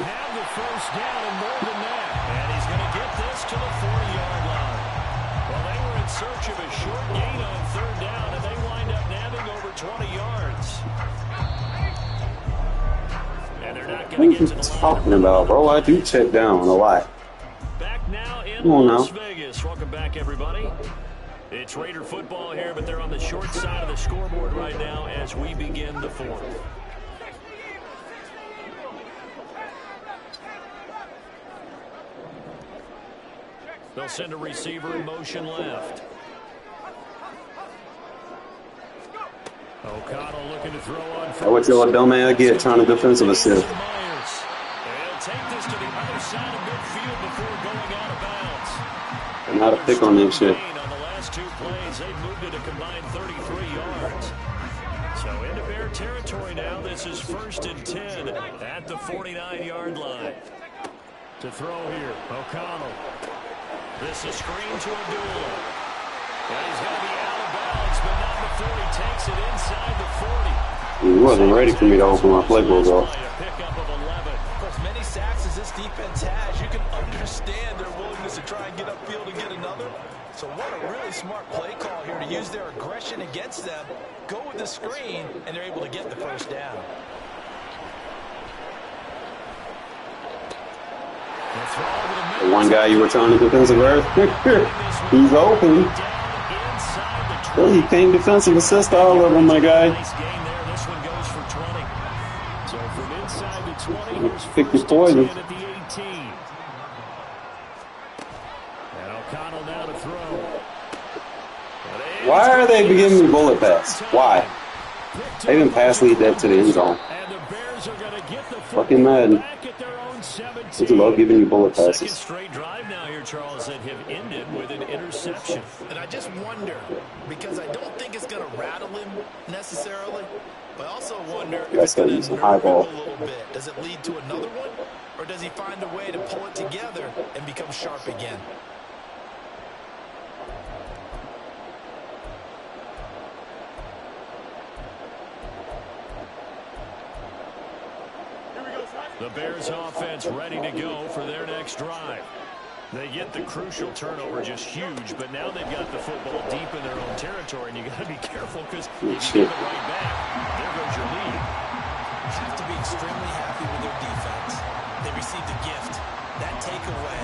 What are you talking about, bro? I do check down a lot. Back now in Come on Las now. Vegas. Welcome back, everybody. It's Raider football here, but they're on the short side of the scoreboard right now as we begin the fourth. They'll send a receiver in motion left. O'Connell looking to throw on first. What your dumb ass get trying to defensive assist? They'll take this to the other side of midfield before going out of bounds. I'm not a pick on this shit. On the last 2 plays, they moved it a combined 33 yards. So into Bear territory now. This is 1st and 10 at the 49-yard line. To throw here, O'Connell. This is screen to Abdullah. And he's going to be out of bounds, but not before he takes it inside the 40. He wasn't ready for me to open my playbook up. A pickup of 11. For as many sacks as this defense has, you can understand their willingness to try and get upfield and get another. So what a really smart play call here to use their aggression against them, go with the screen, and they're able to get the first down. The one guy you were trying to defensive earth, he's open. Well, he came defensive assist all of them, my guy. Nice game there. This one goes for 20. So from inside the 20, here's Pick your 1st and poison. 10 at the 18. And O'Connell now to throw. Why are they giving me bullet pass? Why? They didn't pass lead that to the end zone. And the Bears are going to get the Fucking Madden. back at their own 17. It's about giving you bullet Second passes. straight drive now here, Charles, that have ended with an interception. And I just wonder, because I don't think it's going to rattle him necessarily, but I also wonder if That's it's going gotta to use a nerve high him ball. a little bit. Does it lead to another one, or does he find a way to pull it together and become sharp again? The Bears offense ready to go for their next drive. They get the crucial turnover, just huge, but now they've got the football deep in their own territory, and you got to be careful because if you give it right back, there goes your lead. Have to be extremely happy with their defense. They received a gift. That takeaway,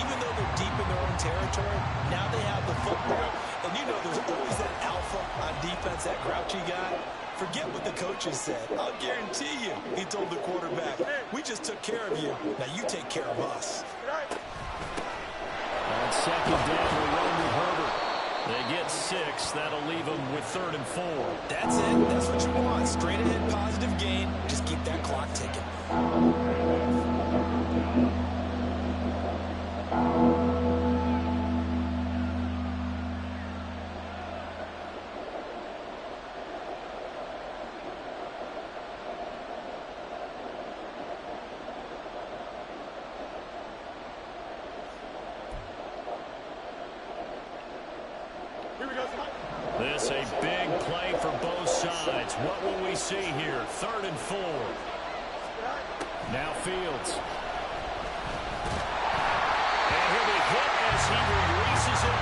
even though they're deep in their own territory, now they have the football. And you know there's always that alpha on defense, that grouchy guy. Forget what the coaches said. I'll guarantee you, he told the quarterback, we just took care of you. Now you take care of us. On second down, we'll run with Herbert. They get 6. That'll leave them with 3rd and 4. That's it. That's what you want. Straight ahead, positive gain. Just keep that clock ticking. This a big play for both sides. What will we see here? 3rd and 4. Now Fields. And he'll be hit as he releases it.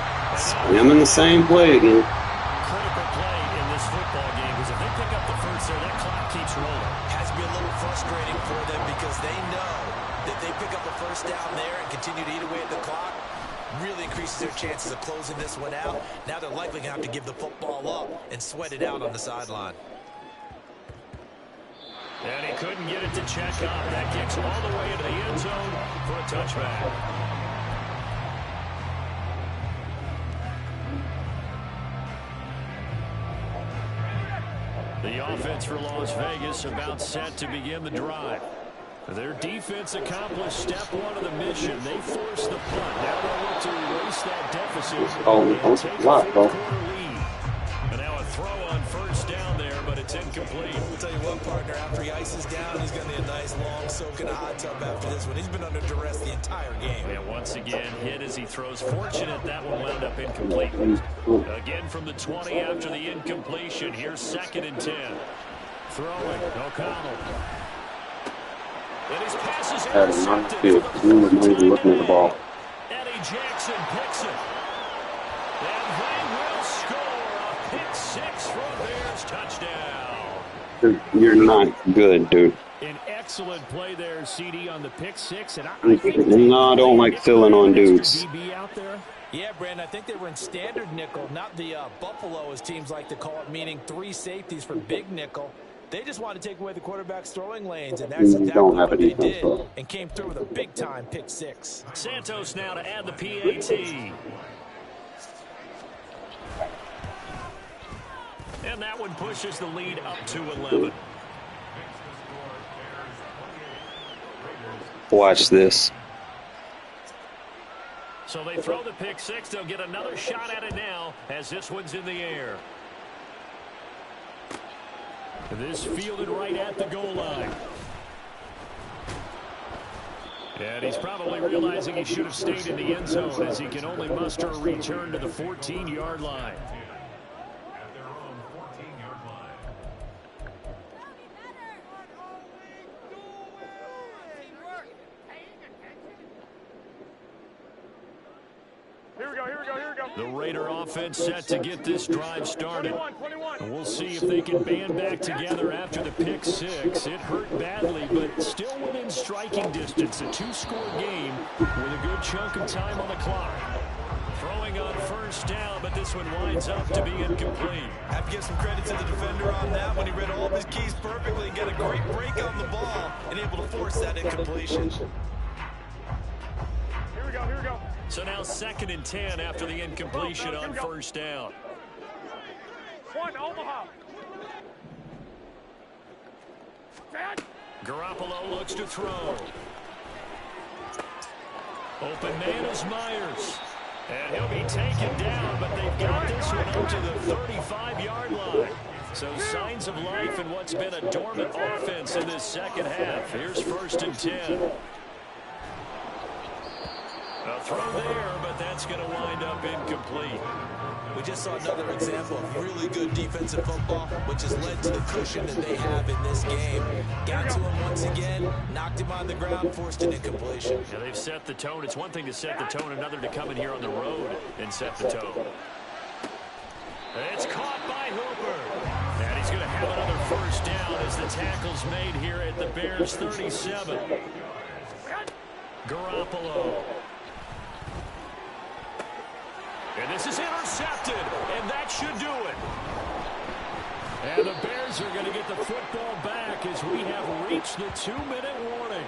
I'm in the same play again. Critical play in this football game because if they pick up the first there, that clock keeps rolling. Has to be a little frustrating for them because they know that they pick up a first down there and continue to eat away at the clock. Really increases their chances of closing this one out. Now they're likely going to have to give the football up and sweat it out on the sideline. And he couldn't get it to check up. That kicks all the way into the end zone for a touchback. The offense for Las Vegas about set to begin the drive. Their defense accomplished step 1 of the mission. They forced the punt. Now they'll look to erase that deficit and take a 4-quarter lead. And now a throw on first down there, but it's incomplete. I'll tell you what, partner, after he ices down, he's going to need a nice long soak in a hot tub after this one. He's been under duress the entire game. And once again, hit as he throws. Fortunate that one wound up incomplete. Again from the 20 after the incompletion. Here's 2nd and 10. Throwing, O'Connell. And his pass is intercepted. He was not even looking at the ball. Eddie Jackson picks it. And they will score a pick 6 for a Bears touchdown. You're not good, dude. An excellent play there, CD, on the pick 6. And I no, I don't like filling on dudes. DB out there. Yeah, Brandon, I think they were in standard nickel, not the Buffalo, as teams like to call it, meaning 3 safeties for big nickel. They just want to take away the quarterback's throwing lanes, and that's exactly what they did, and came through with a big-time pick 6. Santos now to add the PAT. And that one pushes the lead up to 11. Watch this. So they throw the pick 6. They'll get another shot at it now as this one's in the air. This fielded right at the goal line. And he's probably realizing he should have stayed in the end zone as he can only muster a return to the 14-yard line. The Raider offense set to get this drive started. And we'll see if they can band back together after the pick 6. It hurt badly, but still within striking distance. A 2-score game with a good chunk of time on the clock. Throwing on first down, but this one winds up to be incomplete. I have to give some credit to the defender on that when he read all of his keys perfectly and got a great break on the ball and able to force that incompletion. Here we go. So now 2nd and 10 after the incompletion on first down. Omaha. Garoppolo looks to throw. Open man is Myers. And he'll be taken down, but they've got this one up to the 35-yard line. So signs of life in what's been a dormant offense in this second half. Here's 1st and 10. A throw there, but that's going to wind up incomplete. We just saw another example of really good defensive football, which has led to the cushion that they have in this game. Got to him once again, knocked him on the ground, forced an incompletion. Now they've set the tone. It's one thing to set the tone, another to come in here on the road and set the tone. It's caught by Hooper. And he's going to have another first down as the tackle's made here at the Bears' 37. Garoppolo. And this is intercepted, and that should do it. And the Bears are going to get the football back as we have reached the 2-minute warning.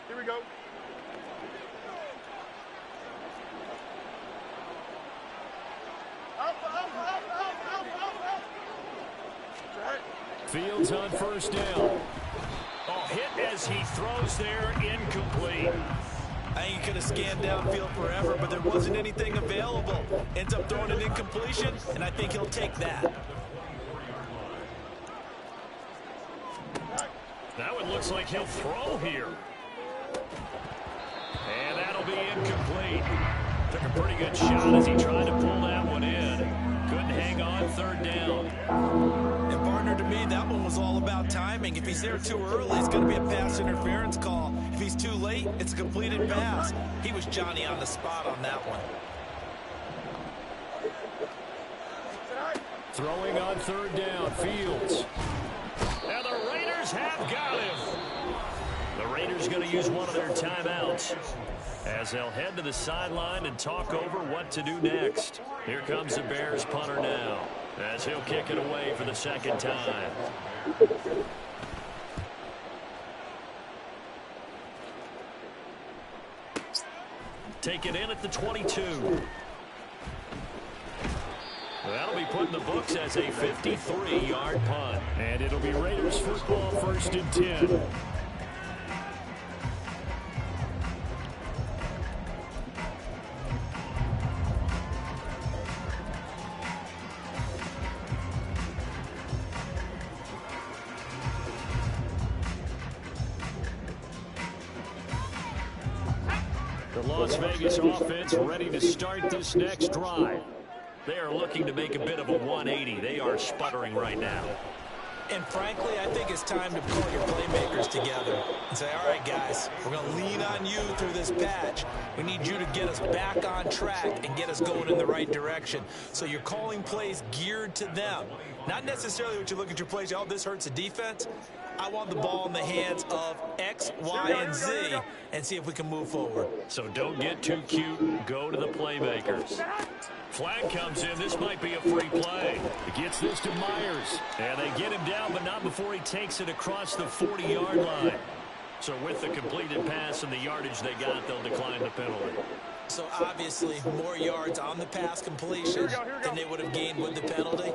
Here we go. Fields on first down. Oh, hit as he throws there, incomplete. I think he could have scanned downfield forever, but there wasn't anything available. Ends up throwing an incompletion, and I think he'll take that. Now it looks like he'll throw here. And that'll be incomplete. Took a pretty good shot as he tried to pull that one in. Couldn't hang on third down. And partner, to me, that one was all about timing. If he's there too early, it's going to be a pass interference call. If he's too late, it's a completed pass. He was Johnny on the spot on that one. Throwing on third down, Fields. And the Raiders have got him. The Raiders going to use one of their timeouts as they'll head to the sideline and talk over what to do next. Here comes the Bears punter now as he'll kick it away for the second time. Take it in at the 22. That'll be put in the books as a 53-yard punt. And it'll be Raiders football, 1st and 10. The Las Vegas offense ready to start this next drive. They are looking to make a bit of a 180. They are sputtering right now. And frankly, I think it's time to call your playmakers together and say, all right, guys, we're going to lean on you through this patch. We need you to get us back on track and get us going in the right direction. So you're calling plays geared to them. Not necessarily what you look at your plays, oh, this hurts the defense. I want the ball in the hands of X, Y, and Z and see if we can move forward. So don't get too cute. Go to the playmakers. Flag comes in. This might be a free play. It gets this to Myers. And they get him down, but not before he takes it across the 40-yard line. So with the completed pass and the yardage they got, they'll decline the penalty. So obviously more yards on the pass completion than they would have gained with the penalty.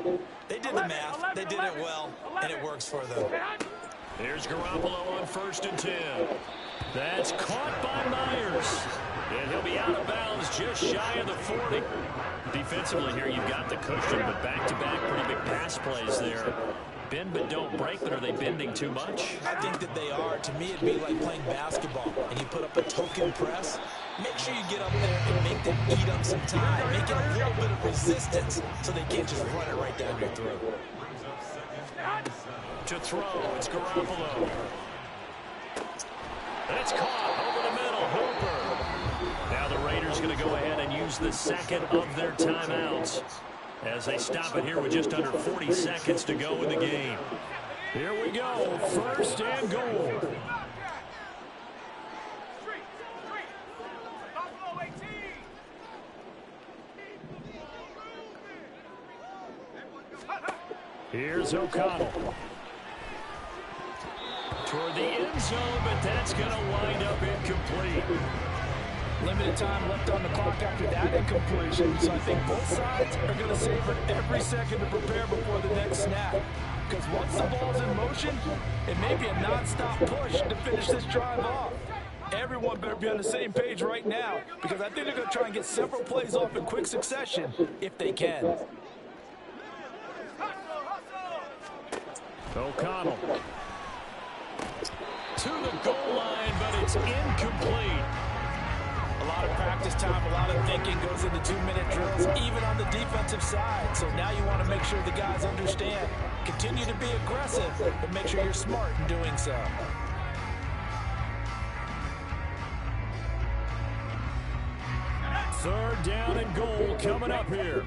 They did the math. They did it well, and it works for them. Here's Garoppolo on 1st and 10. That's caught by Myers. And he'll be out of bounds just shy of the 40. Defensively here, you've got the cushion, but back-to-back pretty big pass plays there. Bend but don't break, but are they bending too much? I think that they are. To me, it'd be like playing basketball, and you put up a token press. Make sure you get up there and make them eat up some time. Make it a little bit of resistance so they can't just run it right down your throat. To throw, it's Garoppolo. It's caught over the middle, Hooper. Now the Raiders going to go ahead and use the second of their timeouts as they stop it here with just under 40 seconds to go in the game. Here we go, 1st and goal. Here's O'Connell. Toward the end zone, but that's going to wind up incomplete. Limited time left on the clock after that incompletion, so I think both sides are going to savor every second to prepare before the next snap. Because once the ball's in motion, it may be a non-stop push to finish this drive off. Everyone better be on the same page right now, because I think they're going to try and get several plays off in quick succession if they can. O'Connell to the goal line, but it's incomplete. A lot of practice time, a lot of thinking goes into 2-minute drills, even on the defensive side. So now you want to make sure the guys understand. Continue to be aggressive, but make sure you're smart in doing so. Third down and goal coming up here.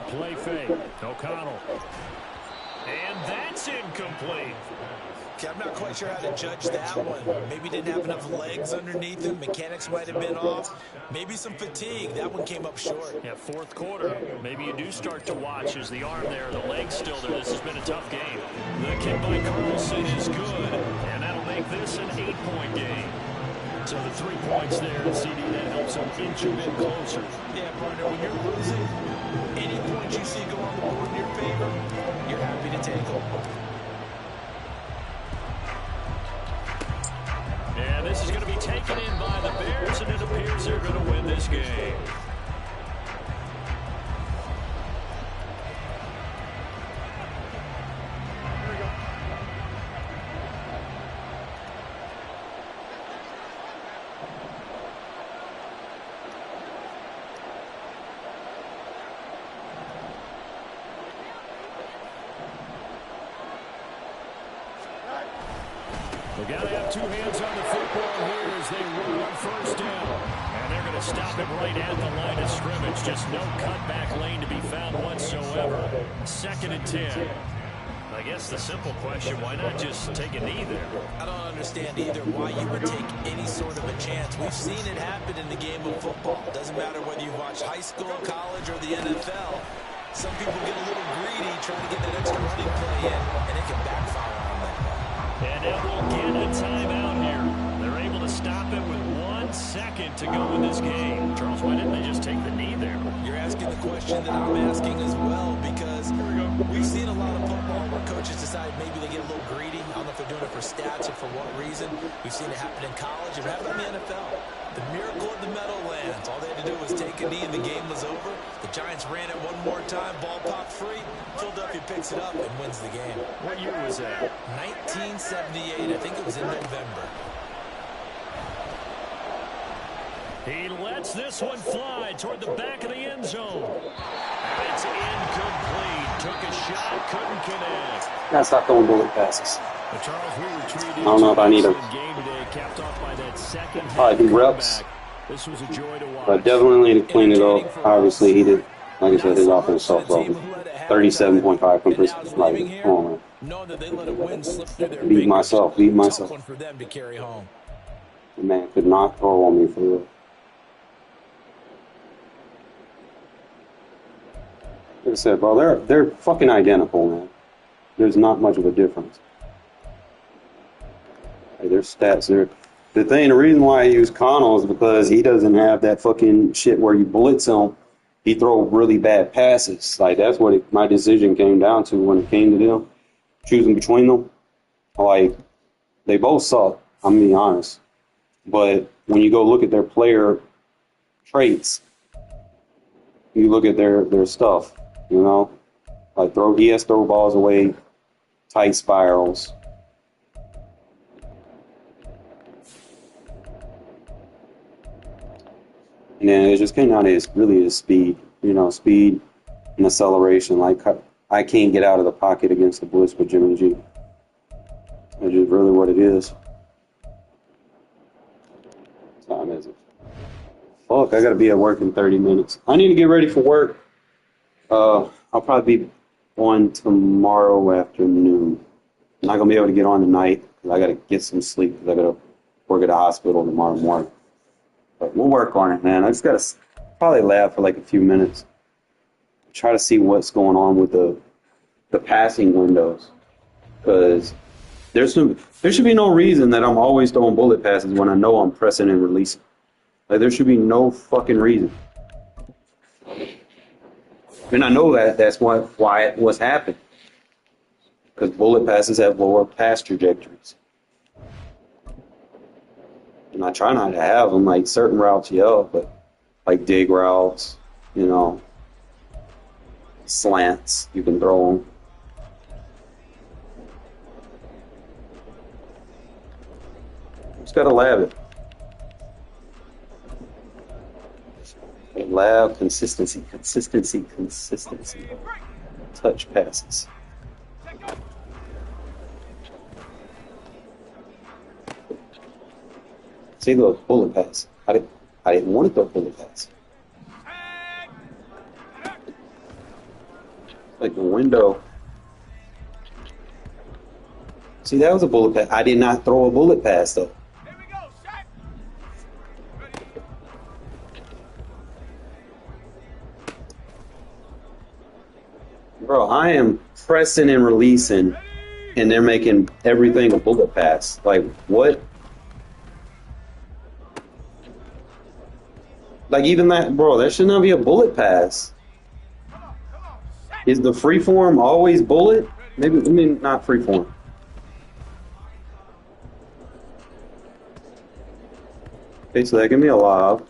play fake. O'Connell. And that's incomplete. Okay, I'm not quite sure how to judge that one. Maybe didn't have enough legs underneath him. Mechanics might have been off. Maybe some fatigue. That one came up short. Yeah, fourth quarter. Maybe you do start to watch as the arm there, the leg's still there. This has been a tough game. The kick by Carlson is good, and that'll make this an 8-point game. So the 3 points there, the CD that helps them inch a bit closer. Yeah, partner, when you're losing, any points you see go on the board in your favor, you're happy to take them. And this is going to be taken in by the Bears, and it appears they're going to win this game. They got to have two hands on the football here as they run on first down. And they're going to stop him right at the line of scrimmage. Just no cutback lane to be found whatsoever. 2nd and 10. I guess the simple question, why not just take a knee there? I don't understand either why you would take any sort of a chance. We've seen it happen in the game of football. Doesn't matter whether you watch high school, college, or the NFL. Some people get a little greedy trying to get that extra running play in, and it can backfire on them. And now we'll get a timeout here. They're able to stop it with 1 second to go in this game. Charles, why didn't they just take the knee there? You're asking the question that I'm asking as well, because we've seen a lot of football where coaches decide maybe they get a little greedy. I don't know if they're doing it for stats or for what reason. We've seen it happen in college. It happened in the NFL. The miracle of the Meadowlands. All they had to do was take a knee and the game was over. The Giants ran it one more time. Ball popped free. Philadelphia picks it up and wins the game. What year was that? 1978. I think it was in November. He lets this one fly toward the back of the end zone. And it's incomplete. Took a shot, couldn't connect. Gotta stop throwing bullet passes. But Charles, we retreated. I don't know if I need them. Game today, capped off by that second Probably do reps. This was a joy to watch. But definitely need to clean it up. Obviously, he did. Like I said, his offense sucked off. 37.5 completion. Like, come on, man. Beat myself. Beat myself. For them to carry home. The man could not throw on me for real. Like I said, bro, they're fucking identical, man. There's not much of a difference. Like, their stats are. The reason why I use Connell is because he doesn't have that fucking shit where you blitz him. He throw really bad passes. Like, that's what my decision came down to when it came to them. Choosing between them. Like, they both suck, I'm being honest. But when you go look at their player traits, you look at their stuff, you know? Like, he has throw balls away, tight spirals. And then it just came down to his speed, speed and acceleration. Like, I can't get out of the pocket against the blitz with Jimmy G. That's just really what it is. What time is it? Fuck, I gotta be at work in 30 minutes. I need to get ready for work. I'll probably be on tomorrow afternoon. I'm not gonna be able to get on tonight because I gotta get some sleep because I gotta work at a hospital tomorrow morning. But we'll work on it, man. I just gotta probably lab for like a few minutes. Try to see what's going on with the passing windows. Because there should be no reason that I'm always throwing bullet passes when I know I'm pressing and releasing. Like, there should be no fucking reason. And I know that's why it was happening. Because bullet passes have lower pass trajectories. And I try not to have them, like certain routes, yeah, but like dig routes, slants, you can throw them. Just gotta lab it. Lab consistency. Touch passes. See, look, bullet pass. I didn't want to throw bullet pass. Like the window. See, that was a bullet pass. I did not throw a bullet pass, though. Here we go, Shaq. Bro, I am pressing and releasing, and they're making everything a bullet pass. Like, what? Like, even that, bro, that should not be a bullet pass. Is the freeform always bullet? Maybe, I mean, not freeform. Okay, so that give me a lob.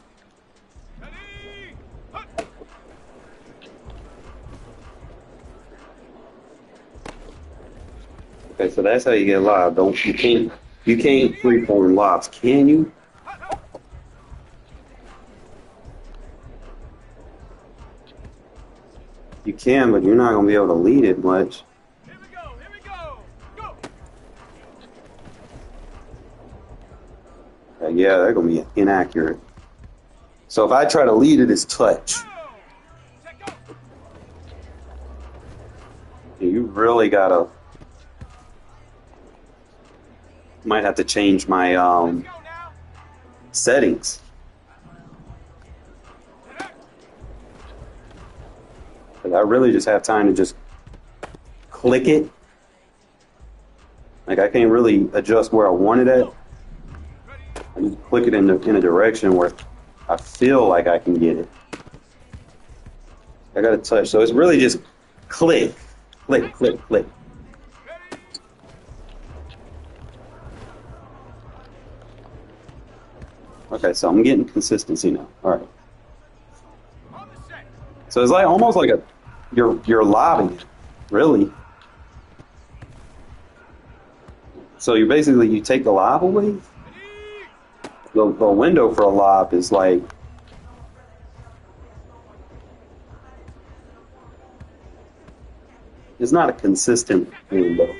Okay, so that's how you get lob. You can't freeform lobs, can you? You can, but you're not gonna be able to lead it much. Here we go. Here we go. Go. Yeah, they're gonna be inaccurate. So if I try to lead it, it's touch. You really gotta. Might have to change my settings. But I really just have time to just click it. Like I can't really adjust where I want it at. I just click it in a direction where I feel like I can get it. I got to touch, so it's really just click, click, click, click. Okay, so I'm getting consistency now. All right. So it's like almost like you're lobbing it, really. So you basically take the lob away. The window for a lob is like it's not a consistent window.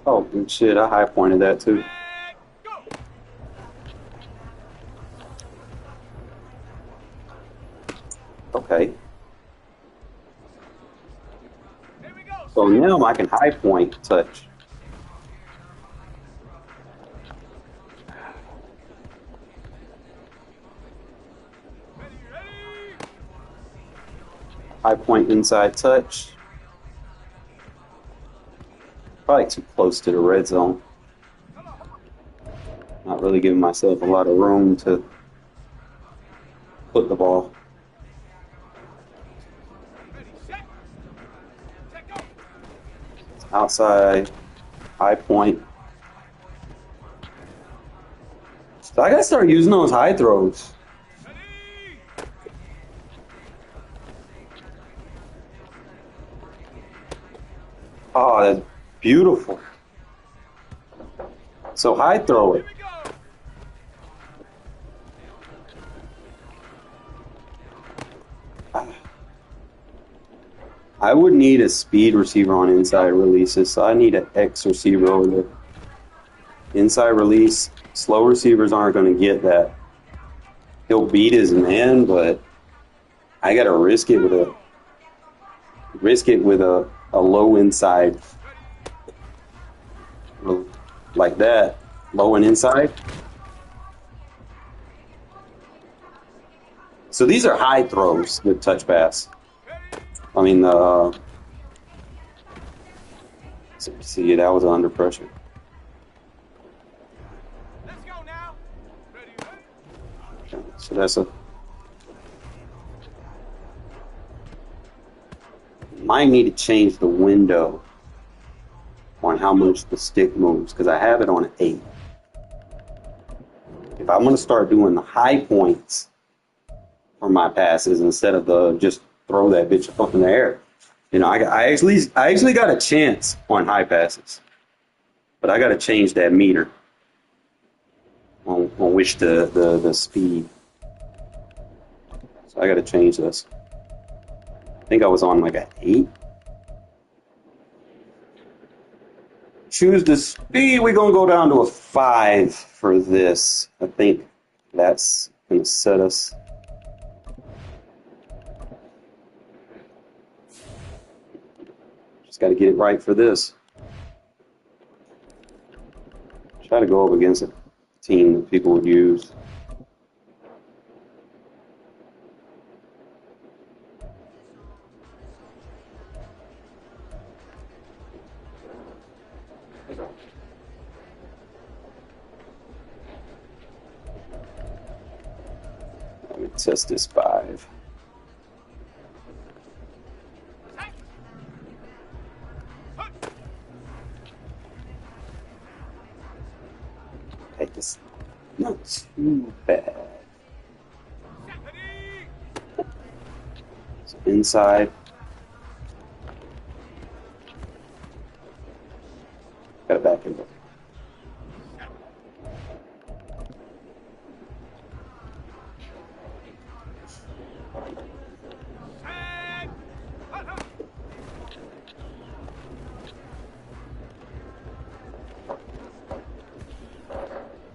Oh shit! I high pointed that too. Okay. So now I can high point touch. High point inside touch. Probably too close to the red zone. Not really giving myself a lot of room to put the ball. Outside, high point. So I gotta start using those high throws. Oh, that's beautiful. So high throw it. I would need a speed receiver on inside releases, so I need an X receiver over there. Inside release, slow receivers aren't going to get that. He'll beat his man, but I got to risk it with a low inside like that, low and inside. So these are high throws with touch pass. I mean, see, that was under pressure. Let's go now. Ready. Okay, so that's a. Might need to change the window on how much the stick moves because I have it on an 8. If I'm going to start doing the high points for my passes instead of the just throw that bitch up in the air. You know, I actually got a chance on high passes, but I got to change that meter on which the speed. So I got to change this. think I was on like an 8. Choose the speed. We're going to go down to a 5 for this. I think that's going to set us. Just got to get it right for this. Try to go up against a team that people would use. Let me test this 5. It's not too bad. So inside. Got it back in there.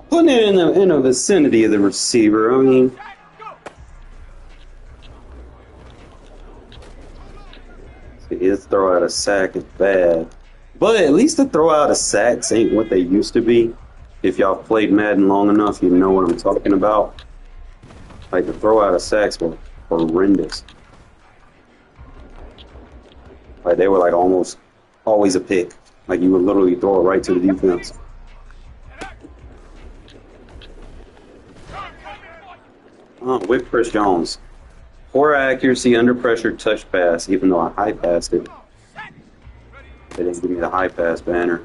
Putting it in the vicinity of the receiver, I mean, see, his throw out a sack is bad. But at least the throw out of sacks ain't what they used to be. If y'all played Madden long enough, you know what I'm talking about. Like, the throw out of sacks were horrendous. Like, they were like almost always a pick. Like, you would literally throw it right to the defense. With Chris Jones. Poor accuracy, under pressure, touch pass, even though I high passed it. They didn't give me the high pass banner.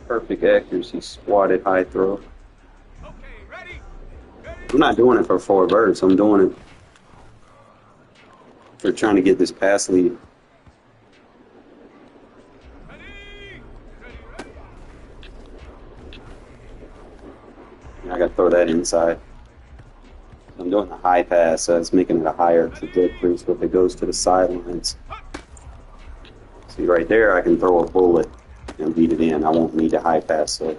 Perfect accuracy, swatted high throw. I'm not doing it for 4 birds. I'm doing it for trying to get this pass lead. I got to throw that inside. I'm doing the high pass, so it's making it a higher trajectory. So if it goes to the sidelines, see right there, I can throw a bullet and beat it in. I won't need a high pass. So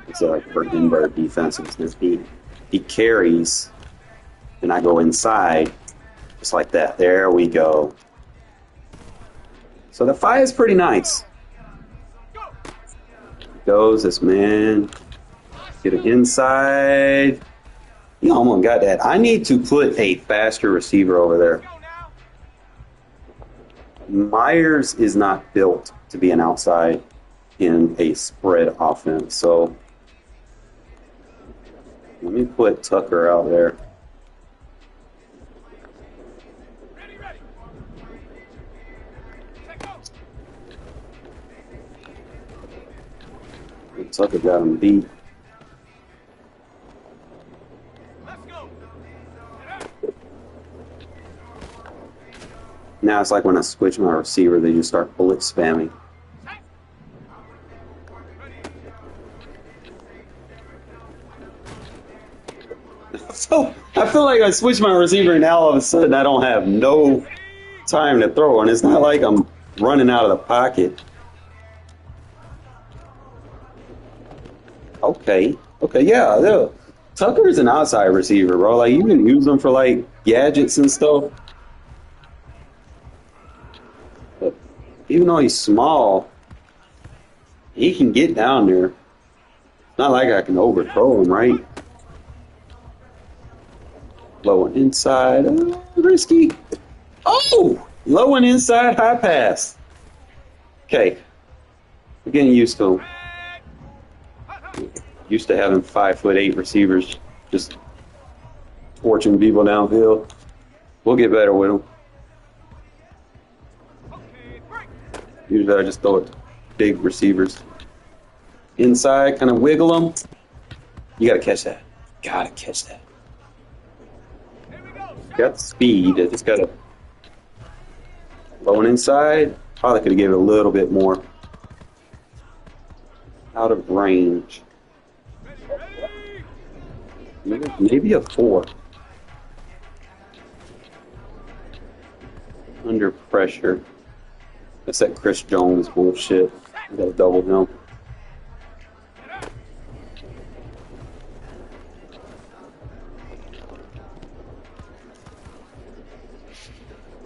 it's like for invert defenses. He carries, and I go inside, just like that. There we go. So the 5 is pretty nice. Goes this man. Get it inside. He almost got that. I need to put a faster receiver over there. Myers is not built to be an outside in a spread offense. So let me put Tucker out there. Tucker got him beat. Now it's like when I switch my receiver, they just start bullet spamming. So I feel like I switched my receiver and now all of a sudden I don't have no time to throw. And it's not like I'm running out of the pocket. Okay, yeah. Tucker is an outside receiver, bro. Like, you can use them for, like, gadgets and stuff. But even though he's small, he can get down there. It's not like I can overthrow him, right? Low and inside. Risky. Oh! Low and inside, high pass. Okay. We're getting used to him. Used to having 5'8" receivers just torching people downfield. We'll get better with them. Usually I just throw it to big receivers. Inside, kind of wiggle them. You gotta catch that. Gotta catch that. Got the speed. I just gotta low and inside. Probably could have given it a little bit more. Out of range. Maybe a 4. Under pressure. That's that Chris Jones bullshit. I gotta double him.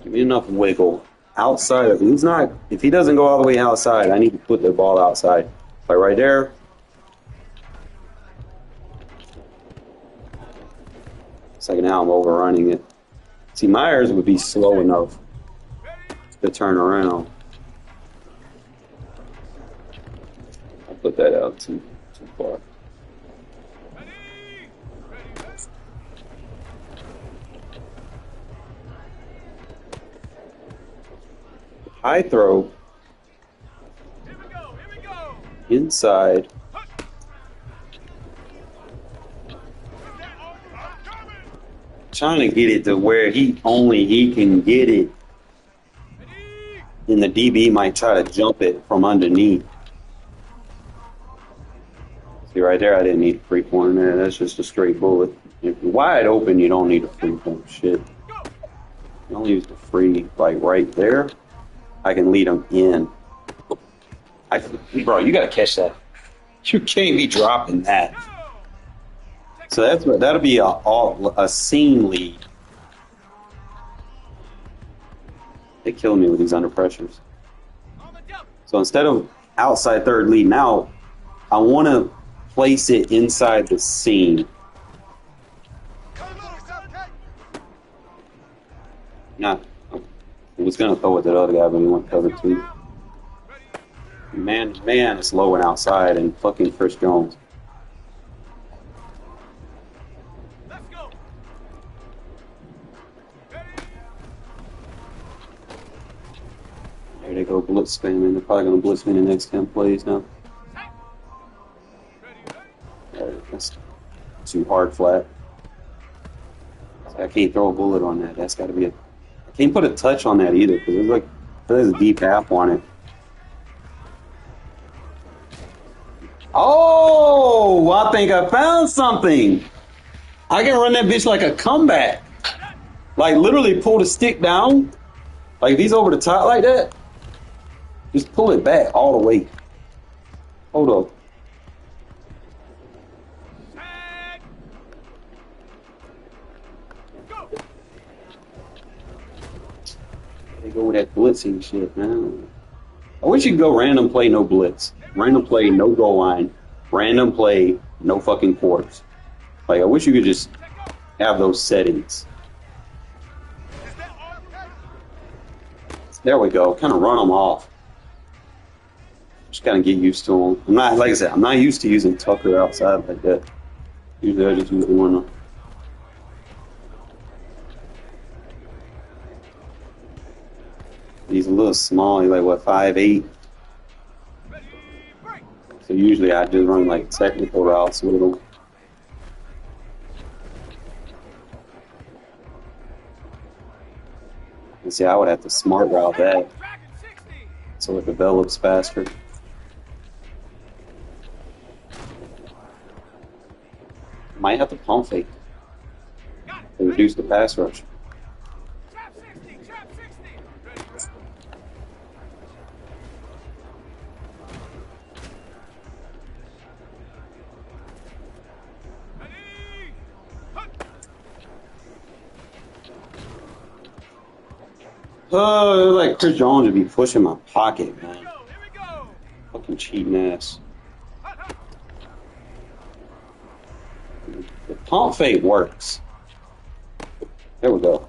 Give me enough wiggle. Outside of if he doesn't go all the way outside, I need to put the ball outside. Like right there. It's like now I'm overrunning it. See, Myers would be slow enough to turn around. I'll put that out too far. High throw. Here we go. Inside. Trying to get it to where he can get it. And the DB might try to jump it from underneath. See right there, I didn't need a free point there. That's just a straight bullet. If you're wide open, you don't need a free point. Shit. You only use the free, like right there. I can lead them in. Bro, you gotta catch that. You can't be dropping that. So that'll be a seam lead. They kill me with these under pressures. So instead of outside third leading out, I want to place it inside the seam. Nah, I was gonna throw it to the other guy, but he went cover 2. Man, it's low and outside, and fucking Chris Jones. There they go, blitz spamming. They're probably going to blitz me in the next 10 plays now. That's too hard flat. I can't throw a bullet on that. That's got to be I can't put a touch on that either because there's a deep half on it. Oh, I think I found something. I can run that bitch like a comeback. Like literally pull the stick down. Like if he's over the top like that, just pull it back all the way. Hold up. They go with that blitzing shit, man. I wish you could go random play, no blitz. Random play, no goal line. Random play, no fucking quarters. Like, I wish you could just have those settings. There we go. Kind of run them off. Just kind of get used to them. I'm not, like I said, I'm not used to using Tucker outside like that. Usually I just use one. He's a little small. He's like, what, 5'8"? So usually I just run like technical routes with him. And see, I would have to smart route that so it develops faster. Might have to pump fake to reduce the pass rush. Oh, like Chris Jones would be pushing my pocket, man. Fucking cheating ass. The pump fake works. There we go.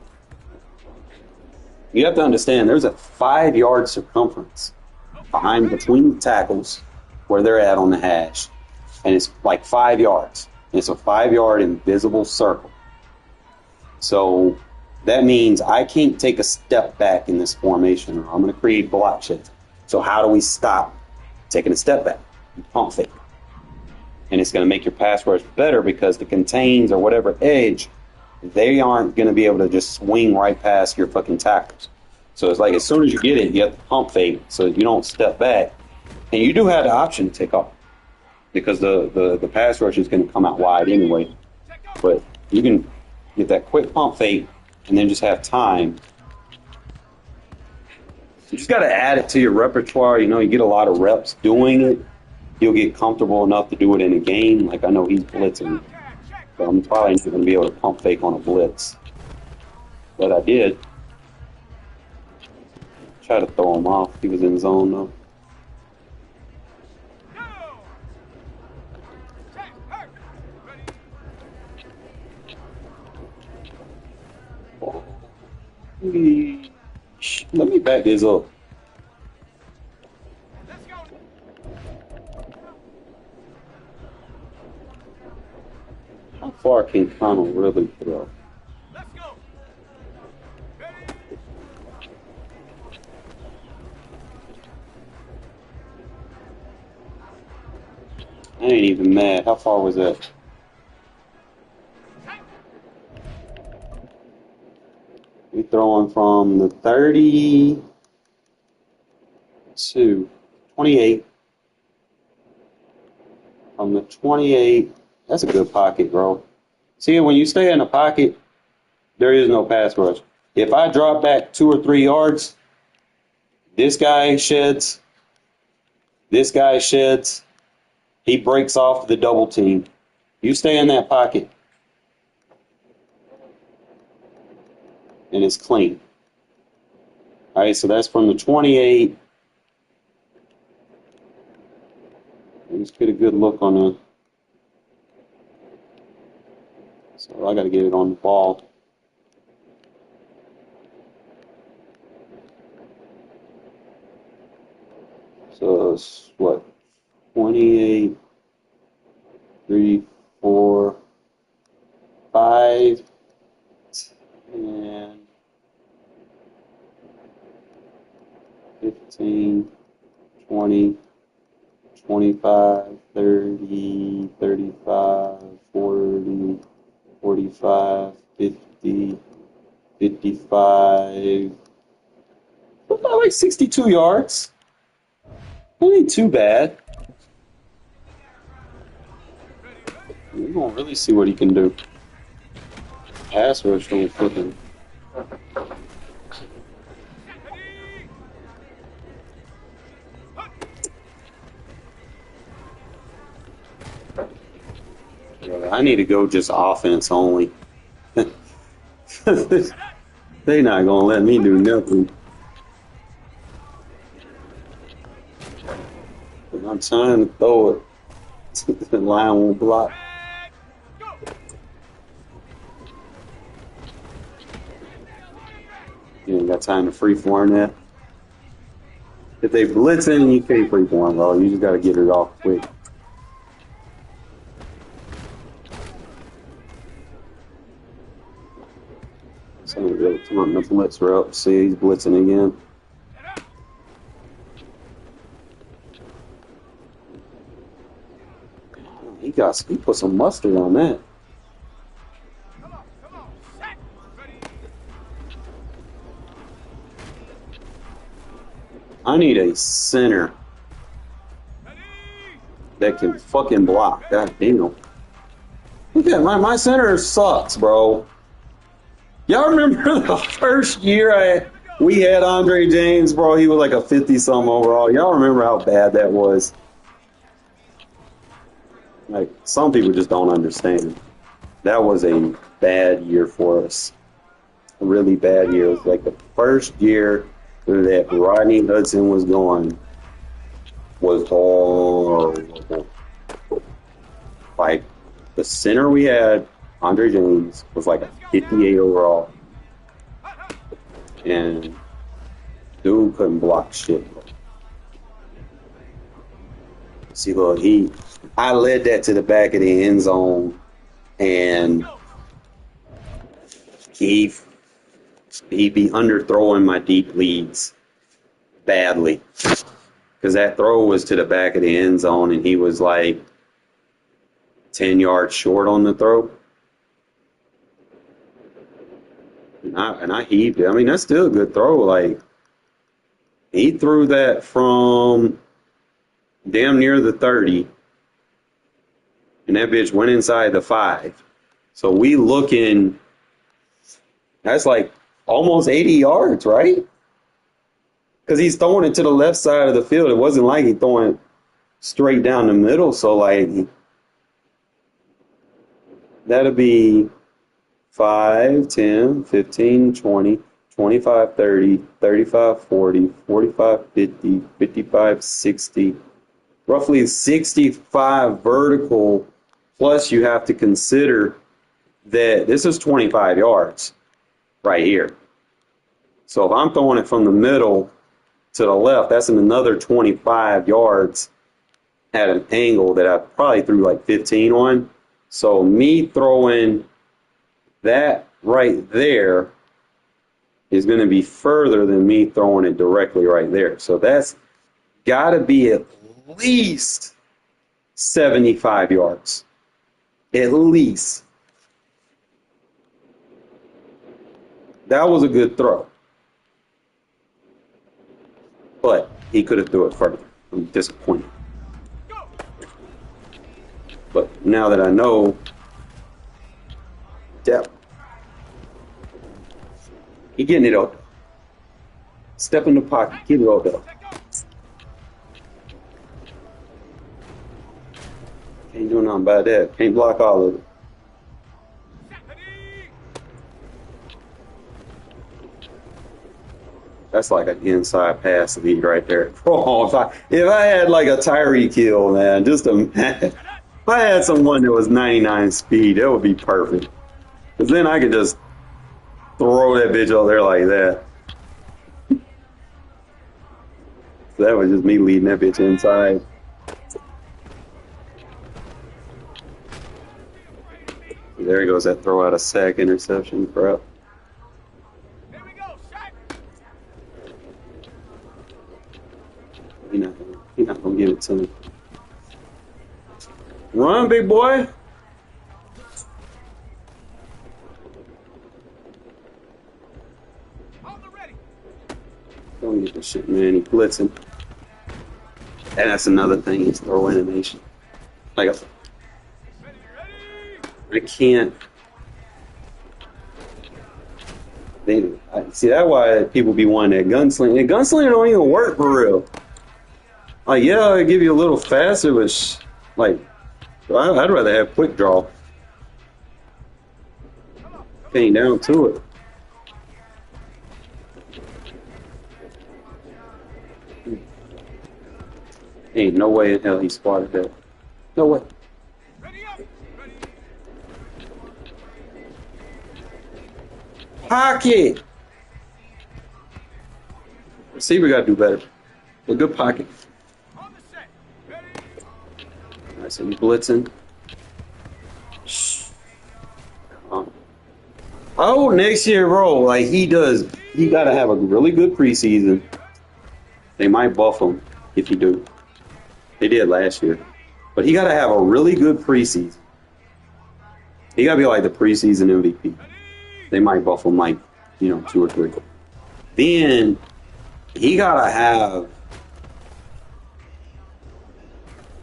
You have to understand, there's a 5-yard circumference between the tackles where they're at on the hash, and it's like 5 yards. And it's a 5-yard invisible circle. So that means I can't take a step back in this formation, or I'm going to create block shifts. So how do we stop taking a step back? You pump fake. And it's going to make your pass rush better because the contains or whatever edge, they aren't going to be able to just swing right past your fucking tackles. So it's like as soon as you get it, you have to pump fake so you don't step back. And you do have the option to take off because the pass rush is going to come out wide anyway. But you can get that quick pump fake and then just have time. You just got to add it to your repertoire. You know, you get a lot of reps doing it. You'll get comfortable enough to do it in a game. Like, I know he's blitzing. So I'm probably not going to be able to pump fake on a blitz. But I did. Try to throw him off. He was in zone, though. Let me back this up. How far can Connell really throw? I ain't even mad. How far was that? We throwing from the 30 to 28. From the 28, that's a good pocket, bro. See, when you stay in a pocket, there is no pass rush. If I drop back 2 or 3 yards, this guy sheds, he breaks off the double team. You stay in that pocket, and it's clean. All right, so that's from the 28. Let's get a good look on it. So I got to get it on the ball. So it's what? 28, 3, 4, 5, 10, 15, 20, 25, 30, 35, 40, 45, 50, 55. About like 62 yards. That ain't too bad. We're going to really see what he can do. Pass rush don't flipping. I need to go just offense only. They not going to let me do nothing. I'm trying to throw it. The line won't block. You ain't got time to free form that. If they blitz in, you can't free form, bro. You just got to get it off quick. So I'm going to turn the blitzer up. See, he's blitzing again. He put some mustard on that. I need a center that can fucking block. God damn. Look at my center sucks, bro. Y'all remember the first year we had Andre James, bro? He was like a 50-something overall. Y'all remember how bad that was? Like, some people just don't understand. That was a bad year for us. A really bad year. It was like the first year that Rodney Hudson was going was horrible. Like, the center we had, Andre James, was like a 58 overall. And dude couldn't block shit. See, look, I led that to the back of the end zone, and he'd be underthrowing my deep leads badly. Because that throw was to the back of the end zone, and he was like 10 yards short on the throw. And I heaved it. I mean, that's still a good throw. Like, he threw that from damn near the 30. And that bitch went inside the 5. So we looking, that's like almost 80 yards, right? Because he's throwing it to the left side of the field. It wasn't like he throwing it straight down the middle. So, like, that'll be 5, 10, 15, 20, 25, 30, 35, 40, 45, 50, 55, 60. Roughly 65 vertical. Plus, you have to consider that this is 25 yards right here. So if I'm throwing it from the middle to the left, that's another 25 yards at an angle that I probably threw like 15 on. So me throwing that right there is going to be further than me throwing it directly right there. So that's got to be at least 75 yards. At least. That was a good throw. But he could have threw it further. I'm disappointed. But now that I know depth, he getting it up. Step in the pocket, get it up there. Can't do nothing about that. Can't block all of it. That's like an inside pass lead right there. Oh, if I had like a Tyree kill, man, just imagine. If I had someone that was 99 speed, that would be perfect. Because then I could just throw that bitch out there like that. So that was just me leading that bitch inside. There he goes, that throw out a sack interception, crap. Here we go, shot. He not gonna give it to me. Run, big boy. On the ready. Don't get this shit, man. He blitzing. And that's another thing. He's throw animation. Like, I can't. See, that's why people be wanting that gunslinger. And gunslinger don't even work for real. Like, yeah, it'll give you a little faster, but like, I'd rather have quick draw. Came down to it. Ain't no way in hell he spotted that. No way. Ready up. Ready. Pocket. Receiver got to do better. A good pocket. On the set. Ready. All right, so he's blitzing. Oh, next year, bro. Like he does. He got to have a really good preseason. They might buff him if he do. They did last year. But he got to have a really good preseason. He got to be like the preseason MVP. They might buff him like, 2 or 3. Then he got to have,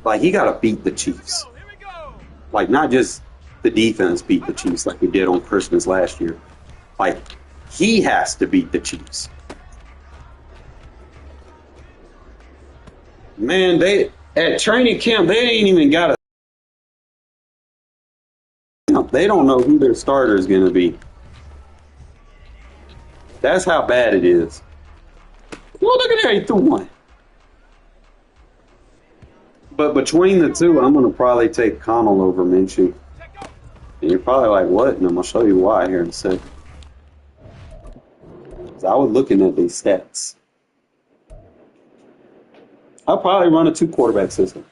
like, he got to beat the Chiefs. Here we go. Like, not just the defense beat the Chiefs like we did on Christmas last year. Like, he has to beat the Chiefs. Man, they at training camp, they ain't even got a. They don't know who their starter is going to be. That's how bad it is. Well, look at there, he threw one. But between the two, I'm going to probably take Connell over Minshew. And you're probably like, what? And I'm going to show you why here in a second. I was looking at these stats. I'll probably run a 2-quarterback system.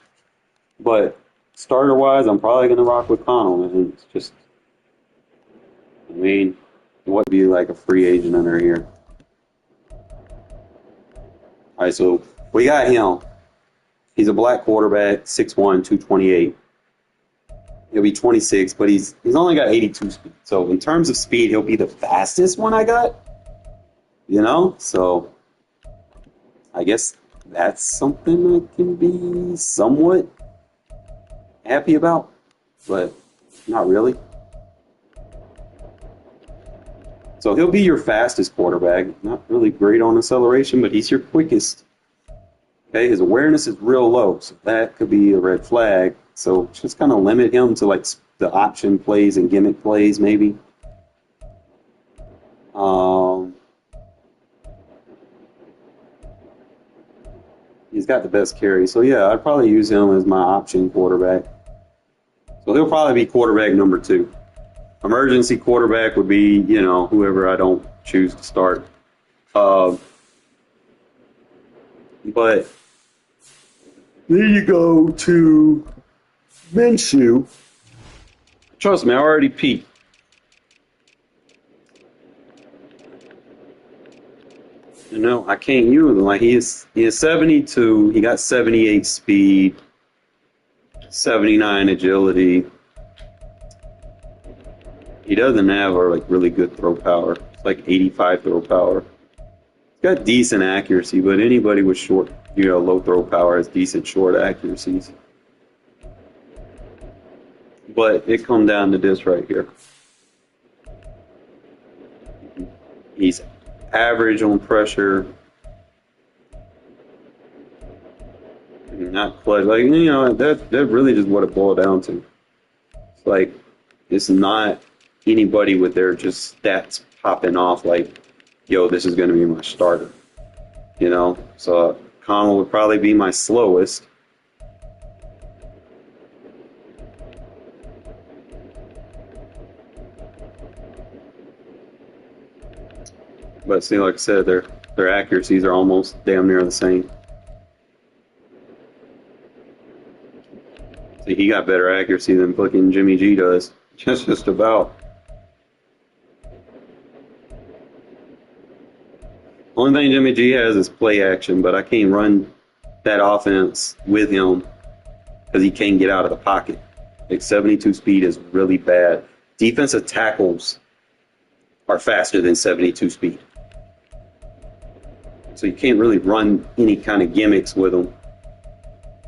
But starter-wise, I'm probably going to rock with Connell. And it's just, it would be like a free agent under here. All right, so we got him. He's a black quarterback, 6'1", 228. He'll be 26, but he's only got 82 speed. So in terms of speed, he'll be the fastest one I got. So I guess that's something I can be somewhat happy about, but not really. So he'll be your fastest quarterback. Not really great on acceleration, but he's your quickest. Okay, his awareness is real low, so that could be a red flag. So just kind of limit him to like the option plays and gimmick plays, maybe. He's got the best carry, so yeah, I'd probably use him as my option quarterback. So he'll probably be quarterback number 2. Emergency quarterback would be, whoever I don't choose to start. But then you go to Minshew. Trust me, I already peaked. I can't use him. Like he is 72. He got 78 speed, 79 agility. He doesn't have really good throw power. It's like 85 throw power. He's got decent accuracy, but anybody with low throw power has decent short accuracies. But it comes down to this right here. He's average on pressure. Not clutch. That really just what it boiled down to. It's like, it's not anybody with their just stats popping off like, yo, this is going to be my starter. So Connell would probably be my slowest. But see, like I said, their accuracies are almost damn near the same. See, he got better accuracy than fucking Jimmy G does. Just about. Only thing Jimmy G has is play action, but I can't run that offense with him because he can't get out of the pocket. Like 72 speed is really bad. Defensive tackles are faster than 72 speed. So you can't really run any kind of gimmicks with him.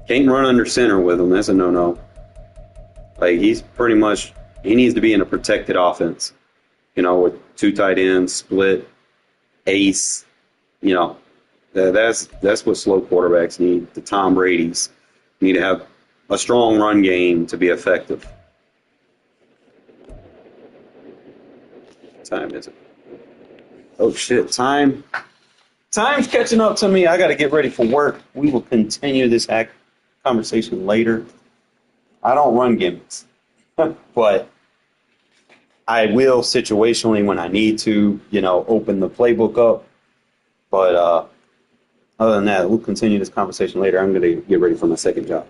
Can't run under center with him. That's a no-no. Like, he needs to be in a protected offense. With 2 tight ends, split, ace. That's what slow quarterbacks need. The Tom Brady's need to have a strong run game to be effective. What time is it? Oh shit, time's catching up to me. I got to get ready for work. We will continue this conversation later. I don't run gimmicks, but I will situationally when I need to, open the playbook up. But other than that, we'll continue this conversation later. I'm going to get ready for my second job.